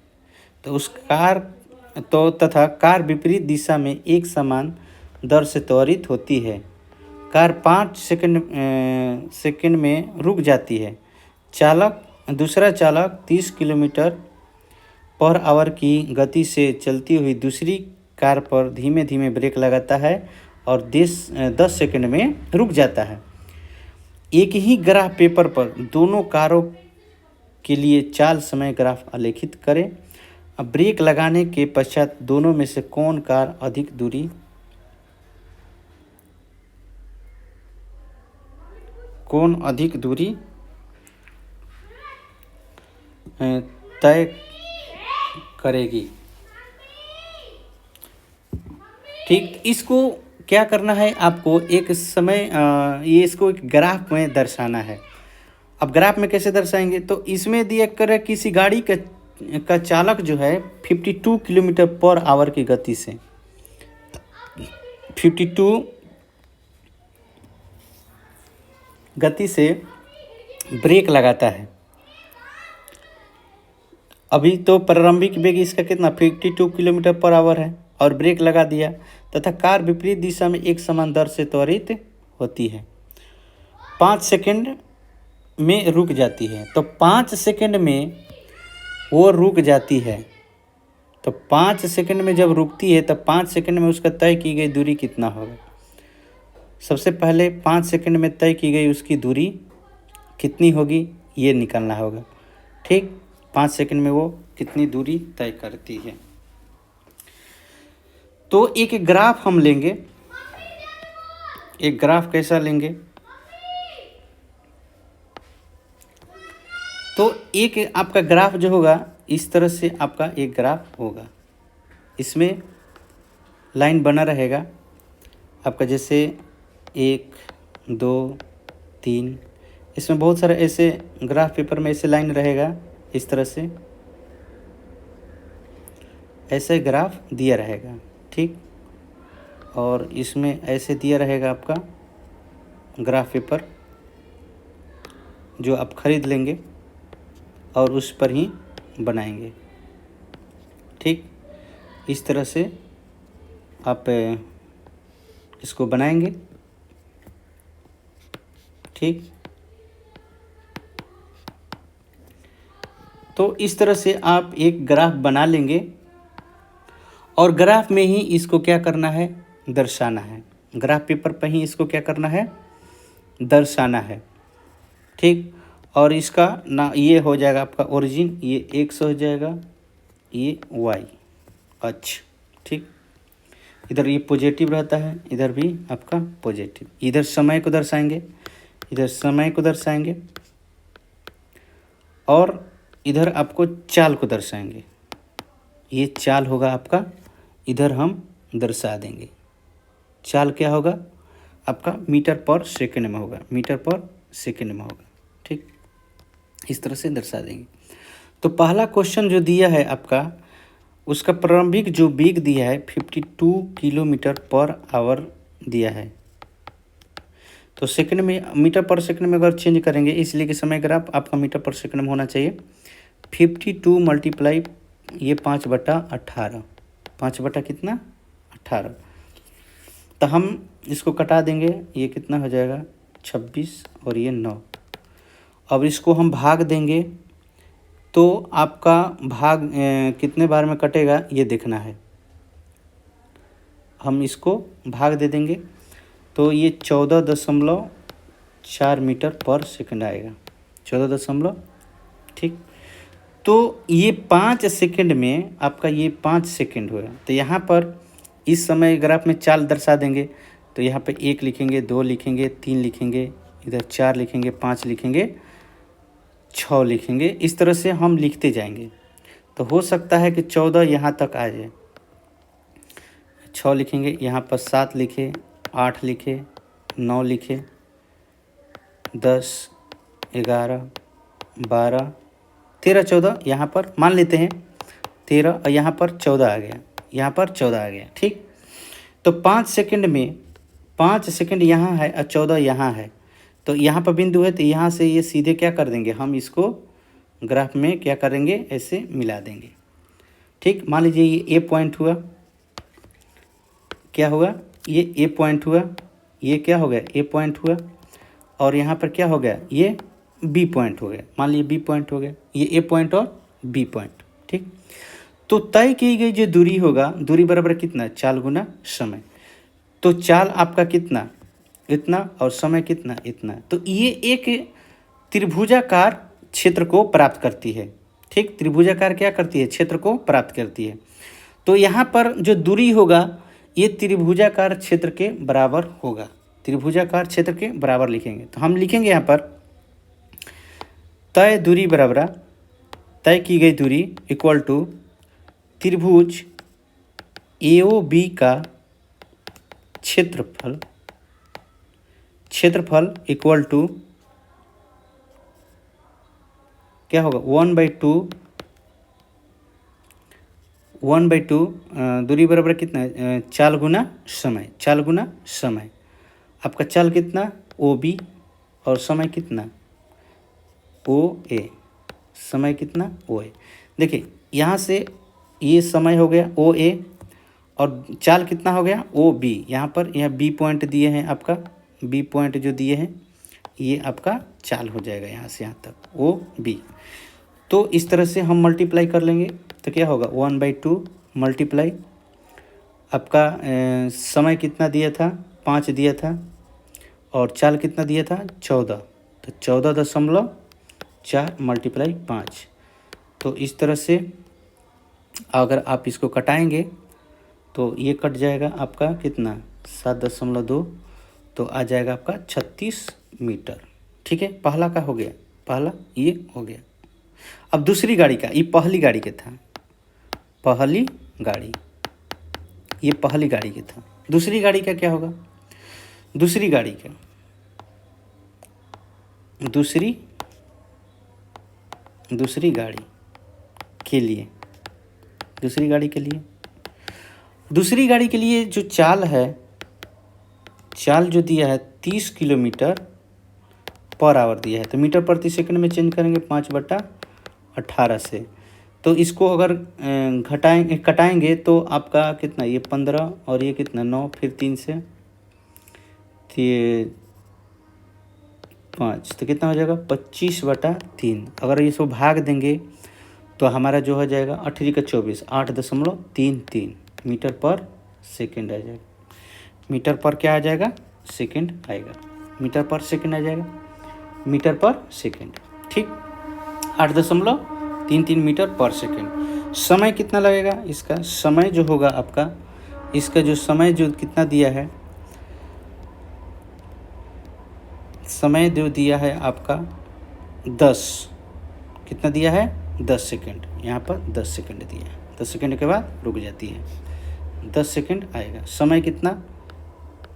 तो उस कार तथा कार विपरीत दिशा में एक समान दर से त्वरित होती है। कार 5 सेकंड में रुक जाती है। दूसरा चालक 30 किलोमीटर पर आवर की गति से चलती हुई दूसरी कार पर धीमे धीमे ब्रेक लगाता है और 10 सेकंड में रुक जाता है। एक ही ग्राफ पेपर पर दोनों कारों के लिए चाल समय ग्राफ आलेखित करें। अब ब्रेक लगाने के पश्चात दोनों में से कौन कार अधिक दूरी तय करेगी। ठीक, इसको क्या करना है आपको, एक समय ये इसको एक ग्राफ में दर्शाना है। अब ग्राफ में कैसे दर्शाएंगे, तो इसमें दिया कर किसी गाड़ी का चालक जो है 52 किलोमीटर पर आवर की गति से 52 गति से ब्रेक लगाता है। अभी तो प्रारंभिक वेग इसका कितना 52 किलोमीटर पर आवर है और ब्रेक लगा दिया, तथा कार विपरीत दिशा में एक समान दर से त्वरित होती है। 5 सेकंड में रुक जाती है, तो 5 सेकंड में वो रुक जाती है। तो 5 सेकंड में जब रुकती है तो 5 सेकंड में उसका तय की गई दूरी कितना होगा। सबसे पहले 5 सेकंड में तय की गई उसकी दूरी कितनी होगी ये निकालना होगा। ठीक, 5 सेकंड में वो कितनी दूरी तय करती है। तो एक ग्राफ हम लेंगे। एक ग्राफ कैसा लेंगे, तो एक आपका ग्राफ जो होगा इस तरह से आपका एक ग्राफ होगा। इसमें लाइन बना रहेगा आपका, जैसे 1 2 3, इसमें बहुत सारे ऐसे ग्राफ पेपर में ऐसे लाइन रहेगा, इस तरह से ऐसे ग्राफ दिया रहेगा। ठीक, और इसमें ऐसे दिया रहेगा आपका ग्राफ पेपर जो आप खरीद लेंगे और उस पर ही बनाएंगे। ठीक, इस तरह से आप इसको बनाएंगे। ठीक, तो इस तरह से आप एक ग्राफ बना लेंगे और ग्राफ में ही इसको क्या करना है दर्शाना है। ग्राफ पेपर पर ही इसको क्या करना है दर्शाना है। ठीक, और इसका ना ये हो जाएगा आपका ओरिजिन, ये x हो जाएगा, ये y अक्ष। ठीक, इधर ये पॉजिटिव रहता है, इधर भी आपका पॉजिटिव। इधर समय को दर्शाएंगे, इधर समय को दर्शाएंगे, और इधर आपको चाल को दर्शाएंगे। ये चाल होगा आपका, इधर हम दर्शा देंगे। चाल क्या होगा आपका, मीटर पर सेकंड में होगा, मीटर पर सेकंड में होगा। ठीक, इस तरह से दर्शा देंगे। तो पहला क्वेश्चन जो दिया है आपका, उसका प्रारंभिक जो वेग दिया है 52 किलोमीटर पर आवर दिया है। तो सेकंड में, मीटर पर सेकंड में अगर चेंज करेंगे, इसलिए कि समय ग्राफ आपका मीटर पर सेकंड में होना चाहिए। 52 मल्टीप्लाई ये 5/18, 5 कितना 18। तो हम इसको कटा देंगे, ये कितना हो जाएगा 26 और ये 9। अब इसको हम भाग देंगे, तो आपका भाग कितने बार में कटेगा ये देखना है। हम इसको भाग दे देंगे, तो ये 14.4 मीटर पर सेकंड आएगा, 14 ठीक। तो ये 5 सेकंड में आपका, ये 5 सेकंड हुआ। तो यहाँ पर इस समय ग्राफ में चाल दर्शा देंगे। तो यहाँ पे 1 लिखेंगे, 2 लिखेंगे, 3 लिखेंगे, इधर 4 लिखेंगे, 5 लिखेंगे, 6 लिखेंगे। इस तरह से हम लिखते जाएंगे। तो हो सकता है कि 14 यहाँ तक आ जाए, 6 लिखेंगे, यहाँ पर 7 लिखे, 8 लिखे, 9 लिखे, 10, 11, 12, 13, 14, यहाँ पर मान लेते हैं 13, और यहाँ पर 14 आ गया, यहाँ पर 14 आ गया। ठीक, तो 5 सेकंड में 5 सेकंड यहाँ है और 14 यहाँ है। तो यहाँ पर बिंदु है, तो यहाँ से ये सीधे क्या कर देंगे, हम इसको ग्राफ में क्या करेंगे, ऐसे मिला देंगे। ठीक, मान लीजिए ये ए पॉइंट हुआ, क्या हुआ, ये ए पॉइंट हुआ, ये क्या हो गया ए पॉइंट हुआ, और यहाँ पर क्या हो गया, ये बी पॉइंट हो गया। मान लीजिए बी पॉइंट हो गया, ये ए पॉइंट और बी पॉइंट। ठीक, तो तय की गई जो दूरी होगा, दूरी बराबर कितना, चाल गुना समय। तो चाल आपका कितना, इतना, और समय कितना, इतना। तो ये एक त्रिभुजाकार क्षेत्र को प्राप्त करती है। ठीक, त्रिभुजाकार क्या करती है, क्षेत्र को प्राप्त करती है। तो यहाँ पर जो दूरी होगा, ये त्रिभुजाकार क्षेत्र के बराबर होगा, त्रिभुजाकार क्षेत्र के बराबर लिखेंगे। तो हम लिखेंगे यहाँ पर तय दूरी बराबर, तय की गई दूरी इक्वल टू त्रिभुज AOB का क्षेत्रफल, क्षेत्रफल इक्वल टू क्या होगा 1/2 दूरी बराबर कितना है, चाल गुना समय, चाल गुना समय। आपका चाल कितना OB, और समय कितना OA, समय कितना OA। देखिए यहाँ से ये समय हो गया OA, और चाल कितना हो गया OB। यहाँ पर यह B पॉइंट दिए हैं, आपका B पॉइंट जो दिए हैं, ये आपका चाल हो जाएगा यहाँ से यहाँ तक OB। तो इस तरह से हम मल्टीप्लाई कर लेंगे, तो क्या होगा 1/2 मल्टीप्लाई आपका समय कितना दिया था 5 दिया था, और चाल कितना दिया था 14। तो 14.4 मल्टीप्लाई 5। तो इस तरह से अगर आप इसको कटाएंगे, तो ये कट जाएगा आपका कितना 7.2, तो आ जाएगा आपका 36 मीटर। ठीक है, पहला का हो गया, पहला ये हो गया। अब दूसरी गाड़ी का, ये पहली गाड़ी के था, पहली गाड़ी, ये पहली गाड़ी के था। दूसरी गाड़ी का क्या होगा, दूसरी गाड़ी का, दूसरी गाड़ी के लिए, दूसरी गाड़ी के लिए, दूसरी गाड़ी के लिए जो चाल है, चाल जो दिया है 30 किलोमीटर पर आवर दिया है। तो मीटर प्रति सेकंड में चेंज करेंगे 5/18 से। तो इसको अगर कटाएंगे तो आपका कितना, ये 15 और ये कितना 9, फिर 3 से ये 5, तो कितना हो जाएगा 25/3। अगर इसको भाग देंगे तो हमारा जो हो जाएगा 8 का 24, 8.33 मीटर पर सेकंड आ जाएगा। मीटर पर क्या आ जाएगा, सेकंड आएगा, मीटर पर सेकंड आ जाएगा, मीटर पर सेकंड। ठीक, 8.33 मीटर पर सेकंड। समय कितना लगेगा इसका, समय जो होगा आपका इसका जो समय जो कितना दिया है, समय जो दिया है आपका 10, कितना दिया है 10 सेकेंड, यहाँ पर 10 सेकेंड दिया है। 10 सेकेंड के बाद रुक जाती है, 10 सेकेंड आएगा। समय कितना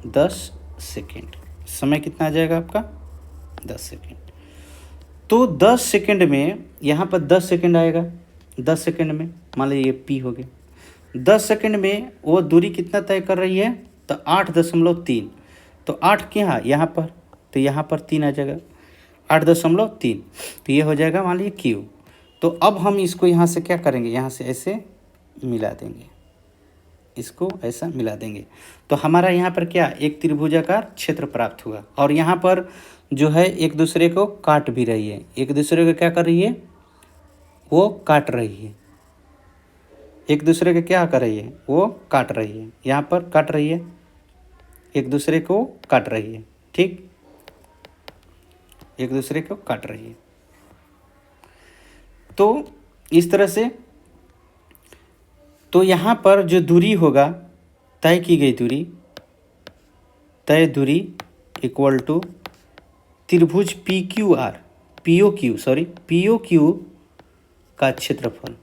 10 सेकेंड, समय कितना आ जाएगा आपका 10 सेकेंड। तो 10 सेकेंड में यहाँ पर 10 सेकेंड आएगा। 10 सेकेंड में मान लीजिए ये पी हो गया। 10 सेकेंड में वो दूरी कितना तय कर रही है, तो 8.3। तो 8 क्या यहाँ पर, तो यहाँ पर 3 आ जाएगा, 8.3। तो ये हो जाएगा मान लीजिए क्यू। तो अब हम इसको यहाँ से क्या करेंगे, यहाँ से ऐसे मिला देंगे, इसको ऐसा मिला देंगे। तो हमारा यहाँ पर क्या एक त्रिभुजाकार क्षेत्र प्राप्त हुआ। और यहाँ पर जो है एक दूसरे को काट भी रही है, एक दूसरे को क्या कर रही है, वो काट रही है, एक दूसरे को क्या कर रही है, वो काट रही है। यहाँ पर काट रही है, एक दूसरे को काट रही है, ठीक, एक दूसरे को काट रही है। तो इस तरह से, तो यहाँ पर जो दूरी होगा, तय की गई दूरी, तय दूरी इक्वल टू त्रिभुज P Q R, P O Q का क्षेत्रफल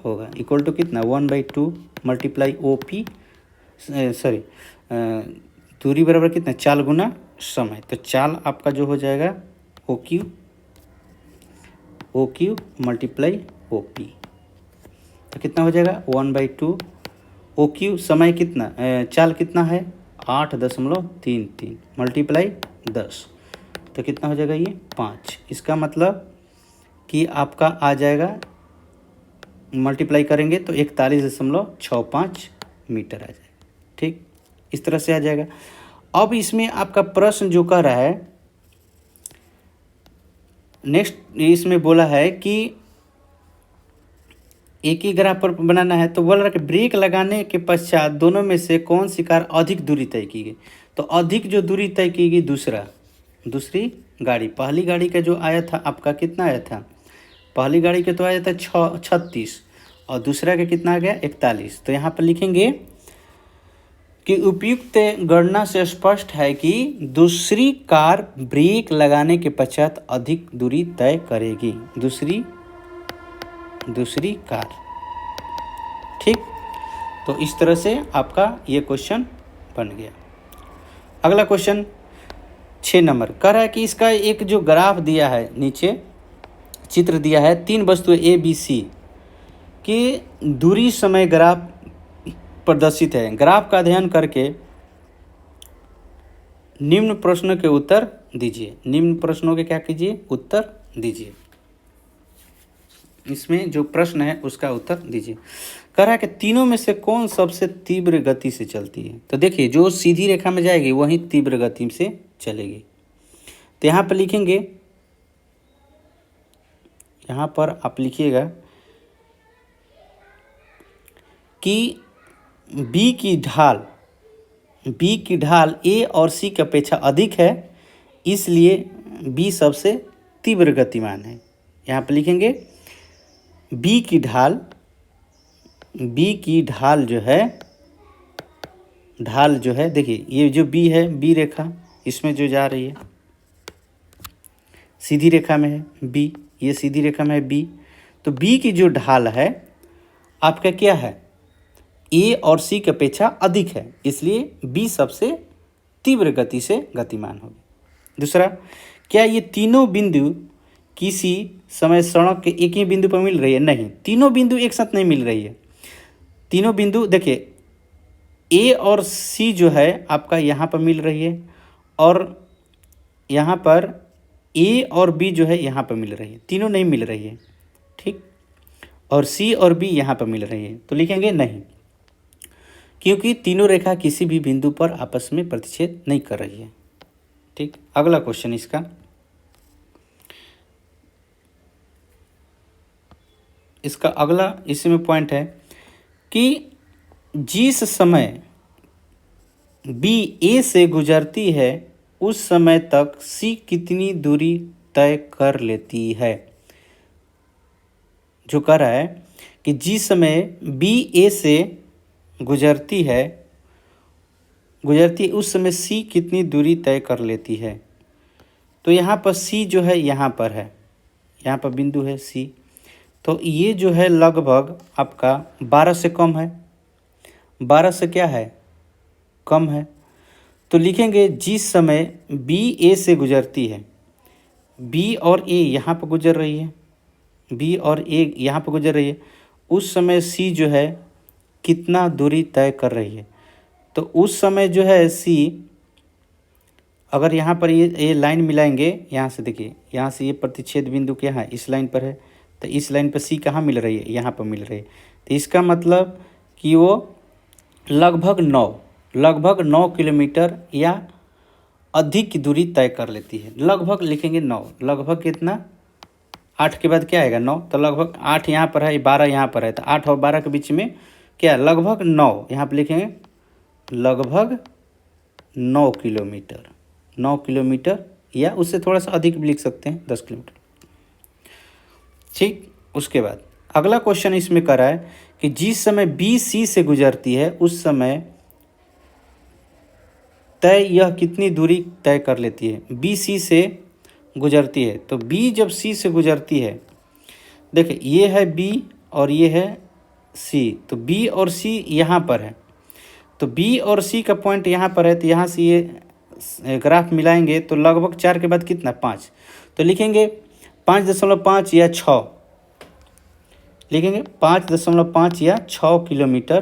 होगा, इक्वल टू कितना 1/2 मल्टीप्लाई ओ पी, सॉरी दूरी बराबर कितना 4 गुना समय। तो 4 आपका जो हो जाएगा O Q multiply O P, तो कितना हो जाएगा 1/2 ओ क्यू, समय कितना 4 कितना है 8.33 मल्टीप्लाई 10, तो कितना हो जाएगा ये 5। इसका मतलब कि आपका आ जाएगा, मल्टीप्लाई करेंगे तो 41.65 मीटर आ जाएगा, ठीक, इस तरह से आ जाएगा। अब इसमें आपका प्रश्न जो कह रहा है, नेक्स्ट इसमें बोला है कि एक ही ग्राफ पर बनाना है। तो बोल रहा है कि ब्रेक लगाने के पश्चात दोनों में से कौन सी कार अधिक दूरी तय की गई। तो अधिक जो दूरी तय की गई दूसरी गाड़ी, पहली गाड़ी का जो आया था आपका कितना आया था, पहली गाड़ी के तो आया था 36 और दूसरा का कितना आ गया 41। तो यहाँ पर लिखेंगे कि उपयुक्त गणना से स्पष्ट है कि दूसरी कार ब्रेक लगाने के पश्चात अधिक दूरी तय करेगी, दूसरी कार, ठीक। तो इस तरह से आपका ये क्वेश्चन बन गया। अगला क्वेश्चन 6 नंबर कह रहा है कि इसका एक जो ग्राफ दिया है, नीचे चित्र दिया है, 3 वस्तुएं ए बी सी की दूरी समय ग्राफ प्रदर्शित है। ग्राफ का अध्ययन करके निम्न प्रश्नों के उत्तर दीजिए। निम्न प्रश्नों के क्या कीजिए, उत्तर दीजिए। इसमें जो प्रश्न है उसका उत्तर दीजिए। कह रहा है कि तीनों में से कौन सबसे तीव्र गति से चलती है। तो देखिए जो सीधी रेखा में जाएगी वही तीव्र गति से चलेगी। तो यहाँ पर लिखेंगे, यहाँ पर आप लिखिएगा कि बी की ढाल ए और सी की अपेक्षा अधिक है, इसलिए बी सबसे तीव्र गतिमान है। यहाँ पर लिखेंगे बी की ढाल जो है, देखिए ये जो बी है, बी रेखा इसमें जो जा रही है सीधी रेखा में है बी, ये सीधी रेखा में है बी। तो बी की जो ढाल है आपका क्या है, ए और सी की अपेक्षा अधिक है, इसलिए बी सबसे तीव्र गति से गतिमान होगी। दूसरा, क्या ये तीनों बिंदु किसी समय सड़क के एक ही बिंदु पर मिल रही है। नहीं, तीनों बिंदु एक साथ नहीं मिल रही है। तीनों बिंदु देखिए ए और सी जो है आपका यहाँ पर मिल रही है और यहाँ पर ए और बी जो है यहाँ पर मिल रही है, तीनों नहीं मिल रही है, ठीक। और सी और बी यहाँ पर मिल रही है, तो लिखेंगे नहीं, क्योंकि तीनों रेखा किसी भी बिंदु पर आपस में प्रतिच्छेद नहीं कर रही है, ठीक। अगला क्वेश्चन इसका अगला इसमें पॉइंट है कि जिस समय बी ए से गुजरती है उस समय तक सी कितनी दूरी तय कर लेती है। जो कह रहा है कि जिस समय बी ए से गुजरती है उस समय सी कितनी दूरी तय कर लेती है। तो यहाँ पर सी जो है यहाँ पर है, यहाँ पर बिंदु है सी, तो ये जो है लगभग आपका 12 से कम है, 12 से क्या है, कम है। तो लिखेंगे जिस समय बी ए से गुजरती है, बी और ए यहाँ पर गुजर रही है, बी और ए यहाँ पर गुजर रही है, उस समय सी जो है कितना दूरी तय कर रही है। तो उस समय जो है सी, अगर यहाँ पर ये लाइन मिलाएंगे, यहाँ से देखिए, यहाँ से ये प्रतिच्छेद बिंदु क्या है, इस लाइन पर है, तो इस लाइन पर सी कहाँ मिल रही है, यहाँ पर मिल रही है। तो इसका मतलब कि वो लगभग 9 किलोमीटर या अधिक की दूरी तय कर लेती है। लगभग लिखेंगे 9, लगभग कितना, 8 के बाद क्या आएगा 9, तो लगभग 8 यहाँ पर है, 12 यहाँ पर है, तो 8 और 12 के बीच में क्या, लगभग 9, यहाँ पर लिखेंगे लगभग 9 किलोमीटर, 9 किलोमीटर या उससे थोड़ा सा अधिक भी लिख सकते हैं, 10 किलोमीटर। ठीक, उसके बाद अगला क्वेश्चन इसमें करा है कि जिस समय बी सी से गुजरती है उस समय तय यह कितनी दूरी तय कर लेती है। बी सी से गुजरती है, तो बी जब सी से गुजरती है, देखिए ये है बी और ये है सी, तो बी और सी यहाँ पर है, तो बी और सी का पॉइंट यहाँ पर है, तो यहाँ से ये ग्राफ मिलाएंगे तो लगभग 4 के बाद कितना, 5, तो लिखेंगे 5.5 या 6, लिखेंगे 5.5 या 6 किलोमीटर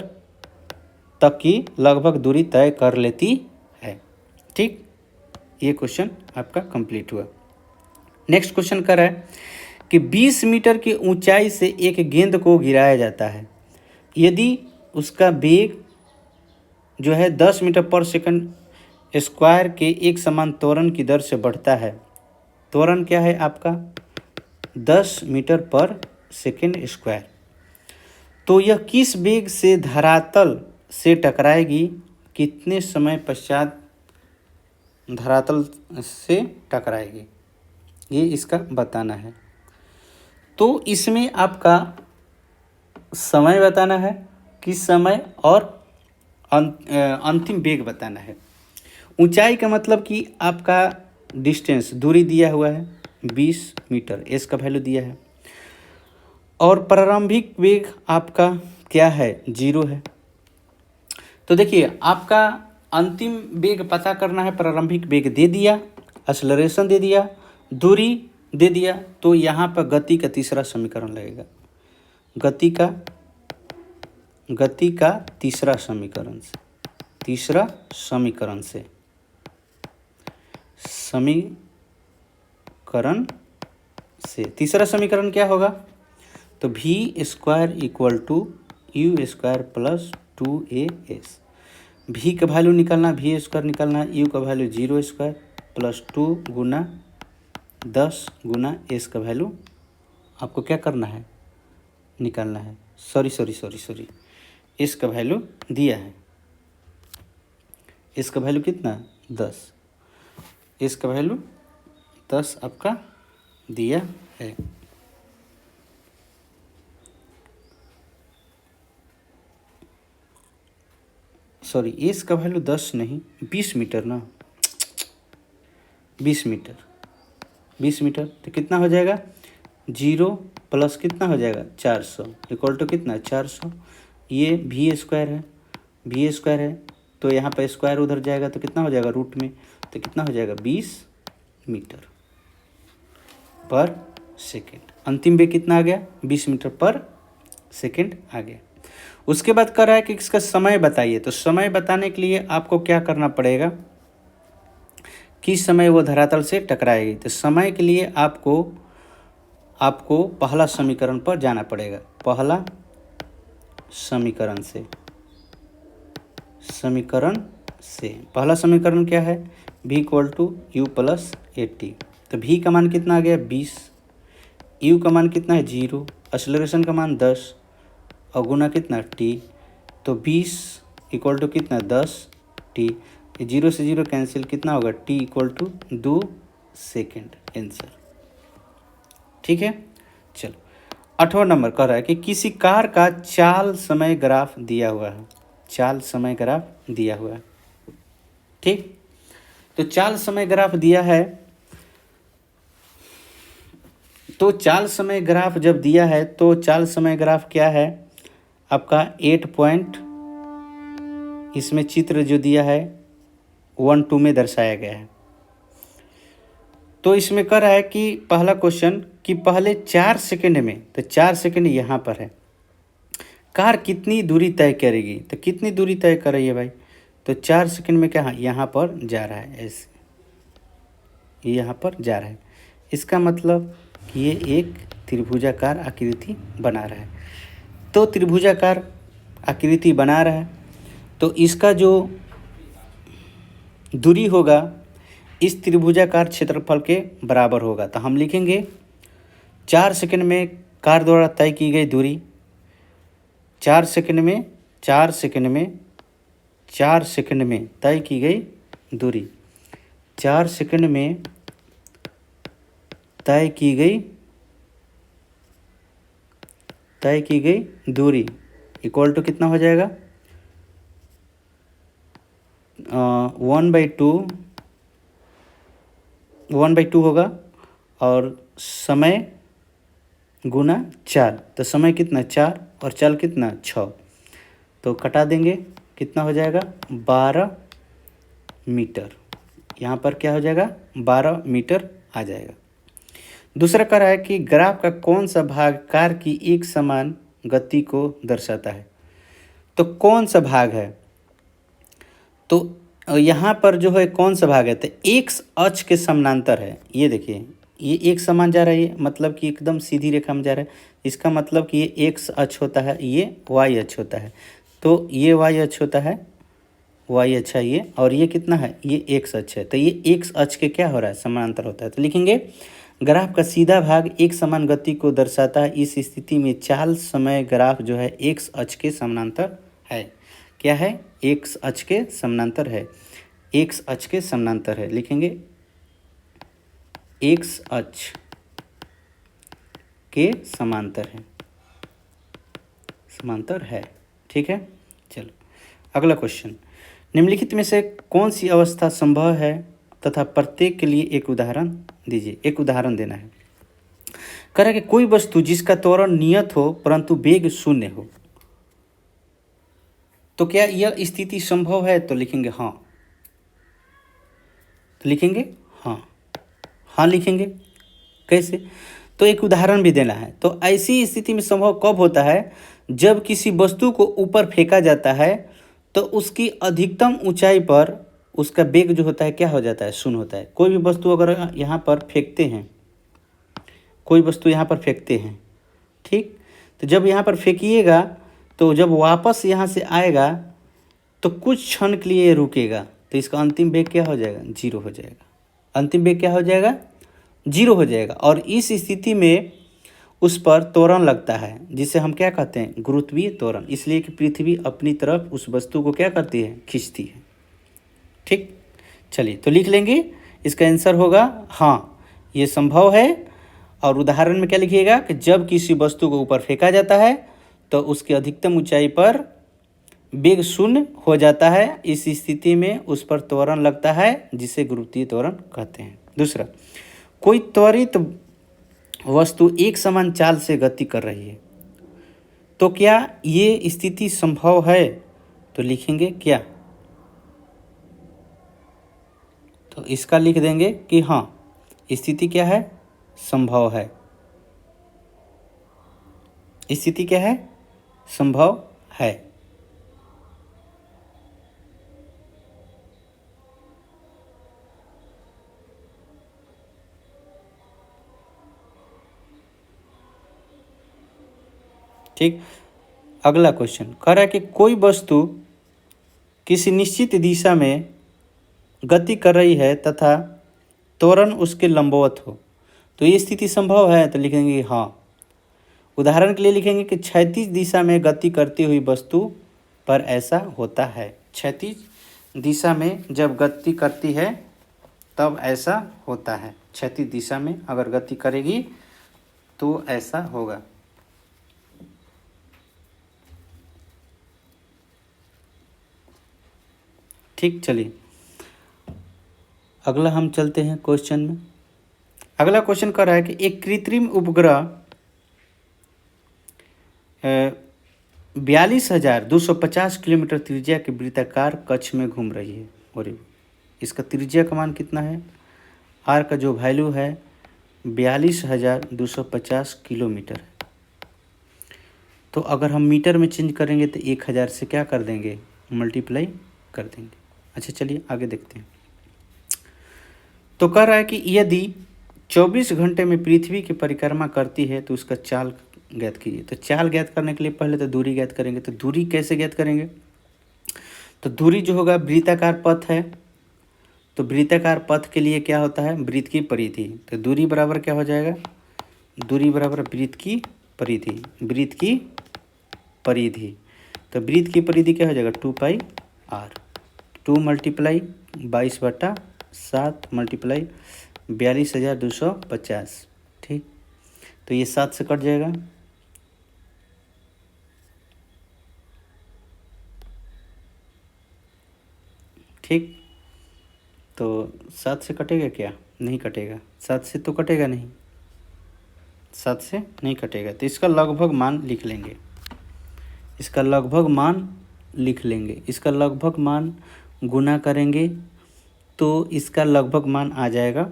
तक की लगभग दूरी तय कर लेती है। ठीक, ये क्वेश्चन आपका कंप्लीट हुआ। नेक्स्ट क्वेश्चन कर रहा है कि 20 मीटर की ऊंचाई से एक गेंद को गिराया जाता है, यदि उसका वेग जो है 10 मीटर पर सेकंड स्क्वायर के एक समान त्वरण की दर से बढ़ता है। त्वरण क्या है आपका, 10 मीटर पर सेकंड स्क्वायर। तो यह किस वेग से धरातल से टकराएगी, कितने समय पश्चात धरातल से टकराएगी, ये इसका बताना है। तो इसमें आपका समय बताना है, किस समय, और अंतिम वेग बताना है। ऊंचाई का मतलब कि आपका डिस्टेंस, दूरी दिया हुआ है 20 मीटर, एस का वैल्यू दिया है, और प्रारंभिक वेग आपका क्या है, 0 है। तो देखिए आपका अंतिम वेग पता करना है, प्रारंभिक वेग दे दिया, एक्सेलरेशन दे दिया, दूरी दे दिया, तो यहाँ पर गति का तीसरा समीकरण लगेगा, गति का तीसरा समीकरण से तीसरा समीकरण क्या होगा, तो v square equal to u square plus 2as। v का वैल्यू निकालना, v स्क्वायर निकालना, u का वैल्यू 0 स्क्वायर प्लस 2 गुना 10 गुना s का वैल्यू आपको क्या करना है, निकालना है। सॉरी, इसका वैल्यू दिया है, इसका वैल्यू कितना, 10, इसका वैल्यू 10 आपका दिया है। सॉरी, इसका वैल्यू 10 नहीं, 20 मीटर ना, 20 मीटर, तो कितना हो जाएगा, 0 प्लस कितना हो जाएगा, 400 इक्वल टू कितना, 400। ये v स्क्वायर है, तो यहाँ पर स्क्वायर उधर जाएगा तो कितना हो जाएगा, रूट में, तो कितना हो जाएगा, 20 मीटर पर सेकेंड। अंतिम वेग कितना आ गया, 20 मीटर पर सेकेंड आ गया। उसके बाद कर रहा है कि इसका समय बताइए। तो समय बताने के लिए आपको क्या करना पड़ेगा, किस समय वो धरातल से टकराएगी। तो समय के लिए आपको पहला समीकरण पर जाना पड़ेगा, पहला समीकरण से पहला समीकरण क्या है, v equal to u plus 80। तो v का मान कितना आ गया, 20, u का मान कितना है, 0, एक्सेलरेशन का मान 10 और गुना कितना, t, तो 20 इक्वल टू कितना, 10 t, 0 से 0 कैंसिल, कितना होगा, t equal to 2 second answer. ठीक है, चलो 8वां नंबर कह रहा है कि किसी कार का चाल समय ग्राफ दिया हुआ है। चाल समय ग्राफ दिया हुआ है। ठीक, तो चाल समय ग्राफ दिया है, तो चाल समय ग्राफ जब दिया है तो चाल समय ग्राफ क्या है आपका 8 पॉइंट, इसमें चित्र जो दिया है 1-2 में दर्शाया गया है। तो इसमें कह रहा है कि पहला क्वेश्चन कि पहले 4 सेकंड में, तो 4 सेकंड यहाँ पर है, कार कितनी दूरी तय करेगी, तो कितनी दूरी तय कर रही है भाई, तो 4 सेकंड में क्या यहाँ पर जा रहा है, ऐसे यहाँ पर जा रहा है। इसका मतलब कि ये एक त्रिभुजाकार आकृति बना रहा है। तो त्रिभुजाकार आकृति बना रहा है तो इसका जो दूरी होगा इस त्रिभुजाकार क्षेत्रफल के बराबर होगा। तो हम लिखेंगे 4 सेकंड में कार द्वारा तय की गई दूरी, 4 सेकंड में 4 सेकंड में 4 सेकंड में तय की गई दूरी, 4 सेकंड में तय की गई दूरी इक्वल टू कितना हो जाएगा 1/2 होगा और समय गुना 4, तो समय कितना 4 और चाल कितना 6, तो कटा देंगे कितना हो जाएगा 12 मीटर। यहाँ पर क्या हो जाएगा 12 मीटर आ जाएगा। दूसरा कह रहा है कि ग्राफ का कौन सा भाग कार की एक समान गति को दर्शाता है। तो कौन सा भाग है, तो यहाँ पर जो है कौन सा भाग है, तो एक्स अक्ष के समानांतर है। ये देखिए ये एक समान जा रहा है, मतलब कि एकदम सीधी रेखा में जा रहा है। इसका मतलब कि ये एक्स अक्ष होता है, ये वाई अक्ष होता है, तो ये वाई अक्ष होता है, वाई अक्ष है ये, और ये कितना है ये एक्स अक्ष है। तो ये एक्स अक्ष के क्या हो रहा है समानांतर होता है। तो लिखेंगे ग्राफ का सीधा भाग एक समान गति को दर्शाता है। इस स्थिति में चाल समय ग्राफ जो है एक्स अक्ष के समानांतर है। क्या है, एक्स अक्ष के समानांतर है, एक्स अक्ष के समानांतर है। लिखेंगे एक्स अक्ष के समांतर है, समांतर है। ठीक है, चलो अगला क्वेश्चन, निम्नलिखित में से कौन सी अवस्था संभव है तथा प्रत्येक के लिए एक उदाहरण दीजिए। एक उदाहरण देना है। कह रहा है कि कोई वस्तु जिसका त्वरण नियत हो परंतु वेग शून्य हो, तो क्या यह स्थिति संभव है, तो लिखेंगे हाँ, तो लिखेंगे हाँ, हाँ लिखेंगे। कैसे, तो एक उदाहरण भी देना है। तो ऐसी स्थिति में संभव कब होता है, जब किसी वस्तु को ऊपर फेंका जाता है तो उसकी अधिकतम ऊंचाई पर उसका वेग जो होता है क्या हो जाता है, शून्य होता है। कोई भी वस्तु अगर यहाँ पर फेंकते हैं, कोई वस्तु यहाँ पर फेंकते हैं, ठीक, तो जब यहाँ पर फेंकिएगा तो जब वापस यहाँ से आएगा तो कुछ क्षण के लिए रुकेगा, तो इसका अंतिम वेग क्या हो जाएगा, 0 हो जाएगा। अंतिम वेग क्या हो जाएगा, 0 हो जाएगा। और इस स्थिति में उस पर त्वरण लगता है, जिसे हम क्या कहते हैं, गुरुत्वीय त्वरण। इसलिए कि पृथ्वी अपनी तरफ उस वस्तु को क्या करती है, खींचती है। ठीक, चलिए तो लिख लेंगे, इसका आंसर होगा हाँ, ये संभव है। और उदाहरण में क्या लिखिएगा कि जब किसी वस्तु को ऊपर फेंका जाता है तो उसकी अधिकतम ऊंचाई पर वेग शून्य हो जाता है। इस स्थिति में उस पर त्वरण लगता है, जिसे गुरुत्वीय त्वरण कहते हैं। दूसरा, कोई त्वरित वस्तु एक समान चाल से गति कर रही है, तो क्या ये स्थिति संभव है, तो लिखेंगे क्या, तो इसका लिख देंगे कि हाँ, स्थिति क्या है, संभव है। स्थिति क्या है, संभव है। ठीक, अगला क्वेश्चन कह रहा है कि कोई वस्तु किसी निश्चित दिशा में गति कर रही है तथा त्वरण उसके लंबवत हो, तो ये स्थिति संभव है, तो लिखेंगे हाँ। उदाहरण के लिए लिखेंगे कि क्षैतिज दिशा में गति करती हुई वस्तु पर ऐसा होता है। क्षैतिज दिशा में जब गति करती है तब ऐसा होता है। क्षैतिज दिशा में अगर गति करेगी तो ऐसा होगा। ठीक, चलिए अगला हम चलते हैं क्वेश्चन में। अगला क्वेश्चन कर रहा है कि एक कृत्रिम उपग्रह 42,250 किलोमीटर त्रिज्या के वृत्ताकार कक्ष में घूम रही है और इसका त्रिज्या का मान कितना है। आर का जो वैल्यू है 42,250 किलोमीटर है। तो अगर हम मीटर में चेंज करेंगे तो 1,000 से क्या कर देंगे, मल्टीप्लाई कर देंगे। अच्छा चलिए आगे देखते हैं। तो कह रहा है कि यदि 24 घंटे में पृथ्वी की परिक्रमा करती है तो उसका चाल ज्ञात कीजिए। तो चाल ज्ञात करने के लिए पहले तो दूरी ज्ञात करेंगे। तो दूरी कैसे ज्ञात करेंगे, तो दूरी जो होगा वृत्ताकार पथ है, तो वृत्ताकार पथ के लिए क्या होता है, वृत्त की परिधि। तो दूरी बराबर क्या हो जाएगा, दूरी बराबर वृत्त की परिधि, वृत्त की परिधि। तो वृत्त की परिधि क्या हो जाएगा 2πr, 2 मल्टीप्लाई 22/7 मल्टीप्लाई 42,250। ठीक, तो ये 7 से कट जाएगा। ठीक, तो 7 से कटेगा क्या, नहीं कटेगा, 7 से तो कटेगा नहीं, 7 से नहीं कटेगा। तो इसका लगभग मान लिख लेंगे, इसका लगभग मान लिख लेंगे। इसका लगभग मान गुना करेंगे तो इसका लगभग मान आ जाएगा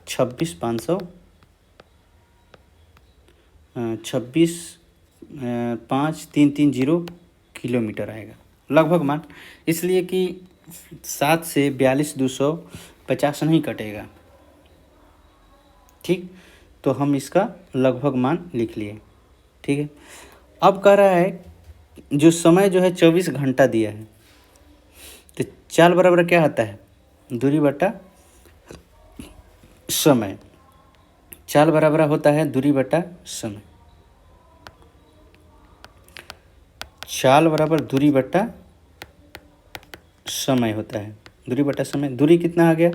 26,530 किलोमीटर आएगा लगभग मान। इसलिए कि 7 से 42,250 नहीं कटेगा। ठीक, तो हम इसका लगभग मान लिख लिए। ठीक है, अब कह रहा है जो समय जो है 24 घंटा दिया है, तो चाल बराबर क्या आता है, दूरी बटा समय। चाल बराबर होता है दूरी बटा समय। चाल बराबर दूरी बटा समय होता है, दूरी बटा समय। दूरी कितना आ गया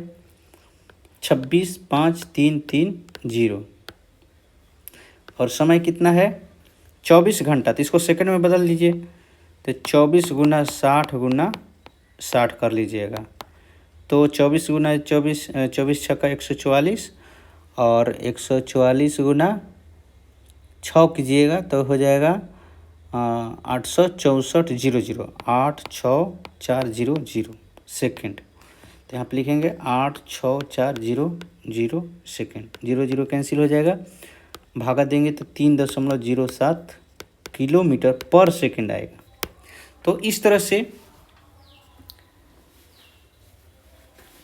26,530 और समय कितना है 24 घंटा। तो इसको सेकंड में बदल लीजिए, तो 24 गुना 60 गुना 60 कर लीजिएगा। तो 24 गुना 24, 24 छक्का 144 और 144 गुना 6 कीजिएगा तो हो जाएगा 864,00, 86400 सेकेंड। तो यहाँ पे लिखेंगे 86400 सेकेंड। 00 कैंसिल हो जाएगा, भागा देंगे तो 3.07 किलोमीटर पर सेकेंड आएगा। तो इस तरह से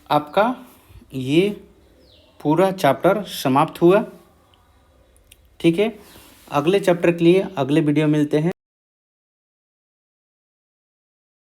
आपका ये पूरा चैप्टर समाप्त हुआ। ठीक है, अगले चैप्टर के लिए अगले वीडियो मिलते हैं।